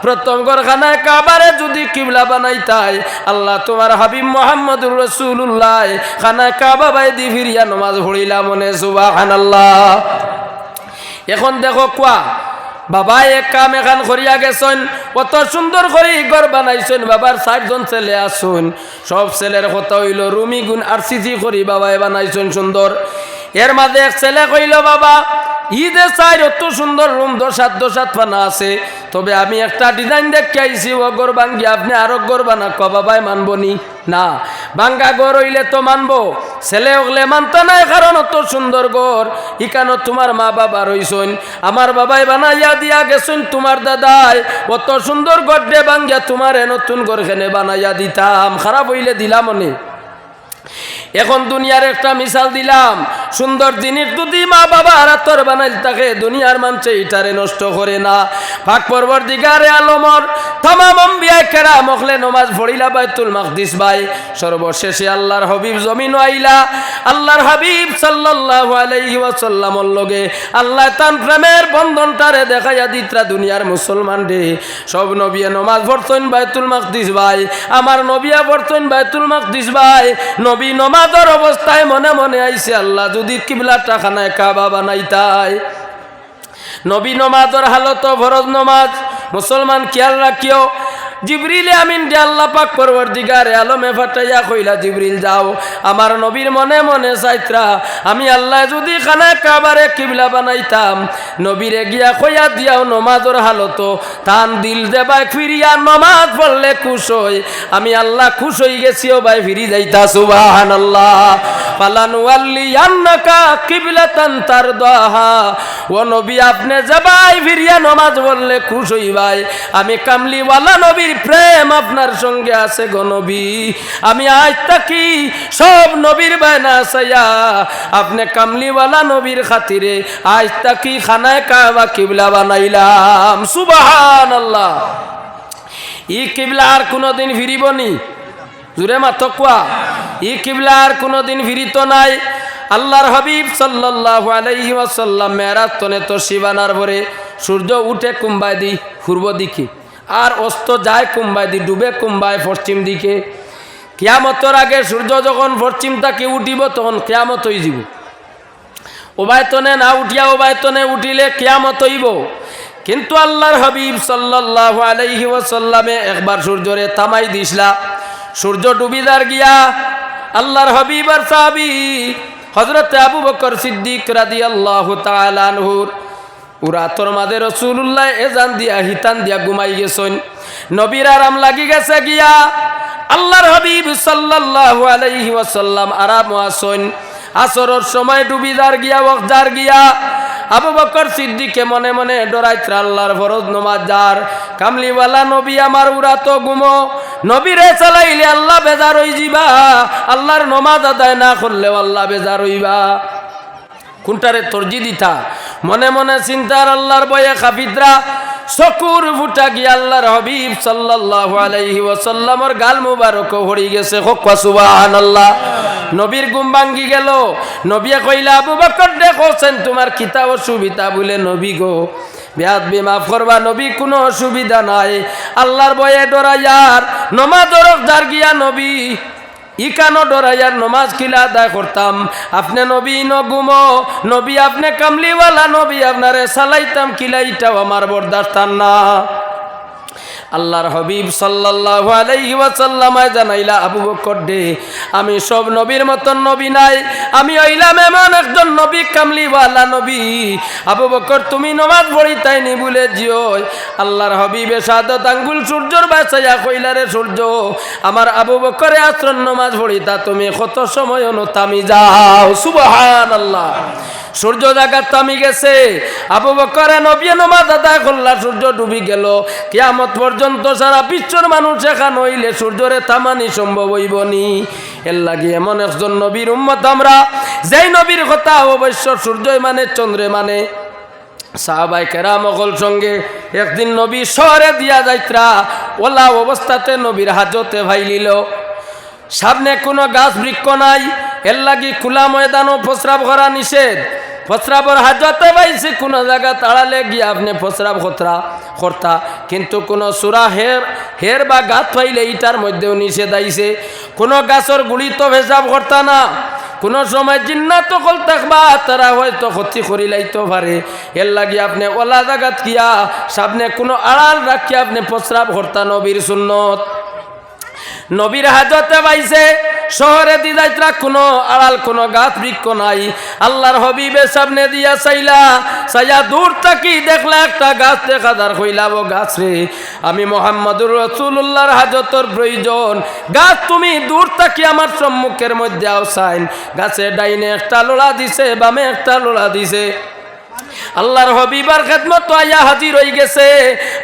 প্রথম ঘর খানায় কাবারে যদি কিবলা বানাইতাই, আল্লাহ তোমার হাবিব মুহাম্মদুর রাসূলুল্লাহ খানায় কাবা বাই দি ফিরিয়া নমাজ পড়িলা মনে। সুবহানাল্লাহ। এখন দেখো বাবা এক কাম এখান করিয়া গেছেন, কত সুন্দর করে ঘর বানাইছেন, বাবার 4 জন ছেলে আসুন, সব ছেলের কথা হইল রুমি গুণ আর সিজি করি বাবায় বানাইছেন সুন্দর। এর মাঝে এক ছেলে কইল, বাবা ঈদে চাই অত সুন্দর রুম 10-7 পানা আছে, তবে আমি একটা ডিজাইন দেখে আইছি, ও ঘর ভাঙ্গি আপনি আরো ঘর বানা। ক বাবাই মানবনি? না, ভাঙ্গা ঘর হইলে তো মানবো, ছেলে হলে মানতো না, কারণ অত সুন্দর ঘর ইকানো তোমার মা বাবা রইছেন, আমার বাবাই বানাইয়া দিয়া গেছেন, তোমার দাদাই অত সুন্দর ঘর দে ভাঙ্গিয়া তোমার নতুন ঘর খেনে বানাইয়া দিতাম, খারাপ হইলে দিলাম মনে। এখন দুনিয়ার একটা মিসাল দিলাম, সুন্দর জিনিস যদি মা বাবা হারাতর বানাইল থাকে, দুনিয়ার মানুষে ইটারে নষ্ট করে না। পাক পরবর্তীকারে আলমর तमाम अंबिया केराम मखले नमाज पढ़िला বাইতুল মাকদিস भाई সর্বশেষে আল্লাহর হাবিব জমিন আইলা আল্লাহর হাবিব সাল্লাল্লাহু আলাইহি ওয়াসাল্লামর লগে আল্লাহ তান প্রেমের বন্ধনটারে দেখাইয়া দিত্রা দুনিয়ার মুসলমান রে সব নবী নমাজ পড়তেন বাইতুল মাকদিস ভাই আমার নবিয়া পড়তেন বাইতুল মাকদিস ভাই নবী নমাজের অবস্থায় মনে মনে আইছে আল্লাহ যদি কিবলাটা খানায় কাবা বানাইতাই নবী নমাজের হালত ফরজ নমাজ মুসলমান খেয়াল রাখিও জিবরিল আমিন দে আল্লাহ পাক পরওয়ারদিগারে আলমে ফাটাইয়া কইলা জিবরিল যাও আমার নবীর মনে মনে চাইত্রা আমি আল্লাহ যদি খানায় কাবারে কিবলা বানাইতাম নবীরে গিয়া কইয়া দিয়াও নমাজের হালত তান দিল দে ভাই ফিরিয়া নমাজ পড়লে খুশ হই আমি আল্লাহ খুশ হই গেছিও ভাই ফিরি যাইতা সুবহানাল্লাহ ফালানু আল্লিয়ান্নাকা কিবলাতান তারদাহা ও নবী আপনি যাবাই ফিরিয়া নমাজ পড়লে খুশ হই ভাই আমি কামলিওয়ালা নবী প্রেম আপনার সঙ্গে আছে গো নবী আমি আজ তাকি সব নবীর বায়না চাইয়া আপনি কামলিওয়ালা নবীর খাতিরে আজ তাকি খানায় কাবা কিবলা বানাইলাম সুবহানাল্লাহ ই কিবলা আর কোনদিন ফিরিবনি জুরে মাথা কোয়া ই কিবলা আর কোনদিন ফিরিত নাই আল্লাহর হাবিব সাল্লাল্লাহু আলাইহি ওয়াসাল্লাম মেরাজ তনে তো শিবানার ভরে সূর্য উঠে কুম্বাই দি পূর্ব দিকে আর অস্ত যায় কুম্বাই দি ডুবে কুম্বাই পশ্চিম দিকে কিয়ামতের আগে সূর্য যখন পশ্চিম থেকে উঠিব তখন কিয়ামত হয়ে যাব ওবায়তনে না উঠিয়া ওবায়তনে উঠিলে কিয়ামত হইব কিন্তু আল্লাহর হাবিব সাল্লাল্লাহু আলাইহি ওয়াসাল্লামে একবার সূর্যরে থামাই দিছলা সূর্য ডুবিদার গিয়া আল্লাহর হাবিব আর সাহাবী হযরত আবু বকর সিদ্দিক রাদিয়াল্লাহু তাআলা আনহুর উরাতর মাঝে রাসূলুল্লাহ এজান দিয়া হিতান দিয়া ঘুমাই গেছেন নবীর আরাম লাগি গেছে গিয়া আল্লাহর হাবিব সাল্লাল্লাহু আলাইহি ওয়াসাল্লাম আরাম আছেন আসরের সময় ডুবিদার গিয়া ওয়াক্তার গিয়া আবু বকর সিদ্দিকে মনে মনে ডরাইত্রা আল্লাহর ফরজ নামাজ যার কামলিওয়ালা নবী আমার উরাত ঘুমো নবীরে চালাইলে আল্লাহ বেজার হই যাবা আল্লাহর নামাজ আদায় না করলে আল্লাহ বেজার হইবা কোনটারে তরজি দিতা মনে মনে চিন্তার আল্লাহর বয়ে খাফিদরা চকুর ফুটা গিয়া আল্লাহর হাবিব সাল্লাল্লাহু আলাইহি ওয়াসাল্লামের গাল মুবারক হরি গেছে হক সুবহানাল্লাহ নবীর ঘুম ভাঙ্গি গেল নবী কইলা আবু বকর দেখোছেন তোমার কিতা অসুবিধা বলে নবী গো বেয়াদবি মাফ করবা নবী কোনো অসুবিধা নাই আল্লাহর বয়ে ডরাইয়ার নমাজের দার গিয়া নবী ইকানো ডরাইয়ার নমাজ কিলা আদায় করতাম আপনি নবী ন ঘুমো নবী আপনি কামলিওয়ালা নবী আপনারে সালাইতাম কিলাইটাও আমার বরদাস্ত না আল্লাহর হাবিব সাল্লাল্লাহু আলাইহি ওয়াসাল্লাম জানাইলা আবু বকর দে আমি সব নবীর মতন নবী নাই আমি হইলাম এমন একজন নবী কামলিওয়ালা নবী আবু বকর তুমি নামাজ পড়িতাইনি বলে জিও আল্লাহর হাবিবে শাহাদাত আঙ্গুল সূর্যর বাঁচাইয়া কইলা রে সূর্য আমার আবু বকরে আশ্রন নামাজ পড়িতা তুমি কত সময় নতামি যাও সুবহানাল্লাহ সূর্য জায়গা থামি গেছে আবু বকরে নবী নামাজ আদায় করলা সূর্য ডুবি গেল কিয়ামত পর্যন্ত সারা বিশ্বের মানুষ এখান হইলে সূর্যরে থামানি সম্ভব হইবনি এর লাগে এমন একজন নবীর উম্মত আমরা যেই নবীর কথা অবশ্য সূর্যই মানে চন্দ্রে মানে সাহাবায়ে কেরাম সকল সঙ্গে একদিন নবী শহরে দিয়া যাইত্রা ওলা অবস্থাতে নবীর হাজতে ভাইলিল সামনে কোনো গাছ বৃক্ষ নাই এর লাগি খোলা ময়দানও প্রস্রাব করা নিষেধ প্রস্রাবর হাজতে পাইছে কোনো জায়গা তাড়ালে গিয়ে আপনি প্রস্রাব করতা কিন্তু কোনো সুরা হের বা গাছ পাইলে ইটার মধ্যেও নিষেধ আইছে কোনো গাছের গুড়ি তো পেশাব করতা না কোনো সময় জিন্নাত কল থাকবা তারা হয়তো ক্ষতি করিলাইতে পারে এর লাগি আপনি ওলা জাগাত কিয়া সামনে কোনো আড়াল রাখিয়া আপনি প্রস্রাব করতা নবীর সুন্নত নবীর হাজতে পাইছে শহরে দিদাইত্রা কোনো আড়াল কোনো গাছ বৃক্ষ নাই আল্লাহর হবিবের সামনে দিয়া চাইয়া দূর থাকি দেখলে একটা গাছ দেখা দার কইলাব গাছ রে আমি মুহাম্মদুর রাসূলুল্লাহর হাজতর প্রয়োজন গাছ তুমি দূর থাকি আমার সম্মুখের মধ্যে আওসাইন গাছে ডাইনে একটা লোড়া দিছে বামে একটা লোড়া দিছে আল্লাহর হবিবার খেদমত আয়া হাজির হয়ে গেছে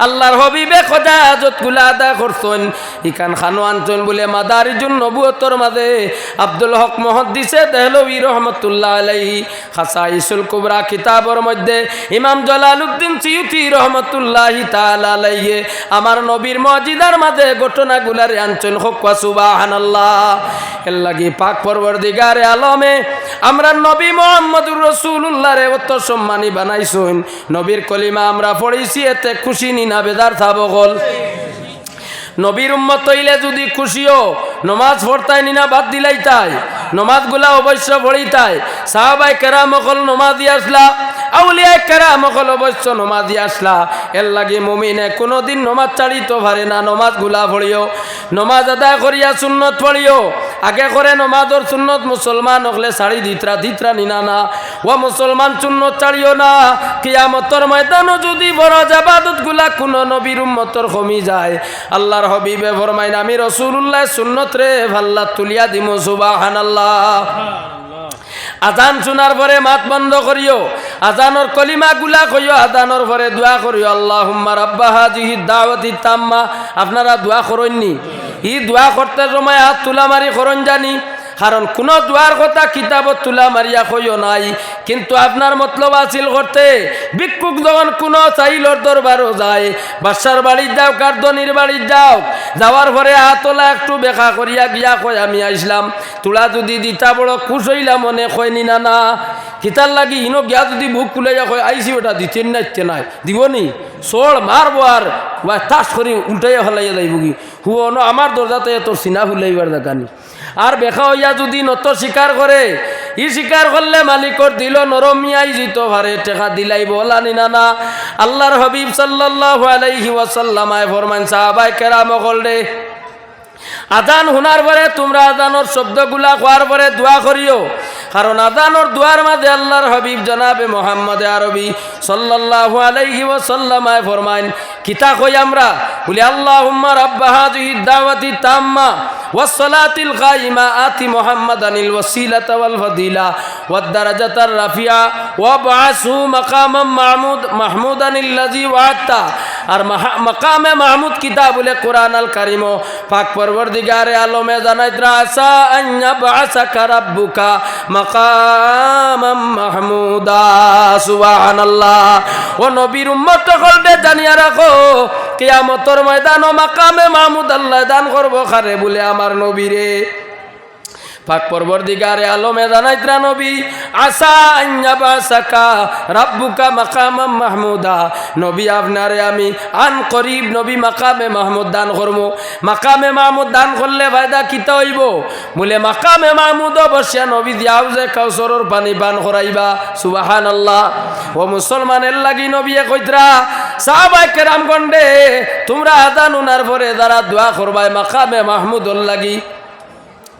আল্লাহর হবিবে খোদা হাজতগুলা আদা করছেন ইখান খানো আনছেন বলে মাদারিজুন নবুয়তর মাঝে আব্দুল হক মুহাদ্দিসে দেহলভী রহমতুল্লাহ আলাইহি খাসাইসুল কুবরা কিতাবের মধ্যে ইমাম জালালউদ্দিন সিয়ুতি রহমতুল্লাহি তাআলা আলাইহি আমার নবীর মুজিজার মাঝে ঘটনাগুলারে আনছেন হক সুবহানাল্লাহ এর লাগি পাক পরবর্তীগারে আলমে আমরা নবী মুহাম্মদুর রাসূলুল্লাহরে অত সম্মানী বানাইছেন নবীর কলিমা আমরা পড়েছি এতে খুশি নি না বেজার থাকল নবীর উম্মত হইলে যদি খুশিও নমাজ পড়তাই নি না বাদ দিলাই তাই নমাজগুলা অবশ্য পড়িতাই সাহাবায়ে কেরাম হল নমাজি আসলা আউলিয়ায়ে কেরাম হল অবশ্য নমাজি আসলা এর লাগি মুমিনে কোনোদিন নমাজ ছাড়িতে পারে না নমাজগুলা পড়িও নমাজ আদায় করিয়া সুন্নত পড়িও আগে করে নমাজর সুন্নত মুসলমান হলে ছাড়ি দিতরা নিনা না ও মুসলমান সুন্নত ছাড়িও না কিয়ামতের ময়দানও যদি বড় জাবাদত গুলা কোন নবীর উম্মতর কমি যায় আল্লাহর হবিবে ফরমাইন আমি রাসূলুল্লাহ সুন্নত রে ভাল্লা তুলিয়া দিমু সুবহানাল্লাহ আজান শোনার পরে মাত বন্ধ করিও আজানোর কলিমা গুলা কইও আজানোর পরে দোয়া করিও আল্লাহুম্মা রাব্বা হাযিহি দাওয়াতি তাম্মা আপনারা দোয়া করেননি ই দোয়া করতে সময় হাত তুলা মারি করন জানি কারণ কোন দোয়ার কথা কিতাবত তুলা মারিয়া কইও নাই কিন্তু আপনার মতলব হাসিল করতে ভিক্ষুক যখন কোন চাইলর দরবারও যায় বাদশার বাড়ি যাও কার্দনির বাড়ি যাও যাওয়ার পরে হাতলা একটু বেখা করিয়া গিয়া কয় আমি আইসলাম তোলা যদি দিতা বড় খুশ হইলাম মনে কয়নি না না কিতার লাগি ইনো গিয়া যদি বুক কুলাইয়া কয় আইসি ওটা দিতেন না ইতে নাই দিবনি সোড় মারবো আর তাস করি উল্টাইয়া ফেলাইয়া যাইব কি হুয়নো আমার দরজাতে তোর সিনা ফুলাইবার দেখানি আর বেখা হইয়া যদি নত স্বীকার করে ই স্বীকার করলে মালিকর দিল নরমিয়াই জিত ভারে টেকা দিলাই বলানি না আল্লাহর হাবিব সাল্লাল্লাহু আলাইহি ওয়াসাল্লাম ফরমান সাহাবায়ে কেরাম হলে আজান শোনার পরে তোমরা আজানোর শব্দগুলা কোয়ার পরে দোয়া করিও কারণ আজানোর দোয়ার মাঝে আল্লাহর হাবিব জনাবে মুহাম্মদ আরবি সাল্লাল্লাহু আলাইহি ওয়াসাল্লাম ফরমান কিতা কই আমরা বলি আল্লাহুম্মা রাব্বা হাযিহি দাওয়াতি তাম্মা ওয়াস সালাতিল কাইমা আতি মুহাম্মাদানিল ওয়াসিলাতা ওয়াল ফাদিলা ওয়াদ দারাজাতার রাফিয়া ওয়া বাসু মাকামাম মাহমুদানিল্লাযী ওয়া'তা আর মাকামে মাহমুদ কিতাব বলে কোরআন আল কারীম পাক পরবর্তীগারে আলমে জানাইতরা আসা আন্না বাসাকা রাব্বুকা মাকামাম মাহমুদা সুবহানাল্লাহ ও নবীর উম্মত হলদে জানিয়া রাখো কিয়ামতের ময়দানে মাকামে মাহমুদ আল্লাহ দান করব খারে বলে আমার নবীরে পাক পরবর্তীগারে আলমে জানাইতরা নবী আসা আন্না বাসাকা রাব্বুকা মাকামাম মাহমুদা নবী আপনারে আমি আন করিব নবী মাকামে মাহমুদ দান করব মাকামে মাহমুদ দান করলে ফায়দা কিতা হইব বলে মাকামে মাহমুদ বসিয়া নবী দিয়াও যে কাউসরর পানি পান করাইবা সুবহানাল্লাহ ও মুসলমানের লাগি নবীয়ে কইতরা সাহাবায়ে কেরাম গন্ডে তোমরা আযান উনার পরে যারা দোয়া করবাই মাকামে মাহমুদর লাগি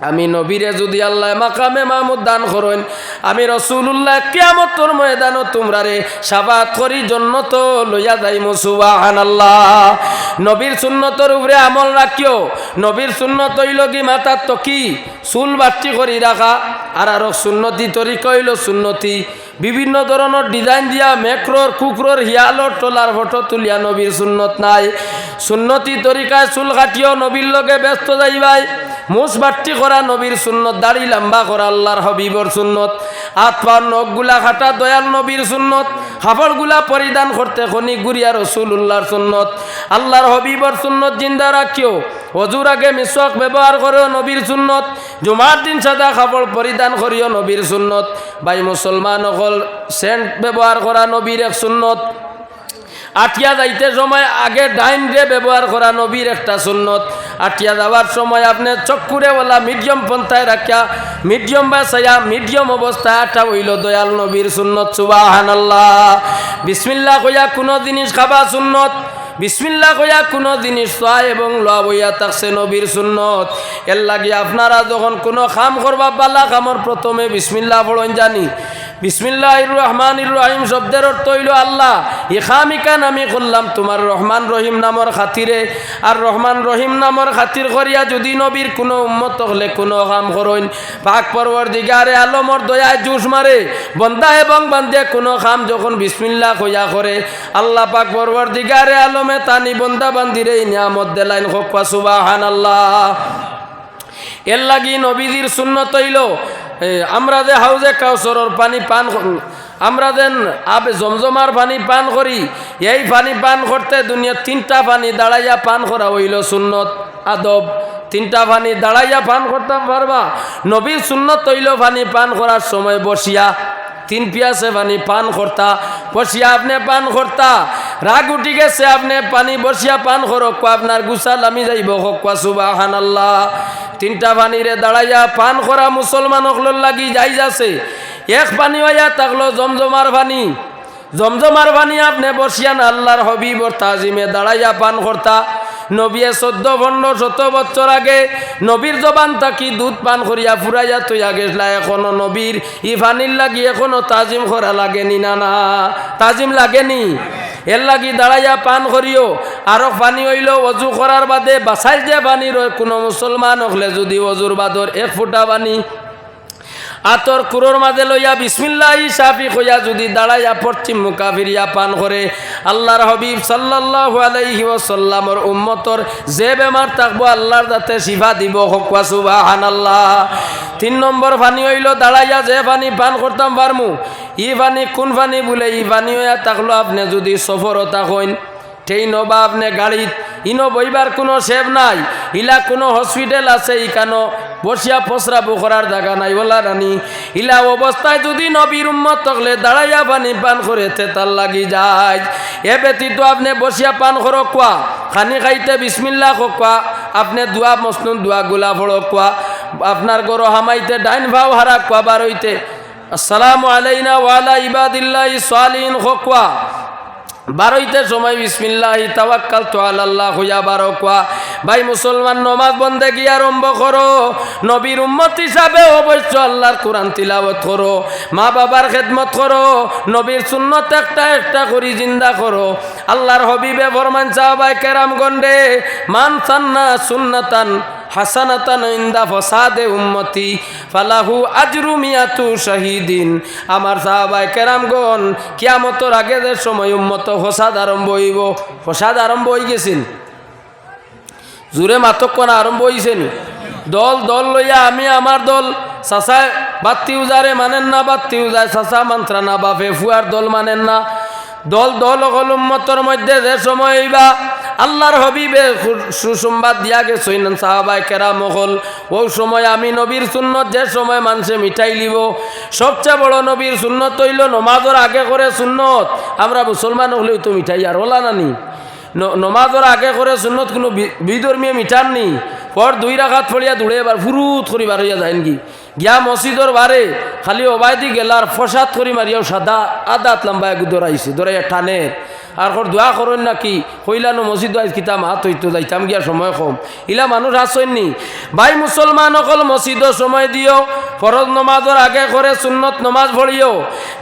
আমি নবীরে যদি আল্লাহ মাকামে মাহমুদ দান করেন আমি রাসূলুল্লাহ কিয়ামতের ময়দানে তোমরারে শাফাআত করি জান্নাত লইয়া যাইমু সুবহানাল্লাহ নবীর সুন্নতের উপরে আমল রাখিও নবীর সুন্নত হইল কি মাথার তকি চুল বাচ্চি করি রাখা আর সুন্নতি তরিকা হইল সুন্নতি বিভিন্ন ধরনের ডিজাইন দিয়া মেক্রোর কুকরোর হিয়ালোর টোলার ফটো তুলিয়া নবীর সুন্নত নাই সুন্নতি তরিকায় চুল কাটিও নবীর লগে ব্যস্ত যাইবাই মুছ বাট্টি করা নবীর সুন্নত দাড়ি লম্বা করা আল্লাহর হাবিবর সুন্নত হাত পা নখগুলা কাটা দয়াল নবীর সুন্নত কাপড়গুলা পরিধান করতে খনি গুরিয়া রাসূলুল্লাহর সুন্নত আল্লাহর হাবিবর সুন্নত জিন্দা রাখিও অজুর আগে মিসওয়াক ব্যবহার করিও নবীর সুন্নত জুমার দিন সাদা কাপড় পরিধান করিও নবীর সুন্নত ভাই মুসলমান হল সেন্ট ব্যবহার করা নবীর এক সুন্নত আটিয়া যাইতে সময় আগে ডাইন রে ব্যবহার করা নবীর একটা সুন্নত আটিয়া যাওয়ার সময় আপনি চক্কুরে ওলা মিডিয়াম পন্থায় রাখিয়া মিডিয়াম বাসাইয়া মিডিয়াম অবস্থায় আটা হইল দয়াল নবীর সুন্নত সুবহানাল্লাহ। বিসমিল্লাহ কইয়া কোনো জিনিস খাবা সুন্নত, বিসমিল্লাহ কইয়া কোনো জিনিস চা এবং লওয়া বইয়া থাকছে নবীর সুন্নত। এর লাগি আপনারা যখন কোনো কাম করবা বালা কামর প্রথমে বিসমিল্লাহ পড়েন জানি। বিসমিল্লাহির রহমানির রহিম শব্দের অর্থ হইল আল্লাহ এ খামিকান আমি করলাম তোমার রহমান রহিম নামর খাতিরে। আর রহমান রহিম নামর খাতির করিয়া যদি নবীর কোনো উম্মত হলে কোনো কাম করেন পাক পরওয়ারদিগারে আলমর দয়ায় জুস মারে বন্দা এবং বান্দে কোনো কাম যখন বিসমিল্লাহ কইয়া করে আল্লাহ পাক পরওয়ারদিগারে আলমে তানি বন্দা বান্দিরে নিয়ামত দেলাইন হোক সুবহানাল্লাহ। এর লাগি নবীজির সুন্নত হইল আমরা যে হাউজে কাউসরের পানি পান আমরা যেন আবে জমজমার পানি পান করি এই পানি পান করতে দুনিয়ার তিনটা পানি দাঁড়াইয়া পান করা হইল সুন্নত আদব। তিনটা পানি দাঁড়াইয়া পান করতাম পারবা। নবীর সুন্নত হইল পানি পান করার সময় বসিয়া তিন পিয়াসে পানি পান করতা, বসিয়া আপনি পান করতা। রাগ উঠি গেছে আপনি পানি বসিয়া পান করো আপনার গুসাল আমি যাইব হকা সুবহানাল্লাহ। তিনটা পানিরে দাঁড়াইয়া পান করা মুসলমান হকলর লাগি যাই যাচ্ছে। এক পানি হইয়া থাকলো জমজমার পানি, জমজমার পানি আপনি বসিয়ান আল্লাহর হবিবর তাজিমে দাঁড়াইয়া পান করতা। নবীয়ে 14-15 বছর আগে নবীর জবান থাকি দুধ পান করিয়া ফুরাইয়া তৈয়া গেছলা। এখনো নবীর ই পানির লাগি এখনো তাজিম করা লাগেনি না না তাজিম লাগেনি। এর লাগি দাঁড়াইয়া পান করিও। আরো পানি হইল অজু করার বাদে বাসাই যে পানি রয় কোনো মুসলমান হলে যদি অজুর বাদর এক ফুটা পানি আতর কুরোর মাঝে লইয়া বিসমিল্লাহি সাফি কইয়া যদি দাঁড়াইয়া পশ্চিম মুখা ফিরিয়া পান করে আল্লাহর হাবিব সাল্লাল্লাহু আলাইহি ওয়াসাল্লামর উম্মতর যে বেমার থাকবো আল্লাহর যাতে শিফা দিব হকা সুবহানাল্লাহ। 3 নম্বর পানি হইল দাঁড়াইয়া যে পানি পান করতাম পারমু ই পানি কোন পানি বলে ই পানি হইয়া থাকলো আপনি যদি সফরও থাকেন ট্রেন বা আপনি গাড়িত ইনো বইবার কোনো সেব নাই, ইলা কোনো হসপিটাল আছে ইকানো বসিয়া প্রস্রাব করার জায়গা নাই বলা রানী। ইলা অবস্থায় যদি নবীর উম্মত থাকলে দাঁড়াইয়া পানি পান করে তার লাগি যায়। এ ব্যতীত আপনি বসিয়া পান করো কোয়া খানি খাইতে বিসমিল্লাহ কোয়া আপনি দোয়া মসনুন দোয়া গুলা ফড়ো কোয়া আপনার গরো হামাইতে ডাইন ভাও হারা কোয়া বার হইতে আসসালামু আলাইনা ওয়া আলা ইবাদিল্লাহি সালিহিন কোয়া বারোইতে সময় বিসমিল্লাহি তাওয়াক্কালতু আলাল্লাহ হইয়া বারো কোয়া। ভাই মুসলমান নমাজ বন্দেগি আরম্ভ করো, নবীর উম্মত হিসাবে অবশ্য আল্লাহর কোরআন তিলাওয়াত করো, মা বাবার খেদমত করো, নবীর সুন্নত একটা একটা করি জিন্দা করো। আল্লাহর হবিবে ফরমান সাহাবায়ে কেরাম গন্ডে মান সান্না সুন্নাতান হাসানাতান ইনদা ফাসাদে উম্মতি ফালাহু আজরু মিয়াতু শাহিদিন। আমার সাহাবায়ে কেরামগণ কিয়ামতের আগে যে সময় উম্মত ফসাদ আরম্ভ হইব, ফসাদ আরম্ভ হয়ে গেছেন জুরে মাতকনা আরম্ভ হয়েছেন। দল দল লইয়া আমি আমার দল চাচায় বাত্তি উজারে মানেন না, বাত্তি উজায় চাচা মান্ত্রা না, বাপে ফুয়ার দল মানেন না। দল দল অকল উম্মতর মধ্যে যে সময় হইবা আল্লাহর হবিবে সুসংবাদ দিয়া গেছেন সাহাবায়ে কেরাম হল ওই সময় আমি নবীর সুন্নত যে সময় মানুষে মিঠাই লিব। সবচেয়ে বড় নবীর সুন্নত হইল নমাজের আগে করে সুন্নত। আমরা মুসলমান হলেও তো মিঠাই আর ওলা নানি নমাজের আগে করে সুন্নত কোনো বিধর্মীয় মিঠার নি পর 2 রাকাত পড়িয়া দূরে এবার ফুরুত করি বার হইয়া যায় কি গিয়া মসজিদর বারে খালি অবায়দি গেলার ফসাদ করি মারিয়াও সাদা আদাত লম্বা দৌড়াইছে দৌড়াইয়া টানের আর দোয়া করেন নাকি কইলানো মসজিদ আজ কিতাম হাত হইতো যাইতাম গিয়া সময় কম ইলা মানুষ আসেননি। ভাই মুসলমান অকল মসজিদও সময় দিও, ফরজ নমাজের আগে করে সুন্নত নমাজ পড়িও,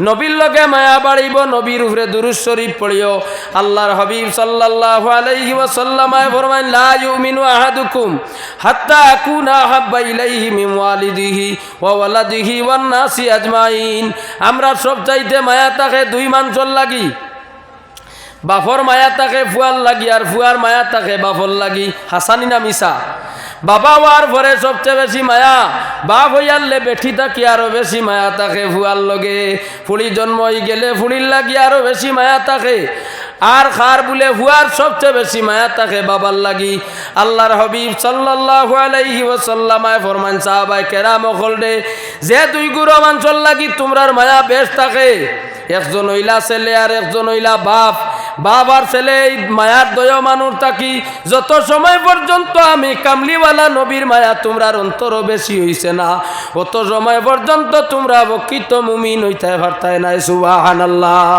নবীর লগে মায়া বাড়িব, নবীর উপরে দুরূদ শরীফ পড়িও। আল্লাহর হাবিব সাল্লাল্লাহু আলাইহি ওয়াসাল্লাম ফরমায় লা ইউমিনু আহাদুকুম হাত্তা আকুনা হাব্বা ইলাইহি মিন ওয়ালিদিহি ওয়া ওয়ালাদিহি ওয়ান নাসি আজমাইন। আমরা সব চাইতে মায়া থাকে 2 মানুষের লাগি, বাফর মায়া থাকে ফুয়ার লাগি আর ফুয়ার মায়া থাকে বাফর লাগি। হাসানি না মিশা? বাবা হওয়ার পরে সবচেয়ে বেশি মায়া বাপ হইয়ারলে বেঠি থাকি আরো বেশি মায়া থাকে ফুয়ার লগে। ফুড়ি জন্ম হয়ে গেলে ফুড়ির লাগি আরো বেশি মায়া থাকে। আর খার বলে হুয়ার সবচেয়ে বেশি মায়া থাকে বাবার লাগি। আল্লাহর হাবিব সাল্লাল্লাহু আলাইহি ওয়াসাল্লাম ফরমান সাহাবায়ে কেরাম হলদে যে 2 গুরু মানুষের লাগি তোমরার মায়া বেশ থাকে, একজন হইলা ছেলে আর একজন হইলা বাপ। বাবার ছেলে এই মায়ার দয়া মানুষ থাকি যত সময় পর্যন্ত আমি কামলিওয়ালা নবীর মায়া তোমরার অন্তর বেশি হইছে না অত সময় পর্যন্ত তোমরা প্রকৃত মুমিন হইতে পারতাই নাই সুবহানাল্লাহ।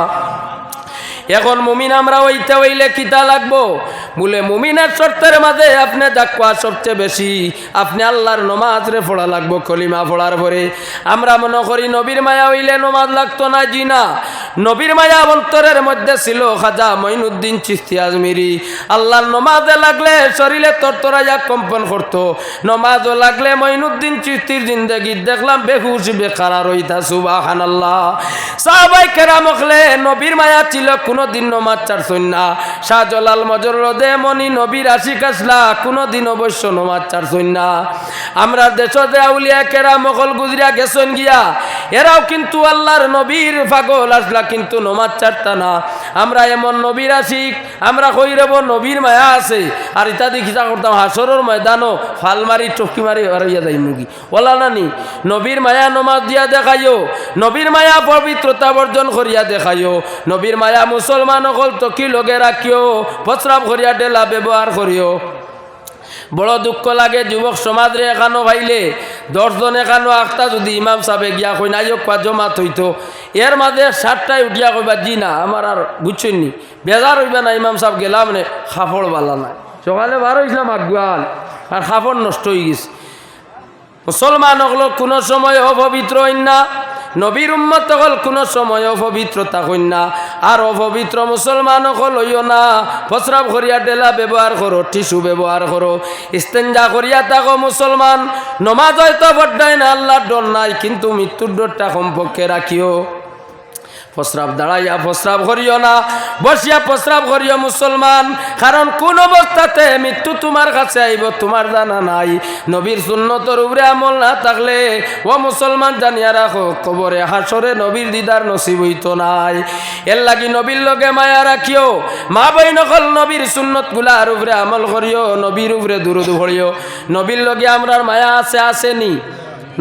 এখন মুমিন আমরা হইতে হইলে কিতা লাগবো বলে মুমিনের শর্তের মাঝে আপনি দেখবা সবচেয়ে বেশি আপনি আল্লাহর নমাজরে পড়া লাগবো কলিমা পড়ার পরে। আমরা মনে করি নবীর মায়া হইলে নমাজ লাগতো না, জি না, নবীর মায়া অন্তরের মধ্যে ছিল খাজা মঈনুদ্দিন চিশতি আজমিরি। আল্লাহর নমাজে লাগলে শরীরে তরতরাইয়া কম্পন করতো, নমাজও লাগলে মঈনুদ্দিন চিশতির জিন্দেগি দেখলাম বেহুশ বেকারার হইতা সুবহানাল্লাহ। সাহাবায়ে কেরাম হলে নবীর মায়া ছিল কোনদিন নমাজ ছাড়ছেন না। শাহজালাল মজরুদে মনি নবীর আশিক আসলা কোনদিন অবশ্য নমাজ ছাড়ছেন না। আমরা দেশে আউলিয়া কেরাম মকল গুজরিয়া গেছেন গিয়া এরাও কিন্তু আল্লাহর নবীর পাগল আসলা কিন্তু নমাজ ছাড়তা না। আমরা এমন নবীর আশিক আমরা কই রেব নবীর মায়া আছে আর ইত্যাদি খিচা করতাম হাসরের ময়দানও ফাল মারি চকি মারি হারাইয়া যাই মুগি ওলা নানি। নবীর মায়া নমাজ দিয়া দেখাইও, নবীর মায়া পবিত্রতা বর্জন করিয়া দেখাইও, নবীর মায়া মুসলমান হল তকি লগে রাখিও, প্রস্রাব করিয়া ডেলা ব্যবহার করিও। বড় দুঃখ লাগে যুবক সমাজরে এখানো ভাইলে 10 জন এখানো আখতা যদি ইমাম সাহেবে গিয়া কই নাই জমা থইতো এর মাঝে 7টায় উঠিয়া কইবা জি না আমার আর বুঝছেননি বেজার হইবা না ইমাম সাহেব গেলাম মানে খাফড় বালা নাই সকালে বার হইছিলাম আগুয়াল আর খাফড় নষ্ট হয়ে গেছে। মুসলমান হল কোনো সময় অপবিত্র হইন না, নবীর উম্মত হল কোনো সময় অপবিত্রতা হইন না। আর অপবিত্র মুসলমান হল হইও না, প্রস্রাব করিয়া ডেলা ব্যবহার করো, টিস্যু ব্যবহার করো, ইস্তেঞ্জা করিয়া থাকো মুসলমান। নমাজ হয়তো বড্ডায় না আল্লাহর ডর নাই কিন্তু মৃত্যুর ডরটা কমপক্ষে রাখিও। প্রস্রাব দাঁড়াইয়া প্রস্রাব করিও না, বসিয়া প্রস্রাব করিও মুসলমান, কারণ কোন অবস্থাতে মৃত্যু তোমার কাছে আইব তোমার জানা নাই। নবীর সুন্নতর উপরে আমল না থাকলে ও মুসলমান জানিয়া রাখো কবরে হাসরে নবীর দিদার নসিব হইতো নাই। এর লাগি নবীর লগে মায়া রাখিও, মা বইন নকল নবীর সুন্নত গুলার উপরে আমল করিও, নবীর উপরে দুরূদ পড়িও। নবীর লগে আমরার মায়া আছে আসেনি?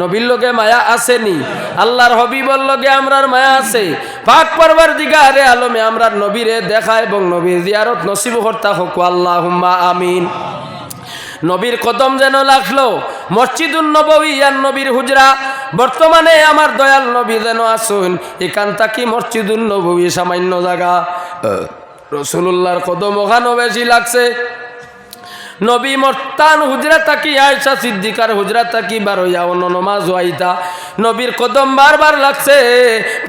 নবীর লগে মায়া আসেনি? আল্লাহর হবিবর লগে আমরার মায়া আছে। পাক পরওয়ারদিগারে আলমে আমরার নবীরে দেখা এবং নবীর জিয়ারত নসিব করতা হোক আল্লাহুম্মা আমিন। নবীর কদম যেন লাগলো মসজিদুন নববী আর নবীর হুজরা। বর্তমানে আমার দয়াল নবী যেন আসুন এখান থাকি মসজিদুন নববী সামান্য জায়গা, রাসূলুল্লাহর কদম ওখানে বেশি লাগছে। নবী মর্তান হুজরা তাকি আয়েশা সিদ্দিকার হুজরা তাকি বার হইয়া অন্য নমাজ হইতা নবীর কদম বারবার লাগছে।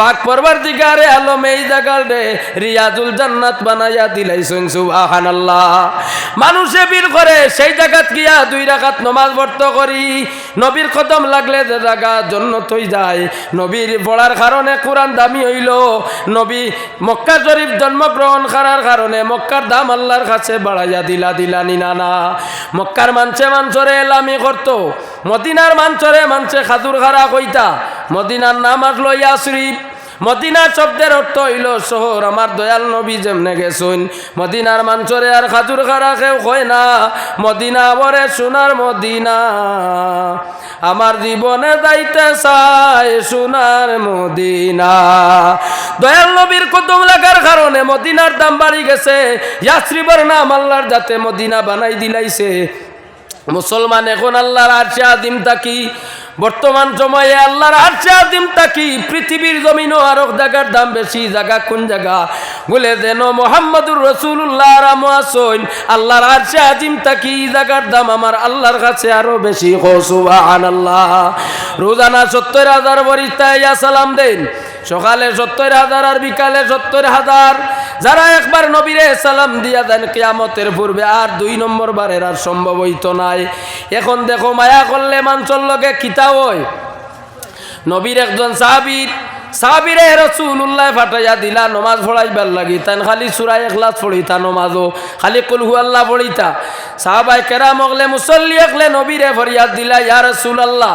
পাক পরওয়ারদিগারে আলম এই জায়গারে রিয়াজুল জান্নাত বানাইয়া দিলাইছেন সুবহানাল্লাহ। মানুষে বীর করে সেই জায়গাত গিয়া 2 রাকাত নমাজ বর্ত করি, নবীর কদম লাগলে যে জায়গা জান্নাত হই যায়। নবীর পড়ার কারণে কোরআন দামি হইল, নবী মক্কা শরীফ জন্মগ্রহণ করার কারণে মক্কার দাম আল্লাহর কাছে বাড়াইয়া দিলানি না। মক্কার মানুষরে এলামি করতো, মদিনার মানুষে খাজুর খারা কইতা। মদিনার নাম আসলো ইয়াসরিব। মদিনা শব্দের অর্থ হইল শহর। আমার দয়াল নবী যেমনে গেছেন মদিনার মানুষরে আর খাজুর খারা কেউ কয় না। মদিনা বরে সোনার মদিনা, আমার জীবনে যাইতে চাই সোনার মদিনা। দয়াল নবীর কদম লাগার কারণে মদিনার দাম বাড়ি গেছে। ইয়াসরিবের নাম আল্লাহর যাতে মদিনা বানাই দিলাইছে। মুসলমান এখন আল্লাহর আরশে আজিম তাকি, বর্তমান সময়ে আল্লাহর আরশে আজিম তাকি পৃথিবীর জমিনও আরো জায়গার দাম বেশি। জায়গা কোন জায়গা বলে যেন মুহাম্মদুর রাসূলুল্লাহ রামাসইন আল্লাহর আরশে আজিম তাকি জায়গার দাম আমার আল্লাহর কাছে আরো বেশি। সুবহানাল্লাহ। রোজানা 70,000 ফেরেশতা ইয়া সালাম দেন, সকালে 70,000 আর বিকালে 70,000। যারা একবার নবীরে সালাম দিয়া দেন কিয়ামতের পূর্বে আর 2 নম্বর বারের আর সম্ভব হইতো নাই। এখন দেখো মায়া করলে মানুষের লগে কিতা হয়। নবীর একজন সাহাবীরে রাসূলুল্লাহ ফাটাইয়া দিলা নমাজ পড়াইবার লাগি, তাই খালি সূরা ইখলাস পড়িতা, নমাজও খালি কুল হুয়াল্লাহ পড়িতা। সাহাবায়ে কেরাম হলে মুসল্লি হলে নবীরে ফরিয়াদ দিলা ইয়া রাসূলুল্লাহ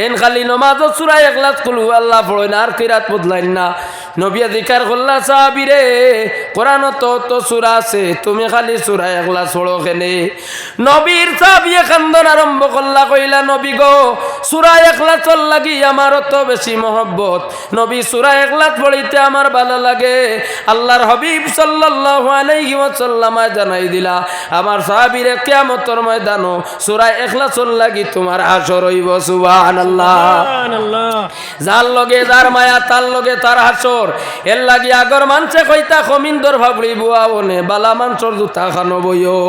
এন খালি নমাজও সূরা ইখলাস কুল হুয়াল্লাহ পড়েন আর কিরাত বদলাইন না। নবিয়া দিকার করলা সাহাবীরে কোরআন তো সূরা আছে তুমি খালি সূরা ইখলাস পড়ো কেনে নবীর সাহাবী কান্দন আরম্ভ করলা কইলা নবী গো সূরা ইখলাস লাগি আমার তো বেশি মহব্বত নবী সূরা ইখলাস পড়িতে আমার ভালো লাগে আল্লাহর হাবিব সাল্লাল্লাহু আলাইহি ওয়াসাল্লাম জানাই দিলা আমার সাহাবীরে কিয়ামতের ময়দানো সূরা ইখলাস লাগি তোমার হাসর হইব সুবহানাল্লাহ সুবহানাল্লাহ যার লগে যার মায়া তার লগে তার হাসর এর লাগি আগর মানছে কইতা খমিন্দর ভাবড়ি বুয়াওনে বালা মানসর জুতা খানো বইও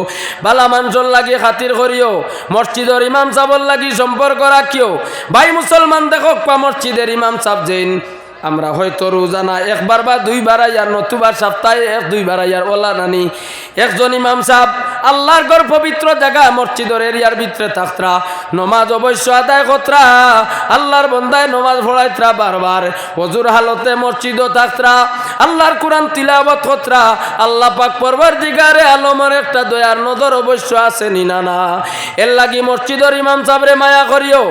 বালা মানসর লাগি খাতির করিও মসজিদের ইমাম সাহেবের লাগি সম্পর্ক রাখিও ভাই মুসলমান দেখো মসজিদের ইমাম সাহেব যেন আমরা হয়তো রোজানা একবার বা দুইবার আয়ার নতুবা সপ্তাহে এক দুইবার আয়ার ওলা নানি একজন ইমাম সাহেব আল্লাহর ঘর পবিত্র জায়গা মসজিদের এরিয়ার ভিতরে থাকতরা নমাজ অবশ্য আদায় কতরা আল্লাহর বন্দায় নমাজ পড়াইতরা বারবার ওজুর হালতে মসজিদও থাকতরা আল্লাহর কোরআন তিলাওয়াত কতরা আল্লাহ পাক পরওয়ারদিগারে আলমের একটা দয়ার নজর অবশ্য আছে নিনা না এর লাগি মসজিদের ইমাম সাহেবরে মায়া করিও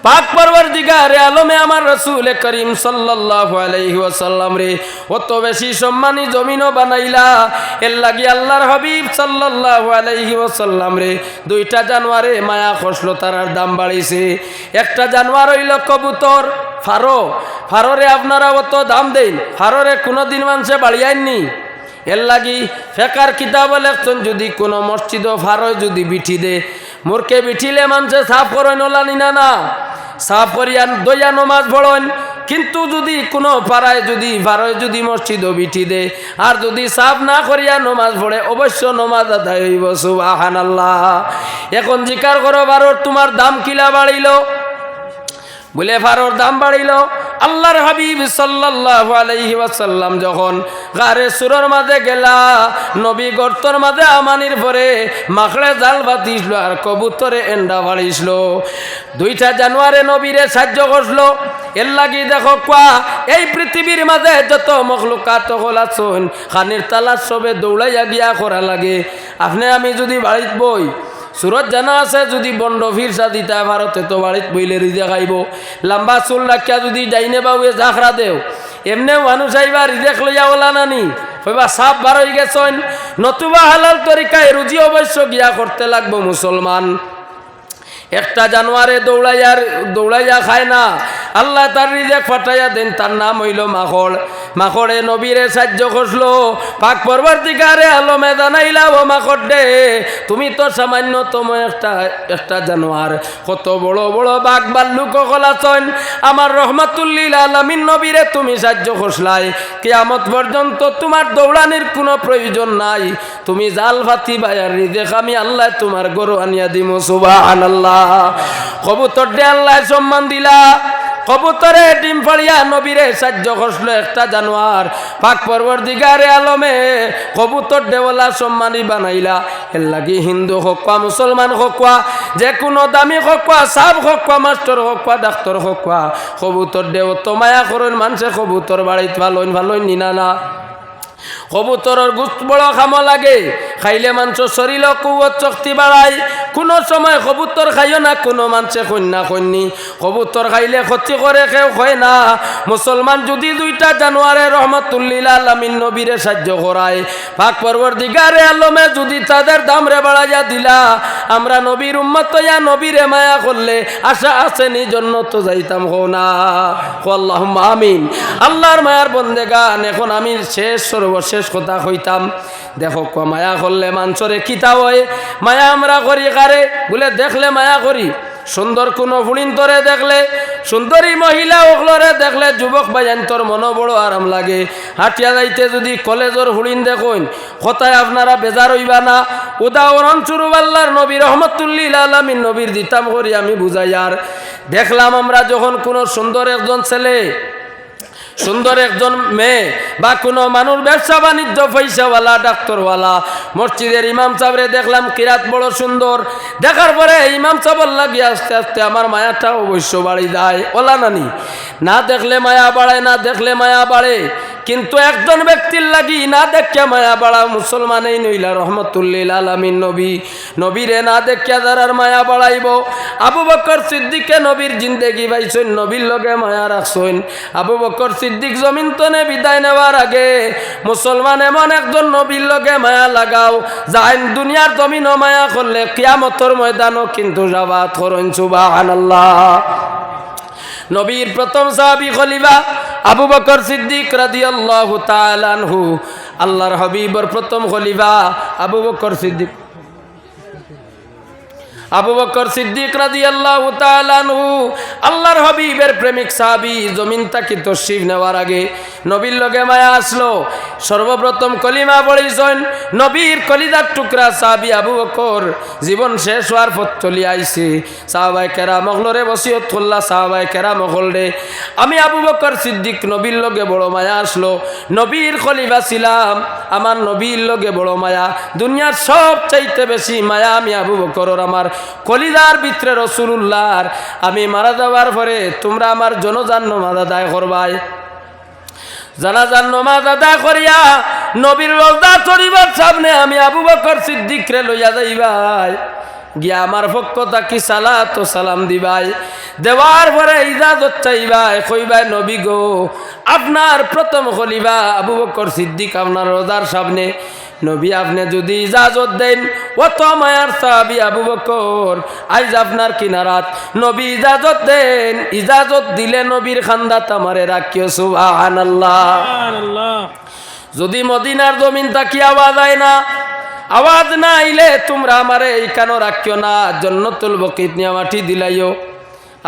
পাক পরওয়ারদিগারে আলমে আমার রাসূল করিম সাল্লাল্লাহু আলাইহি ওয়াসাল্লাম রে অত বেশি সম্মানী জমিনও বানাইলা এর লাগি আল্লাহর হাবিব সাল্লাল্লাহু আলাইহি ওয়াসাল্লাম রে দুইটা জানোয়ারে মায়া খসলো তারার দাম বাড়িছে একটা জানোয়ার হইল কবুতর ফারো ফারোরে আপনারা অত দাম দেন ফারোরে কোনোদিন মানুষে বাড়িয়াইননি এর লাগি ফেকার কিতাব লেখছেন যদি কোনো মসজিদ ফারো যদি বিঠি দে মোরকে বিঠিলে মানুষে সাফ করেন ওলানি না সাফ করিয়া দইয়া নমাজ পড়েন কিন্তু যদি কোনো পাড়ায় যদি ফারোয় যদি মসজিদ বিঠি দে আর যদি সাফ না করিয়া নমাজ পড়ে অবশ্য নমাজ আদায় হইব সুবহানাল্লাহ এখন জিকার করো ফারোর তোমার দাম কিলা বাড়িল বলে ফারোর দাম বাড়িল আল্লাহর হাবিব সাল্লাল্লাহু আলাইহি ওয়াসাল্লাম যখন গারে সুরর মাঝে গেলা নবী গর্তর মাঝে আমানির পরে মাখড়ে জাল বাতিছিল আর কবুতরে এন্ডা বাড়িছিল দুইটা জানুয়ারে নবীরে সাহায্য করছিল এর লাগি দেখো কোয়া এই পৃথিবীর মাঝে যত মখলুকাত হল আছেন খানির তালাশ সবে দৌড়াইয়া গিয়া করা লাগে আপনি আমি যদি বাড়িত বই সুরত জানা আছে যদি বন্ড ফিরসা দিতা ভারতে তো বাড়িত বইলে রিজে খাইব লম্বা চুল রাখিয়া যদি ডাইনে বাবুয়ে জাখরা দেও এমনিও মানুষ আইবা রিজেক লইয়া ওলা নানি হইবা সাপ বার হয়ে গেছেন নতুবা হালাল তরিকায় রুজি অবশ্য গিয়া করতে লাগবো মুসলমান একটা জানোয়ারে দৌড়াইয়া খায় না আল্লাহ তার রিজেক ফাটাইয়া দেন তার নাম হইল মাখড় মাখড়ে নবীরে সাহায্য করলো পাক পরওয়ারদিগারে আলমে জানাইলা ও মাখড় দে তুমি তো সামান্যতম একটা জানোয়ার কত বড় বড় বাঘ ভাল্লুক কলাচন আমার রহমাতুল্লিল আলামিন নবীরে তুমি সাহায্য করলাই কিয়ামত পর্যন্ত তোমার দৌড়ানির কোনো প্রয়োজন নাই তুমি জাল ফাতি বায়ার রিজেক আমি আল্লাহ তোমার গরু আনিয়া দিমু সুবহানাল্লাহ কবুতর দে আল্লাহ সম্মান দিলা কবুতরে ডিম ফাড়িয়া নবীরে সাহায্য করছিল একটা জানোয়ার পাক পরওয়ারদিগারে আলমে কবুতর দেওয়ালা সম্মানী বানাইলা এর লাগি হিন্দু হকা মুসলমান হকা যে কোনো দামি হকা সাব হকা মাস্টার হকা ডাক্তার হকা কবুতর দেও তো মায়া করেন মানুষে কবুতর বাড়িত ভালোই নিনা না কবুতরের গুস্ত বড় খাম লাগে খাইলে মানুষ শরীর কুয়ত শক্তি বাড়ায় কোনো সময় কবুতর খাইও না কোনো মানুষে কন্যা কন্যি কবুতর খাইলে ক্ষতি করে কেউ হয় না মুসলমান যদি দুইটা জানুয়ারে রহমতুল্লিল আলামিন নবীরে সাহায্য করায় পাক পরওয়ারদিগারে আলমে যদি তাদের দাম রে বাড়াইয়া দিলা আমরা নবীর উম্মত ইয়া নবীরে মায়া করলে আশা আছে নি জন্য তো যাইতাম হো না আল্লাহুম্মা আমিন আল্লাহর মায়ার বন্দেগান এখন আমি সর্বশেষ কথা কইতাম দেখো মায়া করলে মানুষরে কিতা হয় মায়া আমরা করি কারে বলে দেখলে মায়া করি সুন্দর কোনো ফুড়িন্তরে দেখলে সুন্দরী মহিলা ওগুলোরে দেখলে যুবক ভাইয়ান্তর মনো বড় আরাম লাগে হাটিয়া যাইতে যদি কলেজের ফুড়িন দেখুন কথায় আপনারা বেজার হইবা না উদাহরণ স্বরূপ আল্লাহর নবী রহমতুল্লিল আলামিন নবীর দিতাম করি আমি বুঝাই আর দেখলাম আমরা যখন কোনো সুন্দর একজন ছেলে সুন্দর একজন মেয়ে বা কোনো মানুষ ব্যবসা বাণিজ্য পয়সাওয়ালা ডাক্তারওয়ালা মসজিদের ইমাম সাহেবরে দেখলাম কিরাত বড় সুন্দর দেখার পরে ইমাম সাহেব লাগিয়ে আস্তে আস্তে আমার মায়াটা অবশ্য বাড়ি যায় ওলা নানি না দেখলে মায়া বাড়ায় না দেখলে মায়া বাড়ে কিন্তু একজন ব্যক্তির লাগি না দেখে মায়া বাড়া মুসলমানেই নইলা রহমতুল্লিল আলামিন নবী। নবীরে না দেখে যারার মায়া বাড়াইব। আবু বকর সিদ্দিকে নবীর জিন্দেগি পাইছেন, নবীর লগে মায়া রাখছেন। আবু বকর সিদ্দিক জমিন তনে বিদায় নেওয়ার আগে মুসলমান এমন একজন নবীর লগে মায়া লাগাও যাইন দুনিয়ার জমিনও মায়া করলে কিয়ামতের ময়দানও কিন্তু জাবাত করেন। সুবহানাল্লাহ। নবীর প্রথম সাহাবী খলিফা আবু বকর সিদ্দিক রাদিয়াল্লাহু তাআলা আনহু। আল্লাহর হাবিবের প্রথম খলিফা আবু বকর সিদ্দিক। আবু বকর সিদ্দিক রাদিয়াল্লাহু তাআলা আনহু আল্লাহর হাবিবের প্রেমিক সাহাবী। জমিন তাকি তশরিফ নেওয়ার আগে নবীর লগে মায়া আসলো, সর্বপ্রথম কলিমা পড়িছেন। নবীর কলিজার টুকরা সাহাবী আবু বকর জীবন শেষ হওয়ার পথ চলি আইছে। সাহাবায়ে কেরাম মগলরে ওসিয়ত করলা, সাহাবায়ে কেরাম মগলরে আমি আবু বকর সিদ্দিক নবীর লগে বড় মায়া আসলো, নবীর খলিফা ছিলাম, আমার নবীর লগে বড় মায়া, দুনিয়ার সব চাইতে বেশি মায়া আমি আবু বকরের। আমার কলিজার ভিতরে রাসূলুল্লাহর। আমি মারা যাওয়ার পরে তোমরা আমার জনজান নামাজ আদায় করবাই। জানাজার নামাজ আদায় করিয়া নবীর রওজা শরীফের সামনে আমি আবু বকর সিদ্দিক রে লইয়া যাইবাই, গিয়া আমার পক্ষ থাকি সালাত ও সালাম দিবাই। দেওয়ার পরে ইজাজত চাইবাই, কইবাই নবী গো আপনার প্রথম খলিফা আবু বকর সিদ্দিক আপনার রওজার সামনে, নবী আপনি যদি ইজাজত দেন অত মায়ার সাহাবী আবু বকর আজ আপনার কিনারাত, নবী ইজাজত দেন, ইজাজত দিলে নবীর খান্দাত আমারে রাখিও। সুবহানাল্লাহ। যদি মদিনার জমিন তাকি আওয়াজ আয় না, আওয়াজ না আইলে তোমরা আমারে এইখানো রাখিও না, জান্নাতুল বকিত নিয়া মাটি দিলাইও।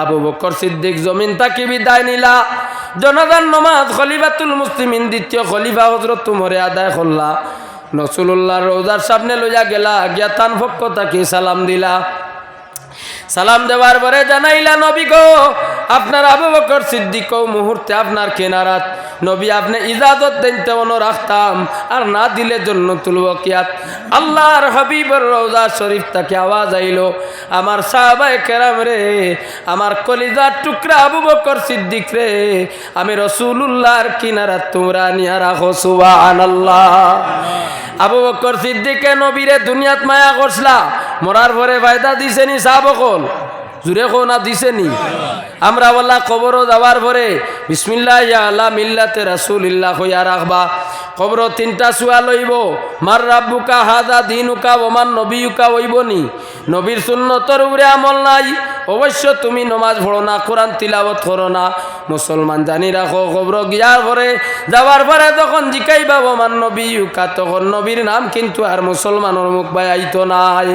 আবু বকর সিদ্দিক জমিন তাকি বিদায় নিলা, জনগণ নমাজ খলিফাতুল মুসলিমিন দ্বিতীয় খলিফা হযরত উমরে আদায় করলা। রাসূলুল্লাহর রওজার সামনে লইয়া গেলা, গিয়া তান পক্ষ থাকি সালাম দিলা। সালাম দেওয়ার পরে জানাইলা নবী গো আপনার আবু বকর সিদ্দিক মুহূর্তে আপনার কেনারাত, নবী আপনি ইজাজত দেন তেমন রাখতাম, আর না দিলে জান্নাতুল বকিয়াত। আল্লাহর হাবিবের রওজা শরীফ থেকে আওয়াজ আইলো, আমার সাহাবায়ে কেরাম রে, আমার কলিজার টুকরা আবু বকর সিদ্দিক রে, আমি রাসূলুল্লাহর কিনারাত তোমরা নিয়া রাখো। সুবহানাল্লাহ। আবু বকর সিদ্দিকে নবীরে দুনিয়াত মায়া করছলা, মরার পরে ফায়দা দিছেনি সাহাবকল? জুরে কো না দিছেনি? আমরা বলা কবরও যাওয়ার পরে বিসমিল্লাহ ইয়া আলা মিল্লাতে রাসূলিল্লাহ কইয়া রাখবা। কবর তিনটা সুয়া লইব, মার রাব্বুকা হাদা দিনুকা ওমান নবিয়ুকা হইবনি। নবীর সুন্নতর উপরে আমল নাই, অবশ্য তুমি নমাজ পড়ো না, কোরআন তিলাওয়াত করো না। মুসলমান জানি রাখো কবর গিয়ার পরে যাওয়ার পরে যখন জিকাইবা ওমান নবিয়ুকা, তখন নবীর নাম কিন্তু আর মুসলমানের মুখ বাই আইতো নাই।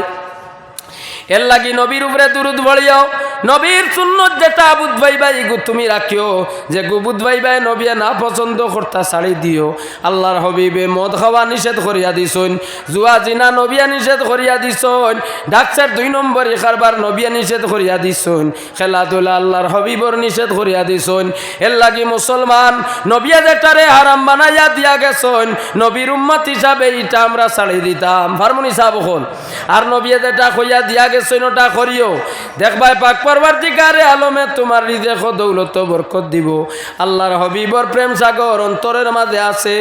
এর লাগি নবীর উপরে দুরুদ পড়িও। নবীর সুন্নত যেটা বুধ ভাই ভাই গু তুমি রাখিও, যে গুবুধ ভাই ভাই নবী না পছন্দ করতা ছাড়ি দিও। আল্লাহর হাবিবে মদ খাওয়া নিষেধ করিয়া দিছন, জুয়া জিনা নবিয়া নিষেধ করিয়া দিছন, ডাক্তার 2 নম্বর কারবার নবিয়া নিষেধ করিয়া দিছন, খেলাধুলা আল্লাহর হাবিবর নিষেধ করিয়া দিছন। এর লাগি মুসলমান নবিয়া যেটারে হারাম বানাইয়া দিয়া গেছন, নবীর উম্মত হিসাবে এটা আমরা ছাড়ি দিতাম। ফারমুনি সাহেব হল আর নবিয়া যেটা কইয়া দিয়া গেছন ওটা করিও। দেখবাই পাক পরবর্তীকারে আলমে তোমার রিজেক দৌলত বরকত দিব। আল্লাহর হাবিবর প্রেম সাগর অন্তরের মাঝে আছে,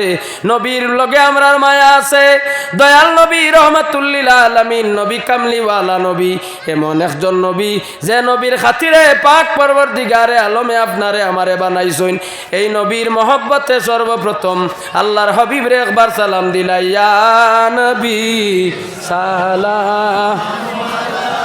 নবীর লগে আমরার মায়া আছে। দয়াল নবী রহমাতুল লিল আলামিন, নবী কামলিওয়ালা নবী, এমন একজন নবী যে নবীর খাতিরে পাক পরবর্তীকারে আলমে আপনারে আমারে বানাইছেন। এই নবীর মহব্বতে সর্বপ্রথম আল্লাহর হাবিবরে একবার সালাম দিলা, ইয়া নবী সালাম